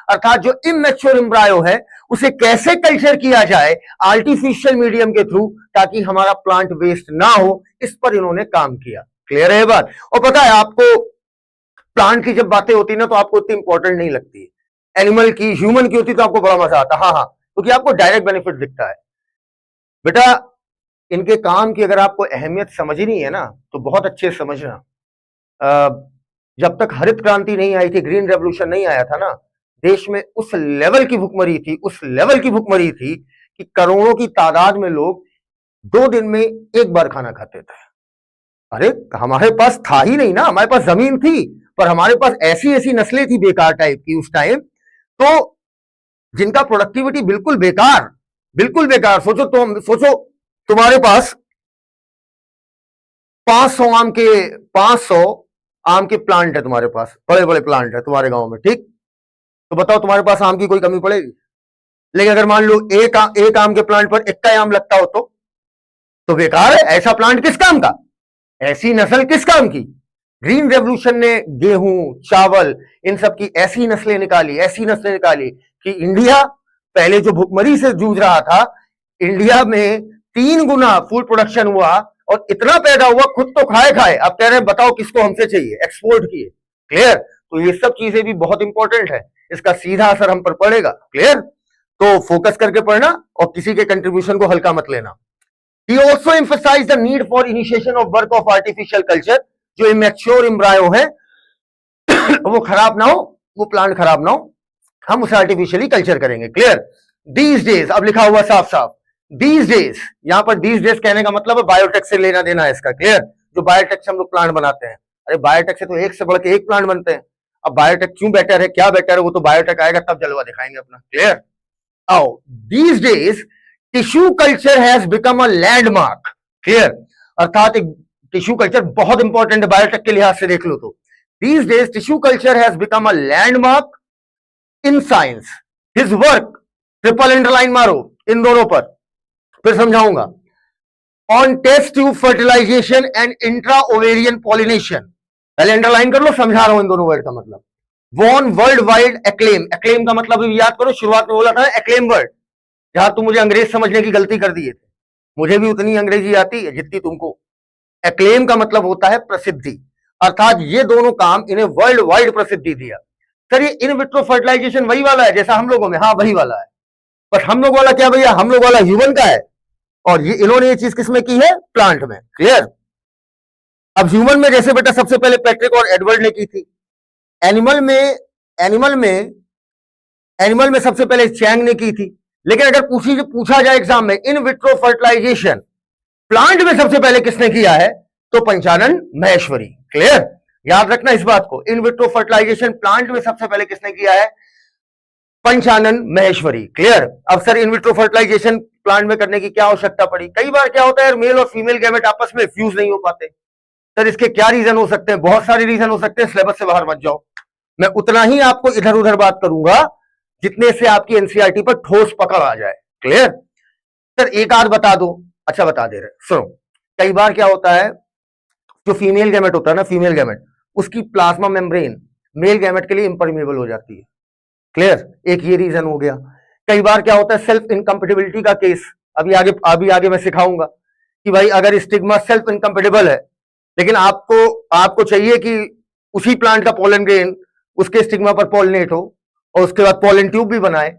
अर्थात जो इमेच्योर एम्ब्रायो है उसे कैसे कल्चर किया जाए आर्टिफिशियल मीडियम के थ्रू, ताकि हमारा प्लांट वेस्ट ना हो, इस पर इन्होंने काम किया। क्लियर है बात? और पता है आपको प्लांट की जब बातें होती है ना तो आपको इतनी इंपॉर्टेंट नहीं लगती, एनिमल की, ह्यूमन की होती तो आपको बड़ा मजा आता। हाँ, क्योंकि आपको डायरेक्ट बेनिफिट दिखता है। बेटा इनके काम की अगर आपको अहमियत समझनी है ना तो बहुत अच्छे से समझना। जब तक हरित क्रांति नहीं आई थी, ग्रीन रेवोल्यूशन नहीं आया था ना, देश में उस लेवल की भुखमरी थी कि करोड़ों की तादाद में लोग 2 दिन में एक बार खाना खाते थे। अरे हमारे पास था ही नहीं ना, हमारे पास जमीन थी पर हमारे पास ऐसी ऐसी नस्लें थी बेकार टाइप की उस टाइम, तो जिनका प्रोडक्टिविटी बिल्कुल बेकार। सोचो तुम्हारे पास 500 आम के प्लांट है, तुम्हारे पास बड़े बड़े प्लांट है तुम्हारे गांव में, ठीक? तो बताओ तुम्हारे पास आम की कोई कमी पड़ेगी? लेकिन अगर मान लो एक आम के प्लांट पर 21 आम लगता हो तो बेकार है। ऐसा प्लांट किस काम का, ऐसी नस्ल किस काम की? ग्रीन रेवोल्यूशन ने गेहूं, चावल, इन सब की ऐसी नस्लें निकाली कि इंडिया पहले जो भुखमरी से जूझ रहा था, इंडिया में 3 गुना फूड प्रोडक्शन हुआ और इतना पैदा हुआ, खुद तो खाए। अब कह रहे हैं बताओ किसको हमसे चाहिए, एक्सपोर्ट किए। क्लियर? तो ये सब चीजें भी बहुत इंपॉर्टेंट है, इसका सीधा असर हम पर पड़ेगा। क्लियर? तो फोकस करके पढ़ना और किसी के कंट्रीब्यूशन को हल्का मत लेना। He also emphasized the need for initiation of work of artificial culture, जो इमेच्योर एम्ब्रायो है वो खराब ना हो, वो प्लांट खराब ना हो, हम उसे आर्टिफिशियली कल्चर करेंगे। क्लियर? These days, अब लिखा हुआ साफ, these days, यहां पर these days कहने का मतलब है बायोटेक से लेना देना है इसका। क्लियर? जो बायोटेक से हम लोग प्लांट बनाते हैं, अरे बायोटेक से तो एक से बढ़ के एक प्लांट बनते हैं। अब बायोटेक क्यों बेटर है, क्या बेटर है, वो तो बायोटेक आएगा तब जलवा दिखाएंगे अपना। क्लियर? आओ, these days tissue culture has become a landmark. Clear? अर्थात एक टिश्यू कल्चर बहुत इंपॉर्टेंट है बायोटेक के लिहाज से देख लो तो। These days tissue culture has become a landmark in science. His work, triple underline मारो इन दोनों पर, फिर समझाऊंगा। On test tube fertilization and intra ovarian pollination, पहले अंडरलाइन कर लो, समझा रहा हूं इन दोनों वर्ड का मतलब। Won world wide acclaim, acclaim का मतलब याद करो, शुरुआत में बोला था एक्लेम वर्ड, जहां तुम मुझे अंग्रेज समझने की गलती कर दिए थे। मुझे भी उतनी अंग्रेजी आती है जितनी तुमको। एक्लेम का मतलब होता है प्रसिद्धि, अर्थात ये दोनों काम इन्हें वर्ल्ड वाइड प्रसिद्धि दिया। सर ये इन विट्रो फर्टिलाइजेशन वही वाला है जैसा हम लोगों में? हाँ वही वाला है, बट हम लोग वाला क्या भैया, हम लोग वाला ह्यूमन का है, और ये इन्होंने ये चीज किसमें की है? प्लांट में। क्लियर? अब ह्यूमन में जैसे बेटा सबसे पहले पैट्रिक और एडवर्ड ने की थी, एनिमल में सबसे पहले चैंग ने की थी। लेकिन अगर पूछा जाए एग्जाम में इन विट्रो फर्टिलाइजेशन प्लांट में सबसे पहले किसने किया है, तो पंचानन महेश्वरी। क्लियर? याद रखना इस बात को, इन विट्रो फर्टिलाइजेशन प्लांट में सबसे पहले किसने किया है? पंचानन महेश्वरी। क्लियर? अब sir in vitro fertilization plant में करने की क्या आवश्यकता पड़ी? कई बार क्या होता है, मेल और फीमेल गैमेट आपस में फ्यूज नहीं हो पाते। सर इसके क्या रीजन हो सकते हैं? बहुत सारे रीजन हो सकते हैं, सिलेबस से बाहर मत जाओ। मैं उतना ही आपको इधर उधर बात करूंगा जितने से आपकी एनसीईआरटी पर ठोस पकड़ आ जाए। क्लियर? सर एक आध बता दो। अच्छा बता दे रहे, सुनो। कई बार क्या होता है, जो फीमेल गैमेट होता है ना, फीमेल गैमेट, उसकी प्लाज्मा मेम्ब्रेन मेल गैमेट के लिए इंपरमेबल हो जाती है। क्लियर? एक ये रीजन हो गया। कई बार क्या होता है, सेल्फ इनकम्पेटिबिलिटी का केस, अभी आगे मैं सिखाऊंगा कि भाई अगर स्टिग्मा सेल्फ इनकम्पेटिबल है, लेकिन आपको चाहिए कि उसी प्लांट का पोलन ग्रेन उसके स्टिग्मा पर पॉलिनेट हो और उसके बाद पोलन ट्यूब भी बनाए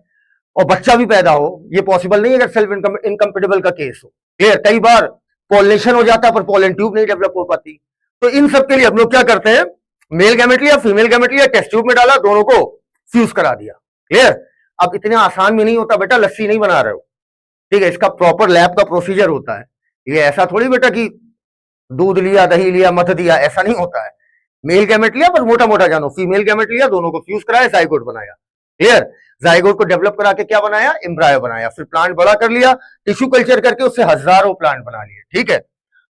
और बच्चा भी पैदा हो, ये पॉसिबल नहीं है अगर सेल्फ इनकम्पेटिबल का केस हो। क्लियर? कई बार पॉलिनेशन हो जाता है पर पोलन ट्यूब नहीं डेवलप हो पाती। तो इन सब के लिए हम लोग क्या करते हैं, मेल गैमेट लिया, फीमेल गैमेट लिया, टेस्ट ट्यूब में डाला, दोनों को फ्यूज करा दिया। क्लियर? अब इतना आसान भी नहीं होता बेटा, लस्सी नहीं बना रहे हो, ठीक है? इसका प्रॉपर लैब का प्रोसीजर होता है। ये ऐसा थोड़ी बेटा कि दूध लिया, दही लिया, मत दिया, ऐसा नहीं होता है। मेल गैमेट लिया पर मोटा मोटा जानो, फीमेल गैमेट लिया, दोनों को फ्यूज कराया, जाइगोट बनाया। क्लियर? जाइगोट को डेवलप करा के क्या बनाया? एम्ब्रायो बनाया। फिर प्लांट बड़ा कर लिया, टिश्यू कल्चर करके उससे हजारों प्लांट बना लिए। ठीक है?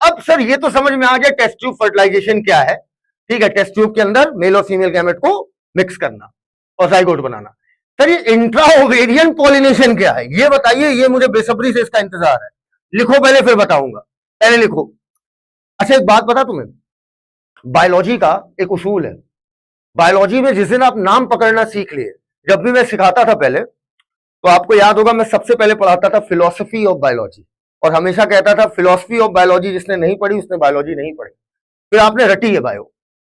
अब सर ये तो समझ में आ गया टेस्ट ट्यूब फर्टिलाइजेशन क्या है। ठीक है? टेस्ट ट्यूब के अंदर मेल और फीमेल गैमेट को मिक्स करना और जाइगोट बनाना। सर ये इंट्रा ओवेरियन पॉलिनेशन क्या है, ये बताइए, ये मुझे बेसब्री से इसका इंतजार है। लिखो पहले फिर बताऊंगा, पहले लिखो। अच्छा एक बात बता तुम्हें, बायोलॉजी का एक उसूल है। बायोलॉजी में जिस दिन आप नाम पकड़ना सीख लिए, जब भी मैं सिखाता था पहले, तो आपको याद होगा मैं सबसे पहले पढ़ाता था फिलॉसफी ऑफ बायोलॉजी, और हमेशा कहता था फिलॉसफी ऑफ बायोलॉजी जिसने नहीं पढ़ी उसने बायोलॉजी नहीं पढ़ी। फिर आपने रटी है बायो।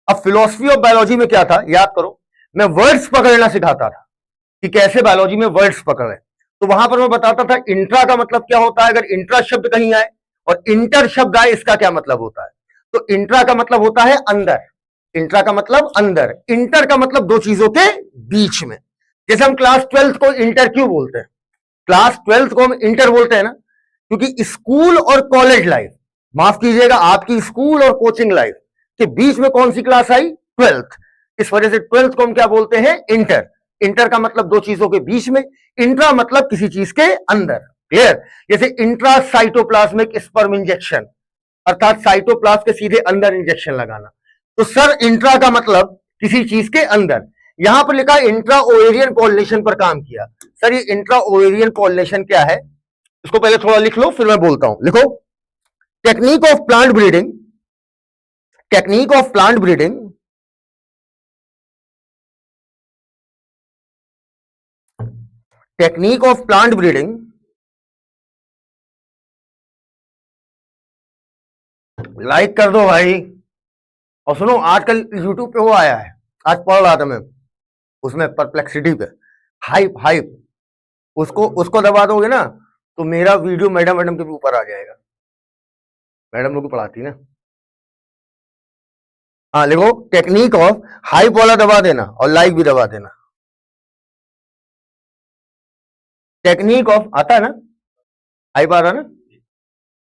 अब फिलॉसफी ऑफ बायोलॉजी में क्या था, याद करो, मैं वर्ड्स पकड़ना सिखाता था कि कैसे बायोलॉजी में वर्ड्स पकड़े। तो वहां पर मैं बताता था इंट्रा का मतलब क्या होता है, अगर इंट्रा शब्द कहीं आए और इंटर शब्द आए, इसका क्या मतलब होता है। तो इंट्रा का मतलब होता है अंदर, इंट्रा का मतलब अंदर, इंटर का मतलब दो चीजों के बीच में। जैसे हम क्लास 12th को इंटर क्यों बोलते हैं, क्लास 12th को हम इंटर बोलते हैं ना, क्योंकि स्कूल और कॉलेज लाइफ, माफ कीजिएगा आपकी स्कूल और कोचिंग लाइफ के बीच में कौन सी क्लास आई, 12th। इस वजह से 12th को हम क्या बोलते हैं, इंटर। इंटर का मतलब दो चीजों के बीच में, इंट्रा मतलब किसी चीज के अंदर। क्लियर? जैसे इंट्रा साइटोप्लाज्मिक स्पर्म इंजेक्शन, अर्थात साइटोप्लाज्म के सीधे अंदर इंजेक्शन लगाना। तो सर इंट्रा का मतलब किसी चीज के अंदर, यहां पर लिखा इंट्रा ओवेरियन पॉलिनेशन पर काम किया। सर ये इंट्रा ओवेरियन पॉलिनेशन क्या है, इसको पहले थोड़ा लिख लो फिर मैं बोलता हूं। लिखो, technique of plant breeding, technique of plant breeding technique of plant breeding like कर दो भाई। और सुनो, आजकल यूट्यूब पे वो आया है, आज पढ़ रहा था मैं उसमें, परप्लेक्सिटी पे, हाइप हाइप, उसको दबा दोगे ना तो मेरा वीडियो मैडम के ऊपर आ जाएगा। मैडम लोग पढ़ाती ना। हाँ लिखो, टेक्निक ऑफ, हाइप वाला दबा देना और लाइक भी दबा देना। टेक्निक ऑफ आता है ना, हाइप आ रहा है ना,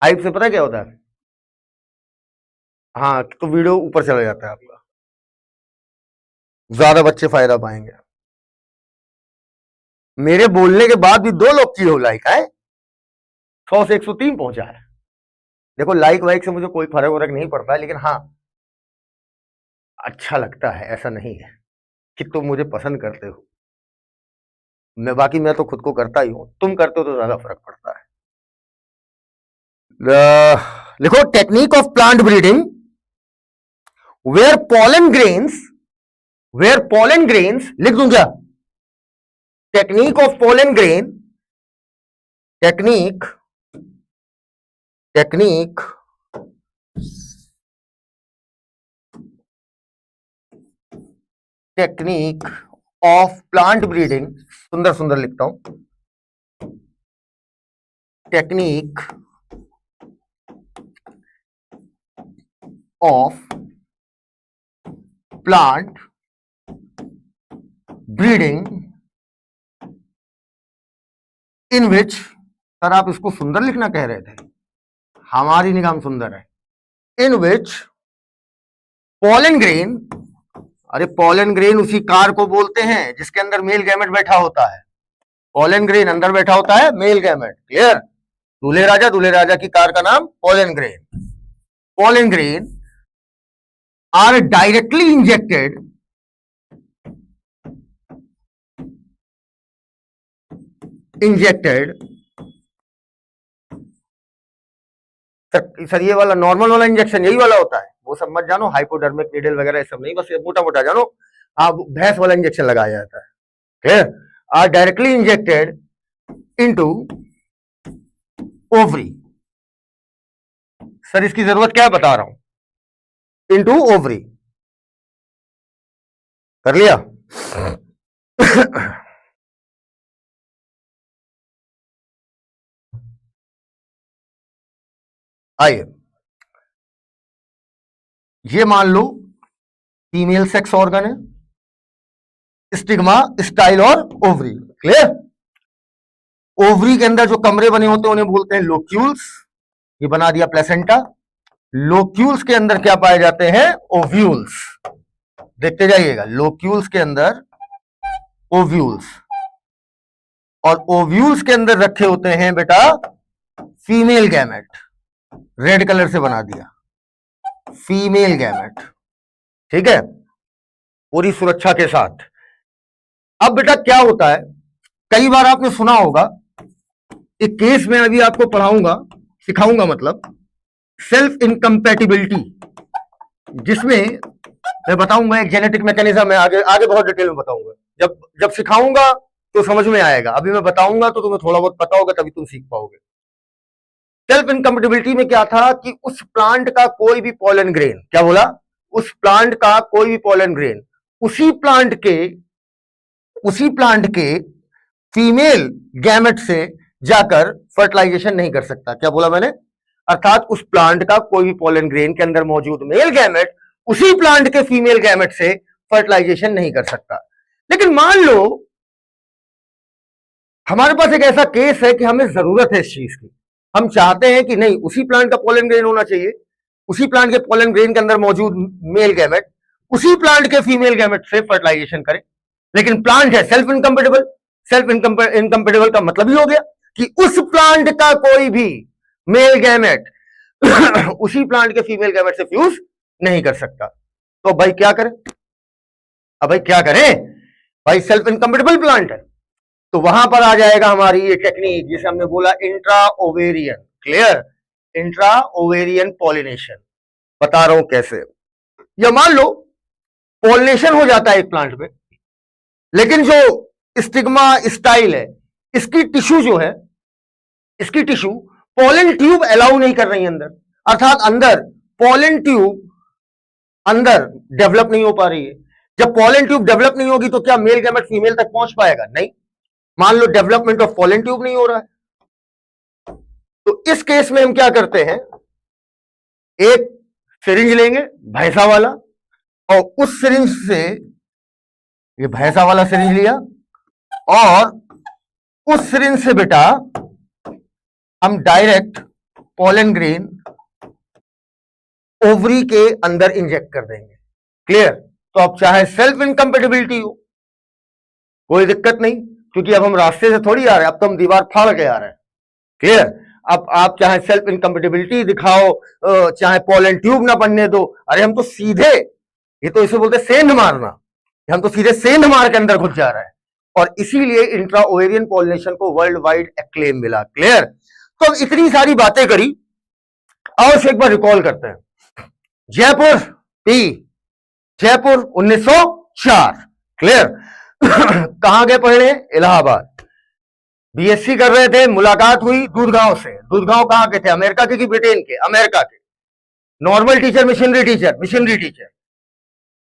हाइप से पता क्या होता है, हाँ तो वीडियो ऊपर चला जाता है आपका, ज्यादा बच्चे फायदा पाएंगे। मेरे बोलने के बाद भी दो लोग की हो लाइक है, 100 से 103 पहुंचा है। देखो लाइक वाइक से मुझे कोई फर्क वरक नहीं पड़ता है, लेकिन हाँ अच्छा लगता है, ऐसा नहीं है कि तुम मुझे पसंद करते हो। मैं तो खुद को करता ही हूं, तुम करते हो तो ज्यादा फर्क पड़ता है। लिखो technique of plant breeding where pollen grains, लिख दूं क्या? Technique of pollen grain, technique of plant breeding, सुंदर सुंदर लिखता हूं, technique of plant breeding in which, sir आप इसको सुंदर लिखना कह रहे थे, हमारी निगाह में सुंदर है, इन विच पॉलन ग्रेन, अरे पॉलन ग्रेन उसी कार को बोलते हैं जिसके अंदर मेल गैमेट बैठा होता है। पॉलन ग्रेन अंदर बैठा होता है मेल गैमेट, क्लियर? दूल्हे राजा की कार का नाम pollen grain are directly injected sir ये वाला नॉर्मल वाला इंजेक्शन यही वाला होता है, वो सब मत जानो, हाइपोडर्मिक नीडल वगैरह सब नहीं, बस मोटा मोटा जानो, आप भैंस वाला इंजेक्शन लगाया जाता है, clear? Are directly injected into ovary, sir इसकी जरूरत क्या है बता रहा हूं, इनटू ओवरी, कर लिया? आइए, ये मान लो फीमेल सेक्स ऑर्गन है, स्टिग्मा, स्टाइल और ओवरी, क्लियर? ओवरी के अंदर जो कमरे बने होते हैं उन्हें बोलते हैं लोक्यूल्स, ये बना दिया प्लेसेंटा। लोक्यूल्स के अंदर क्या पाए जाते हैं? ओव्यूल्स, देखते जाइएगा, लोक्यूल्स के अंदर ओव्यूल्स, और ओव्यूल्स के अंदर रखे होते हैं बेटा फीमेल गैमेट, रेड कलर से बना दिया, फीमेल गैमेट, ठीक है, पूरी सुरक्षा के साथ। अब बेटा क्या होता है, कई बार आपने सुना होगा, एक केस में अभी आपको पढ़ाऊंगा, सिखाऊंगा, मतलब सेल्फ इनकम्पैटिबिलिटी, जिसमें मैं बताऊंगा एक जेनेटिक मैकेनिज्म है, आगे बहुत डिटेल में बताऊंगा, जब सिखाऊंगा तो समझ में आएगा, अभी मैं बताऊंगा तो तुम्हें थोड़ा बहुत पता होगा, तभी तुम सीख पाओगे। सेल्फ इनकम्पैटिबिलिटी में क्या था कि उस प्लांट का कोई भी पॉलन ग्रेन, क्या बोला? उस प्लांट का कोई भी पॉलन ग्रेन उसी प्लांट के फीमेल गैमेट से जाकर फर्टिलाइजेशन नहीं कर सकता। क्या बोला मैंने? अर्थात उस प्लांट का कोई भी पॉलन ग्रेन के अंदर मौजूद मेल गैमेट उसी प्लांट के फीमेल गैमेट से फर्टिलाइजेशन नहीं कर सकता। लेकिन मान लो हमारे पास एक ऐसा केस है कि हमें जरूरत है इस चीज की, हम चाहते हैं कि नहीं उसी प्लांट का पॉलन ग्रेन होना चाहिए, उसी प्लांट के पॉलन ग्रेन के अंदर मौजूद मेल गैमेट उसी प्लांट के फीमेल गैमेट से फर्टिलाइजेशन करे, लेकिन प्लांट है सेल्फ इनकम्पैटिबल। सेल्फ इनकम्पैटिबल का मतलब ही हो गया कि उस प्लांट का कोई भी मेल गैमेट उसी प्लांट के फीमेल गैमेट से फ्यूज नहीं कर सकता। तो भाई क्या करें? अब भाई क्या करें? भाई सेल्फ इनकम्पैटिबल प्लांट है, तो वहां पर आ जाएगा हमारी ये टेक्निक जिसे हमने बोला intra ovarian, clear? Intra ovarian pollination. बता रहा हूं कैसे। या मान लो पॉलिनेशन हो जाता है एक प्लांट में, लेकिन जो स्टिग्मा स्टाइल है इसकी टिश्यू जो है, इसकी टिश्यू पॉलन ट्यूब अलाउ नहीं कर रही है अंदर, अर्थात अंदर पॉलन ट्यूब अंदर डेवलप नहीं हो पा रही है। जब पॉलन ट्यूब डेवलप नहीं होगी तो क्या मेल गैमेट फीमेल तक पहुंच पाएगा? नहीं। मान लो डेवलपमेंट ऑफ पॉलन ट्यूब नहीं हो रहा है, तो इस केस में हम क्या करते हैं, एक सिरिंज लेंगे भैंसा वाला, और उस सिरिंज से, ये भैंसा वाला सिरिंज लिया, और उस सिरिंज से बेटा हम डायरेक्ट पॉलन ग्रेन ओवरी के अंदर इंजेक्ट कर देंगे, क्लियर? तो अब चाहे सेल्फ इनकम्पैटिबिलिटी हो कोई दिक्कत नहीं, क्योंकि अब हम रास्ते से थोड़ी आ रहे हैं, अब तो हम दीवार फाड़ के आ रहे हैं, क्लियर? अब आप चाहे सेल्फ इनकम्पेटिबिलिटी दिखाओ, चाहे पोलन ट्यूब ना बनने दो, अरे हम तो सीधे, ये तो इसे बोलते सेंध मारना, हम तो सीधे सेंध मार के अंदर घुस जा रहे हैं। और इसीलिए इंट्रा ओवेरियन पॉलिनेशन को वर्ल्ड वाइड एक्लेम मिला। क्लियर? तो अब इतनी सारी बातें करी, और एक बार रिकॉल करते हैं। जयपुर पी, जयपुर 1904। क्लियर? कहां गए पढ़ने? इलाहाबाद। बीएससी कर रहे थे, मुलाकात हुई दूधगांव से। दूधगांव कहां के थे? अमेरिका के कि ब्रिटेन के? अमेरिका के। Normal teacher, missionary teacher, missionary teacher.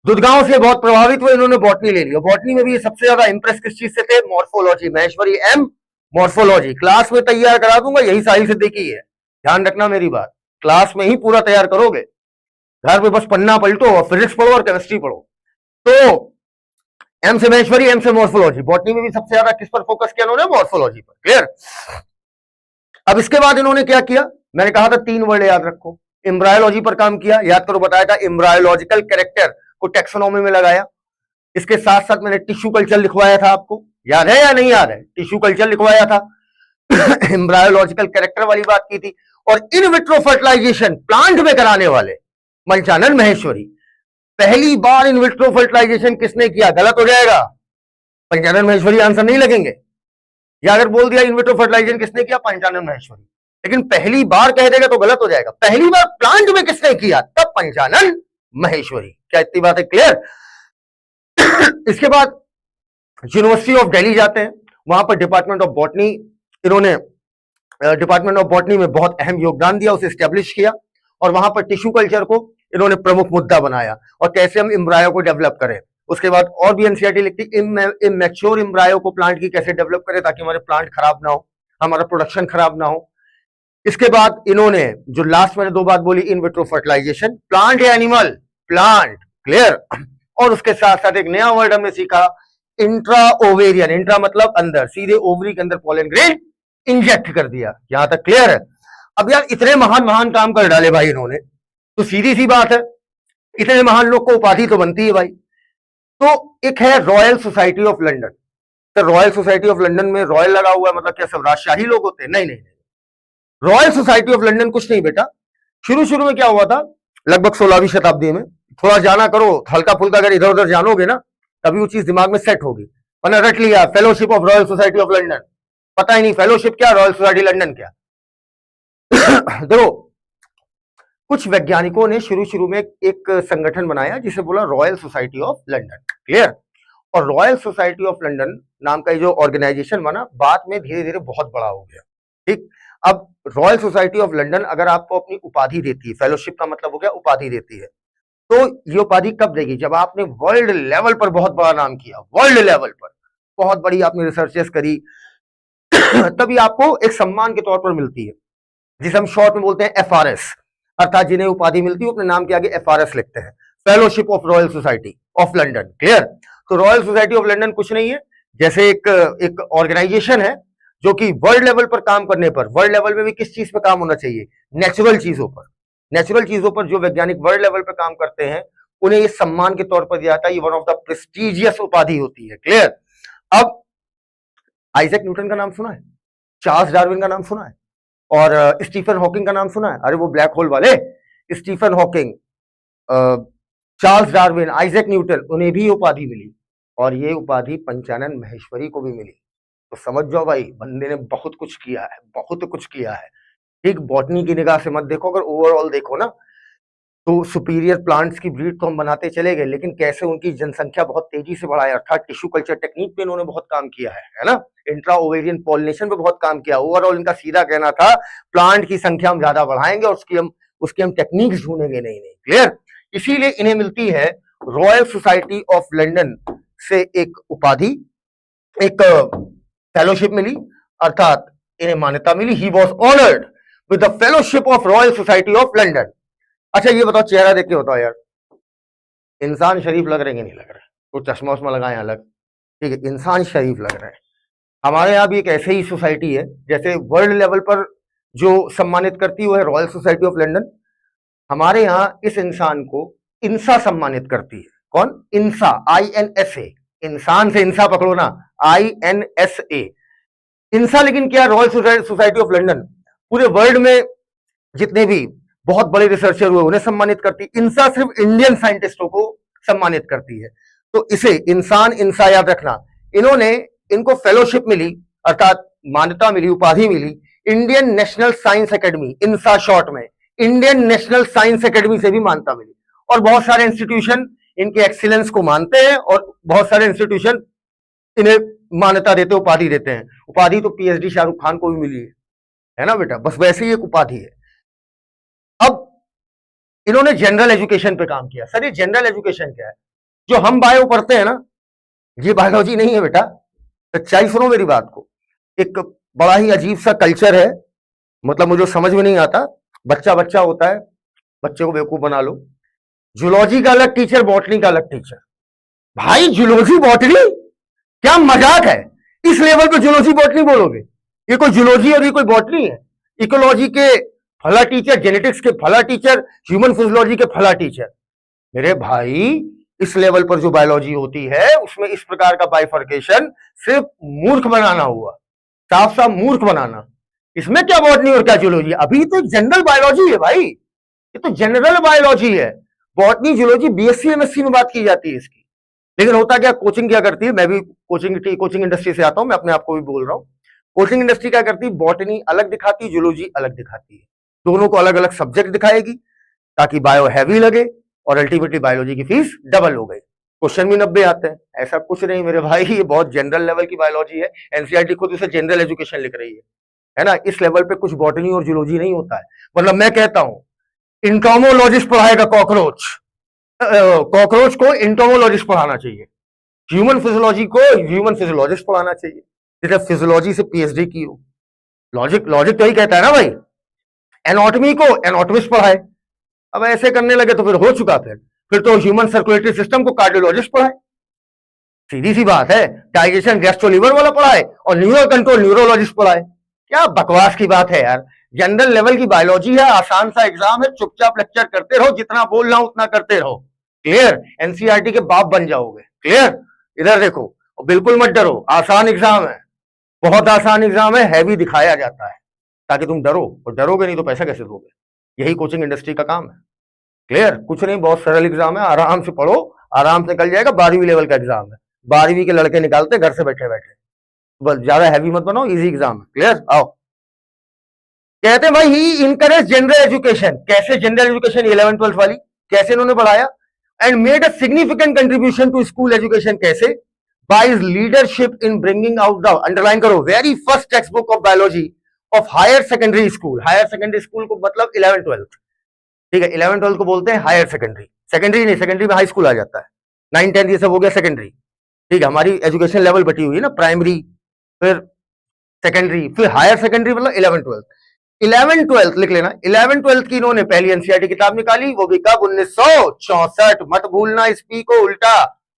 Doodhgaon से बहुत प्रभावित हुए, इन्होंने बॉटनी ले लिया। बॉटनी में भी सबसे ज्यादा इंप्रेस किस चीज से थे? Morphology. Maheshwari M, morphology. Class में तैयार करा दूंगा, यही साहिल सिद्दीकी है, ध्यान रखना मेरी बात। क्लास में ही पूरा तैयार करोगे, घर पे बस पन्ना पलटो और फिजिक्स पढ़ो और केमिस्ट्री पढ़ो। तो एम से महेश्वरी, एम से मॉर्फोलॉजी। बॉटनी में भी सबसे ज्यादा किस पर फोकस किया इन्होंने? मॉर्फोलॉजी पर। क्लियर? अब इसके बाद इन्होंने क्या किया? मैंने कहा था 3 वर्ड याद रखो। एम्ब्रायोलॉजी पर काम किया, याद करो, बताया था एम्ब्रायोलॉजिकल कैरेक्टर को टैक्सोनॉमी में लगाया। इसके साथ साथ मैंने टिश्यू कल्चर लिखवाया था, आपको याद है या नहीं याद है? टिश्यू कल्चर लिखवाया था। एम्ब्रायोलॉजिकल कैरेक्टर वाली बात की थी। और इन विट्रो फर्टिलाइजेशन प्लांट में कराने वाले पंचानन महेश्वरी। पहली बार इन विट्रो फर्टिलाइजेशन किसने किया? गलत हो जाएगा, पंचानन महेश्वरी आंसर नहीं लगेंगे। या अगर बोल दिया इन विट्रो फर्टिलाइजेशन किसने किया? पंचानन महेश्वरी, लेकिन पहली बार कह देगा तो गलत हो जाएगा। पहली बार प्लांट में किसने किया? तब पंचानन महेश्वरी। क्या इतनी बात है क्लियर? इसके बाद यूनिवर्सिटी ऑफ दिल्ली जाते हैं, वहां पर डिपार्टमेंट ऑफ बॉटनी, इन्होंने डिपार्टमेंट ऑफ बॉटनी में बहुत अहम योगदान दिया, उसे एस्टेब्लिश किया। और वहां पर टिश्यू कल्चर को इन्होंने प्रमुख मुद्दा बनाया और कैसे हम एम्ब्रायो को डेवलप करें। उसके बाद और भी एनसीईआरटी लिखती इमेच्योर एम्ब्रायो को प्लांट की कैसे डेवलप करें ताकि हमारे प्लांट खराब ना हो, हमारा प्रोडक्शन खराब ना हो। इसके बाद इन्होंने जो लास्ट मैंने 2 बात बोली, इन विट्रो फर्टिलाइजेशन, प्लांट या एनिमल? प्लांट। क्लियर? और उसके साथ साथ एक नया वर्ड हमने सीखा, इंट्रा ओवेरियन। इंट्रा मतलब अंदर, सीधे ओवरी के अंदर पोलन ग्रेन इंजेक्ट कर दिया। यहां तक क्लियर है? अब यार इतने महान महान काम कर डाले भाई इन्होंने, तो सीधी सी बात है, इतने महान लोग को उपाधि तो बनती है भाई। तो एक है रॉयल सोसाइटी ऑफ लंदन। तो रॉयल सोसाइटी ऑफ लंदन में रॉयल लगा हुआ है, मतलब क्या सब राजशाही लोग होते हैं? नहीं नहीं नहीं, रॉयल सोसाइटी ऑफ लंदन कुछ नहीं बेटा। शुरू शुरू में क्या हुआ था, लगभग 16वीं शताब्दी में, थोड़ा जाना करो हल्का फुल्का, अगर इधर उधर जानोगे ना तभी वो चीज दिमाग में सेट होगी। वरना रट लिया fellowship of royal society of London, पता ही नहीं फेलोशिप क्या, रॉयल सोसाइटी लंदन क्या। देखो, कुछ वैज्ञानिकों ने शुरू शुरू में एक संगठन बनाया जिसे बोला royal society of London. Clear? और रॉयल सोसाइटी ऑफ लंदन नाम का जो ऑर्गेनाइजेशन बना, बाद में धीरे धीरे बहुत बड़ा हो गया। ठीक? अब रॉयल सोसाइटी ऑफ लंदन अगर आपको अपनी उपाधि देती है, फेलोशिप का मतलब हो गया उपाधि देती है, तो ये उपाधि कब देगी? जब आपने वर्ल्ड लेवल पर बहुत बड़ा नाम किया, वर्ल्ड लेवल पर बहुत बड़ी आपने रिसर्चेस करी, तभी आपको एक सम्मान के तौर पर मिलती है, जिसे हम शॉर्ट में बोलते हैं एफआरएस। अर्थात जिन्हें उपाधि मिलती है अपने नाम के आगे एफआरएस लिखते हैं, fellowship of royal society of London. Clear? तो रॉयल सोसाइटी ऑफ लंदन कुछ नहीं है, जैसे एक ऑर्गेनाइजेशन है जो कि वर्ल्ड लेवल पर काम करने पर, वर्ल्ड लेवल में भी किस चीज पर काम होना चाहिए? नेचुरल चीजों पर। नेचुरल चीजों पर जो वैज्ञानिक वर्ल्ड लेवल पर काम करते हैं उन्हें ये सम्मान के तौर पर दिया जाता है। ये वन ऑफ द प्रेस्टिजियस उपाधि होती है। क्लियर? अब आइजैक न्यूटन का नाम सुना है? चार्ल्स डार्विन का नाम सुना है? और स्टीफन हॉकिंग का नाम सुना है? अरे वो ब्लैक होल वाले Stephen Hawking, Charles Darwin, Isaac Newton, उन्हें भी उपाधि मिली। और ये उपाधि पंचानन महेश्वरी को भी मिली। तो समझ जाओ भाई, बंदे ने बहुत कुछ किया है, बहुत कुछ किया है। ठीक? बॉटनी की निगाह से मत देखो, अगर ओवरऑल देखो ना तो सुपीरियर प्लांट्स की ब्रीड तो हम बनाते चले गए, लेकिन कैसे उनकी जनसंख्या बहुत तेजी से बढ़ाया, अर्थात टिश्यू कल्चर टेक्निक पे इन्होंने बहुत काम किया है ना, इंट्रा ओवेरियन पॉलिनेशन पे बहुत काम किया। ओवरऑल इनका सीधा कहना था प्लांट की संख्या हम ज्यादा बढ़ाएंगे और उसकी हम टेक्निक्स ढूंढेंगे। नहीं नहीं, क्लियर? इसीलिए इन्हें मिलती है रॉयल सोसाइटी ऑफ लंदन से एक उपाधि, एक फेलोशिप मिली, अर्थात इन्हें मान्यता मिली। He was honoured with the fellowship of royal society of London. अच्छा ये बताओ, चेहरा देख के बताओ यार, इंसान शरीफ लग रहे हैं नहीं लग रहे? तो चश्मा उश्मा लगाए अलग, ठीक है, इंसान शरीफ लग रहा है। हमारे यहाँ भी एक ऐसे ही सोसाइटी है, जैसे वर्ल्ड लेवल पर जो सम्मानित करती है वो है रॉयल सोसाइटी ऑफ लंदन। हमारे यहाँ इस इंसान को इंसा सम्मानित करती है। कौन? इंसा, INSA। इंसान से इंसा पकड़ो ना, INSA, इंसा। लेकिन क्या रॉयल सोसाइटी ऑफ लंदन पूरे वर्ल्ड में जितने भी बहुत बड़े रिसर्चर हुए उन्हें सम्मानित करती है। इंसा सिर्फ इंडियन साइंटिस्टों को सम्मानित करती है। तो इसे इंसान इंसा याद रखना। इनको फेलोशिप मिली, अर्थात मान्यता मिली, उपाधि मिली इंडियन नेशनल साइंस एकेडमी, इंसा शॉर्ट में, इंडियन नेशनल साइंस एकेडमी से भी मान्यता मिली। और बहुत सारे इंस्टीट्यूशन इनके एक्सीलेंस को मानते हैं और बहुत सारे इंस्टीट्यूशन इन्हें मान्यता देते, उपाधि देते हैं। उपाधि तो पीएचडी शाहरुख खान को भी मिली है ना बेटा, बस वैसे ही एक उपाधि है। अब इन्होंने जनरल एजुकेशन पे काम किया। सर ये जनरल एजुकेशन क्या है? जो हम बायो पढ़ते हैं ना, ये बायोलॉजी नहीं है बेटा। सच्चाई सुनो मेरी बात को। एक बड़ा ही अजीब सा कल्चर है, मतलब मुझे समझ में नहीं आता। बच्चा होता है, बच्चे को बेवकूफ बना लो। जूलॉजी का अलग टीचर, बॉटनी का अलग टीचर। भाई जूलॉजी बॉटनी क्या मजाक है? इस लेवल पे जूलॉजी बॉटनी बोलोगे? ये कोई जूलॉजी और ये कोई बॉटनी है? इकोलॉजी के फला टीचर, जेनेटिक्स के फला टीचर, ह्यूमन फिजियोलॉजी के फला टीचर। मेरे भाई इस लेवल पर जो बायोलॉजी होती है उसमें इस प्रकार का बाइफर्केशन सिर्फ मूर्ख बनाना हुआ, साफ साफ मूर्ख बनाना। इसमें क्या बॉटनी और क्या जूलॉजी? अभी तो एक जनरल बायोलॉजी है भाई, ये तो जनरल बायोलॉजी है। बॉटनी जूलॉजी बीएससी एमएससी में बात की जाती है इसकी। लेकिन होता क्या, कोचिंग क्या करती है, मैं भी कोचिंग इंडस्ट्री से आता हूं, मैं अपने आप को भी बोल रहा हूं। कोचिंग इंडस्ट्री क्या करती है, बॉटनी अलग दिखाती है, जूलॉजी अलग दिखाती है। दोनों को अलग अलग सब्जेक्ट दिखाएगी ताकि बायो हैवी लगे और अल्टीमेटली बायोलॉजी की फीस डबल हो गई। क्वेश्चन भी 90 आते हैं। ऐसा कुछ नहीं मेरे भाई, ये बहुत जनरल लेवल की बायोलॉजी है। एनसीईआरटी खुद इसे जनरल एजुकेशन लिख रही है ना। इस लेवल पे कुछ बॉटनी और जूलॉजी नहीं होता है। मतलब मैं कहता हूं इंटोमोलॉजिस्ट पढ़ाएगा कॉकरोच, कॉकरोच को इंटोमोलॉजिस्ट पढ़ाना चाहिए। ह्यूमन फिजियोलॉजी को ह्यूमन फिजियोलॉजिस्ट पढ़ाना चाहिए, जैसे फिजियोलॉजी से पीएचडी की हो। लॉजिक तो ही कहता है ना भाई। एनाटॉमी को एनाटॉमिस्ट पढ़ाए। अब ऐसे करने लगे तो फिर हो चुका। फिर तो ह्यूमन सर्कुलेटरी सिस्टम को कार्डियोलॉजिस्ट पढ़ाए। सीधी सी बात है, डाइजेशन गैस्ट्रोलीवर वाला पढ़ाए और न्यूरो कंट्रोल न्यूरोलॉजिस्ट पढ़ाए। क्या बकवास की बात है यार। जनरल लेवल की बायोलॉजी है, आसान सा एग्जाम है, चुपचाप लेक्चर करते रहो, जितना बोल रहा हूं उतना करते रहो। क्लियर? एनसीईआरटी के बाप बन जाओगे। क्लियर? इधर देखो, बिल्कुल मत डरो, आसान एग्जाम है, बहुत आसान एग्जाम है, हैवी दिखाया जाता है ताकि तुम डरो, और डरोगे नहीं तो पैसा कैसे दोगे? यही कोचिंग इंडस्ट्री का काम है। क्लियर? कुछ नहीं, बहुत सरल एग्जाम है, आराम से पढ़ो, आराम से निकल जाएगा। 12वीं लेवल का एग्जाम है, 12वीं के लड़के निकालते घर से बैठे बैठे। बस ज्यादा हैवी मत बनाओ, इजी एग्जाम है। क्लियर? आओ। कहते हैं भाई ही इनकरेज जनरल एजुकेशन। कैसे जनरल एजुकेशन? 11 12 वाली कैसे इन्होंने पढ़ाया? And made a significant contribution to school education. कैसे? By his leadership in bringing out the, underline करो, very first text book of biology of higher secondary school. Higher secondary school को मतलब 11 12, ठीक है। 11 12 को बोलते हैं हायर सेकेंडरी। सेकेंडरी नहीं, सेकेंडरी में हाई स्कूल आ जाता है। 9 10 ये सब हो गया सेकेंडरी, ठीक है। हमारी एजुकेशन लेवल बटी हुई है ना, प्राइमरी, फिर सेकेंडरी, फिर हायर सेकेंडरी, मतलब 11 12। 11 12 लिख लेना। 11 12 की इन्होंने पहली एनसीईआरटी किताब निकाली, वो भी कब? 1964। मत भूलना, इस पी को उल्टा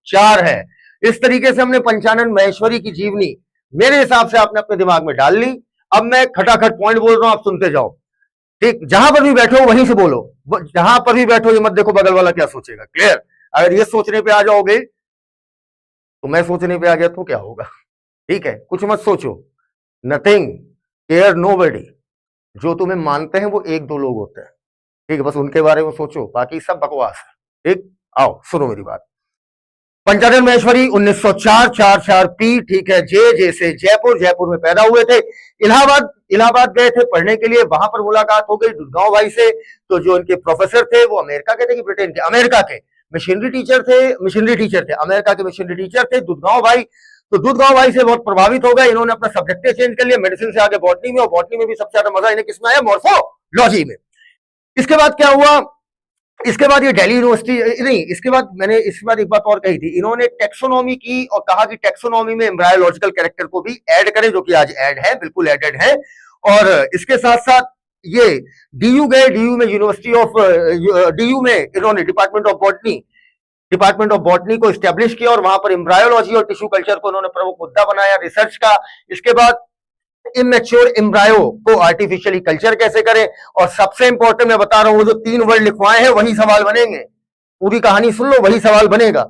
4 है। इस तरीके से हमने पंचानन महेश्वरी की जीवनी मेरे हिसाब से आपने अपने दिमाग में डाल ली। अब मैं खटाखट पॉइंट बोल रहा हूं, आप सुनते जाओ, ठीक। जहां पर भी बैठो वहीं से बोलो, जहां पर भी बैठो, ये मत देखो बगल वाला क्या सोचेगा। क्लियर? अगर ये सोचने पे आ जाओगे तो मैं सोचने पे आ गया तो क्या होगा? ठीक है, कुछ मत सोचो। Nothing, care nobody. जो तुम्हें मानते हैं वो 1 2 लोग होते हैं, ठीक है, बस उनके बारे में सोचो, बाकी सब बकवास है। ठीक, आओ सुनो मेरी बात। पंचानन महेश्वरी 1904, 4 पी, ठीक है। जैसे जयपुर, जयपुर में पैदा हुए थे। इलाहाबाद गए थे पढ़ने के लिए, वहां पर मुलाकात हो गई दुधगांव भाई से। तो जो उनके प्रोफेसर थे वो अमेरिका के थे कि ब्रिटेन के? अमेरिका के। मिशनरी टीचर थे, अमेरिका के मिशनरी टीचर थे दुधगांव भाई। तो दुधगांव भाई से बहुत प्रभावित हो गए, इन्होंने अपना सब्जेक्ट चेंज कर लिया, मेडिसिन से आगे बॉटनी में, और बॉटनी में भी सबसे ज्यादा मजा इन्हें किसमें आया? मॉर्फोलॉजी में। इसके बाद क्या हुआ? इसके बाद ये दिल्ली यूनिवर्सिटी नहीं, इसके बाद एक बात और कही थी इन्होंने, टेक्सोनॉमी की, और कहा कि टेक्सोनॉमी में एम्ब्रायोलॉजिकल कैरेक्टर को भी ऐड करें, जो कि आज ऐड है, बिल्कुल एडेड है। और इसके साथ साथ ये डीयू गए, डीयू में यूनिवर्सिटी ऑफ डीयू में इन्होंने डिपार्टमेंट ऑफ बॉटनी को स्टैब्लिश किया, और वहां पर एम्ब्रायोलॉजी और टिश्यू कल्चर को उन्होंने प्रमुख मुद्दा बनाया रिसर्च का। इसके बाद इमेच्योर एम्ब्रायो को आर्टिफिशियली कल्चर कैसे करें, और सबसे इंपॉर्टेंट मैं बता रहा हूं, जो 3 वर्ड लिखवाए हैं वही सवाल बनेंगे। पूरी कहानी सुन लो, वही सवाल बनेगा।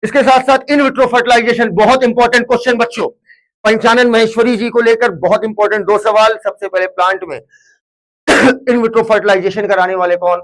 इसके साथ साथ इन विट्रो फर्टिलाइजेशन, बहुत इंपॉर्टेंट क्वेश्चन बच्चों, पंचानन महेश्वरी जी को लेकर बहुत इंपॉर्टेंट 2 सवाल। सबसे पहले प्लांट में इन विट्रो फर्टिलाइजेशन कराने वाले कौन?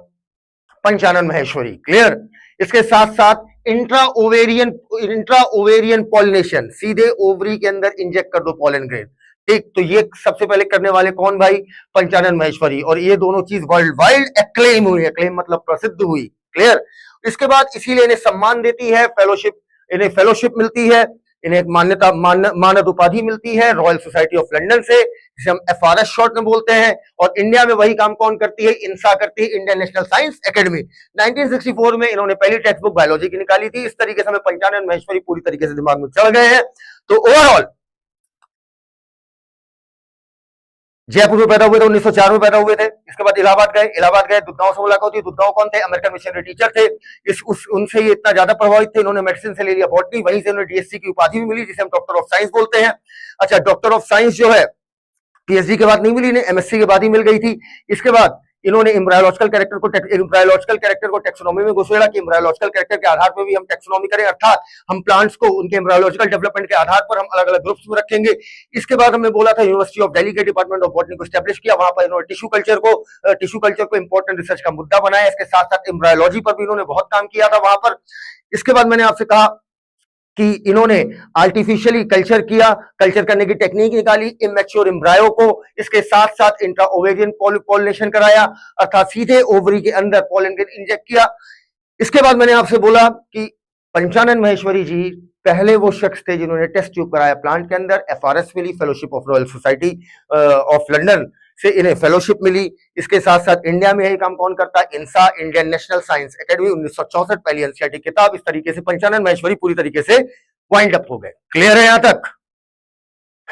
पंचानन महेश्वरी। क्लियर। इसके साथ साथ इंट्रा ओवेरियन पॉलिनेशन, सीधे ओवरी के अंदर इंजेक्ट कर दो पॉलन ग्रेन। ठीक, तो ये सबसे पहले करने वाले कौन भाई? पंचानन महेश्वरी। और ये दोनों चीज वर्ल्ड वाइड एक्लेम हुई, एक्लेम मतलब प्रसिद्ध हुई। क्लियर। इसके बाद इसीलिए इन्हें सम्मान देती है फेलोशिप, इन्हें फेलोशिप मिलती है, इन्हें एक मान्यता मानद उपाधि मिलती है रॉयल सोसाइटी ऑफ लंदन से, जिसे हम FRS शॉर्ट में बोलते हैं। और इंडिया में वही काम कौन करती है? इंसा करती है, इंडियन नेशनल साइंस एकेडमी। 1964 में इन्होंने पहली टेक्स्ट बुक बायोलॉजी की निकाली थी। इस तरीके से हमें पंचानन महेश्वरी पूरी तरीके से दिमाग में चढ़ गए हैं। तो ओवरऑल जयपुर में पैदा हुए थे, 1904 में पैदा हुए थे। इसके बाद इलाहाबाद गए, दुधगांव से मुलाकात हुई। दुधगांव कौन थे? अमेरिकन मिशनरी टीचर थे। उनसे ये इतना ज्यादा प्रभावित थे, इन्होंने मेडिसिन से ले लिया बॉटनी, वहीं से उन्हें DSc की उपाधि भी मिली, जिसे हम डॉक्टर ऑफ साइंस बोलते हैं। अच्छा, डॉक्टर ऑफ साइंस जो है PhD के बाद नहीं मिली, इन्हें MSc के बाद ही मिल गई थी। इसके बाद इन्होंने एम्ब्रायोलॉजिकल कैरेक्टर को टेक्सोनॉमी में घुसेड़ा कि एम्ब्रायोलॉजिकल कैरेक्टर के आधार पर भी हम टेक्सोनॉमी करें, अर्थात हम प्लांट्स को उनके एम्ब्रायोलॉजिकल डेवलपमेंट के आधार पर हम अलग अलग ग्रुप्स में रखेंगे। इसके बाद हमने बोला था यूनिवर्सिटी ऑफ दिल्ली के डिपार्टमेंट ऑफ बॉटनी को स्टैब्लिश किया, वहां पर इन्होंने टिश्यू कल्चर को इंपॉर्टेंट रिसर्च का मुद्दा बनाया। इसके साथ साथ एम्ब्रायोलॉजी पर भी इन्होंने बहुत काम किया था वहां पर। इसके बाद मैंने आपसे कहा कि इन्होंने आर्टिफिशियली कल्चर किया, कल्चर करने की टेक्निक निकाली इमेच्योर एम्ब्रायो को। इसके साथ साथ इंट्रा ओवेरियन पॉलिनेशन कराया, अर्थात सीधे ओवरी के अंदर पॉलन ग्रेन इंजेक्ट किया। इसके बाद मैंने आपसे बोला कि पंचानन महेश्वरी जी पहले वो शख्स थे जिन्होंने टेस्ट ट्यूब कराया प्लांट के अंदर। FRS मिली, fellowship of royal society of London से इन्हें फेलोशिप मिली। इसके साथ साथ इंडिया में यही काम कौन करता है? इंसा, इंडियन नेशनल साइंस एकेडमी, 1964 पहली NCERT किताब। इस तरीके से पंचानन महेश्वरी पूरी तरीके से वाइंड अप हो गए। क्लियर है यहां तक?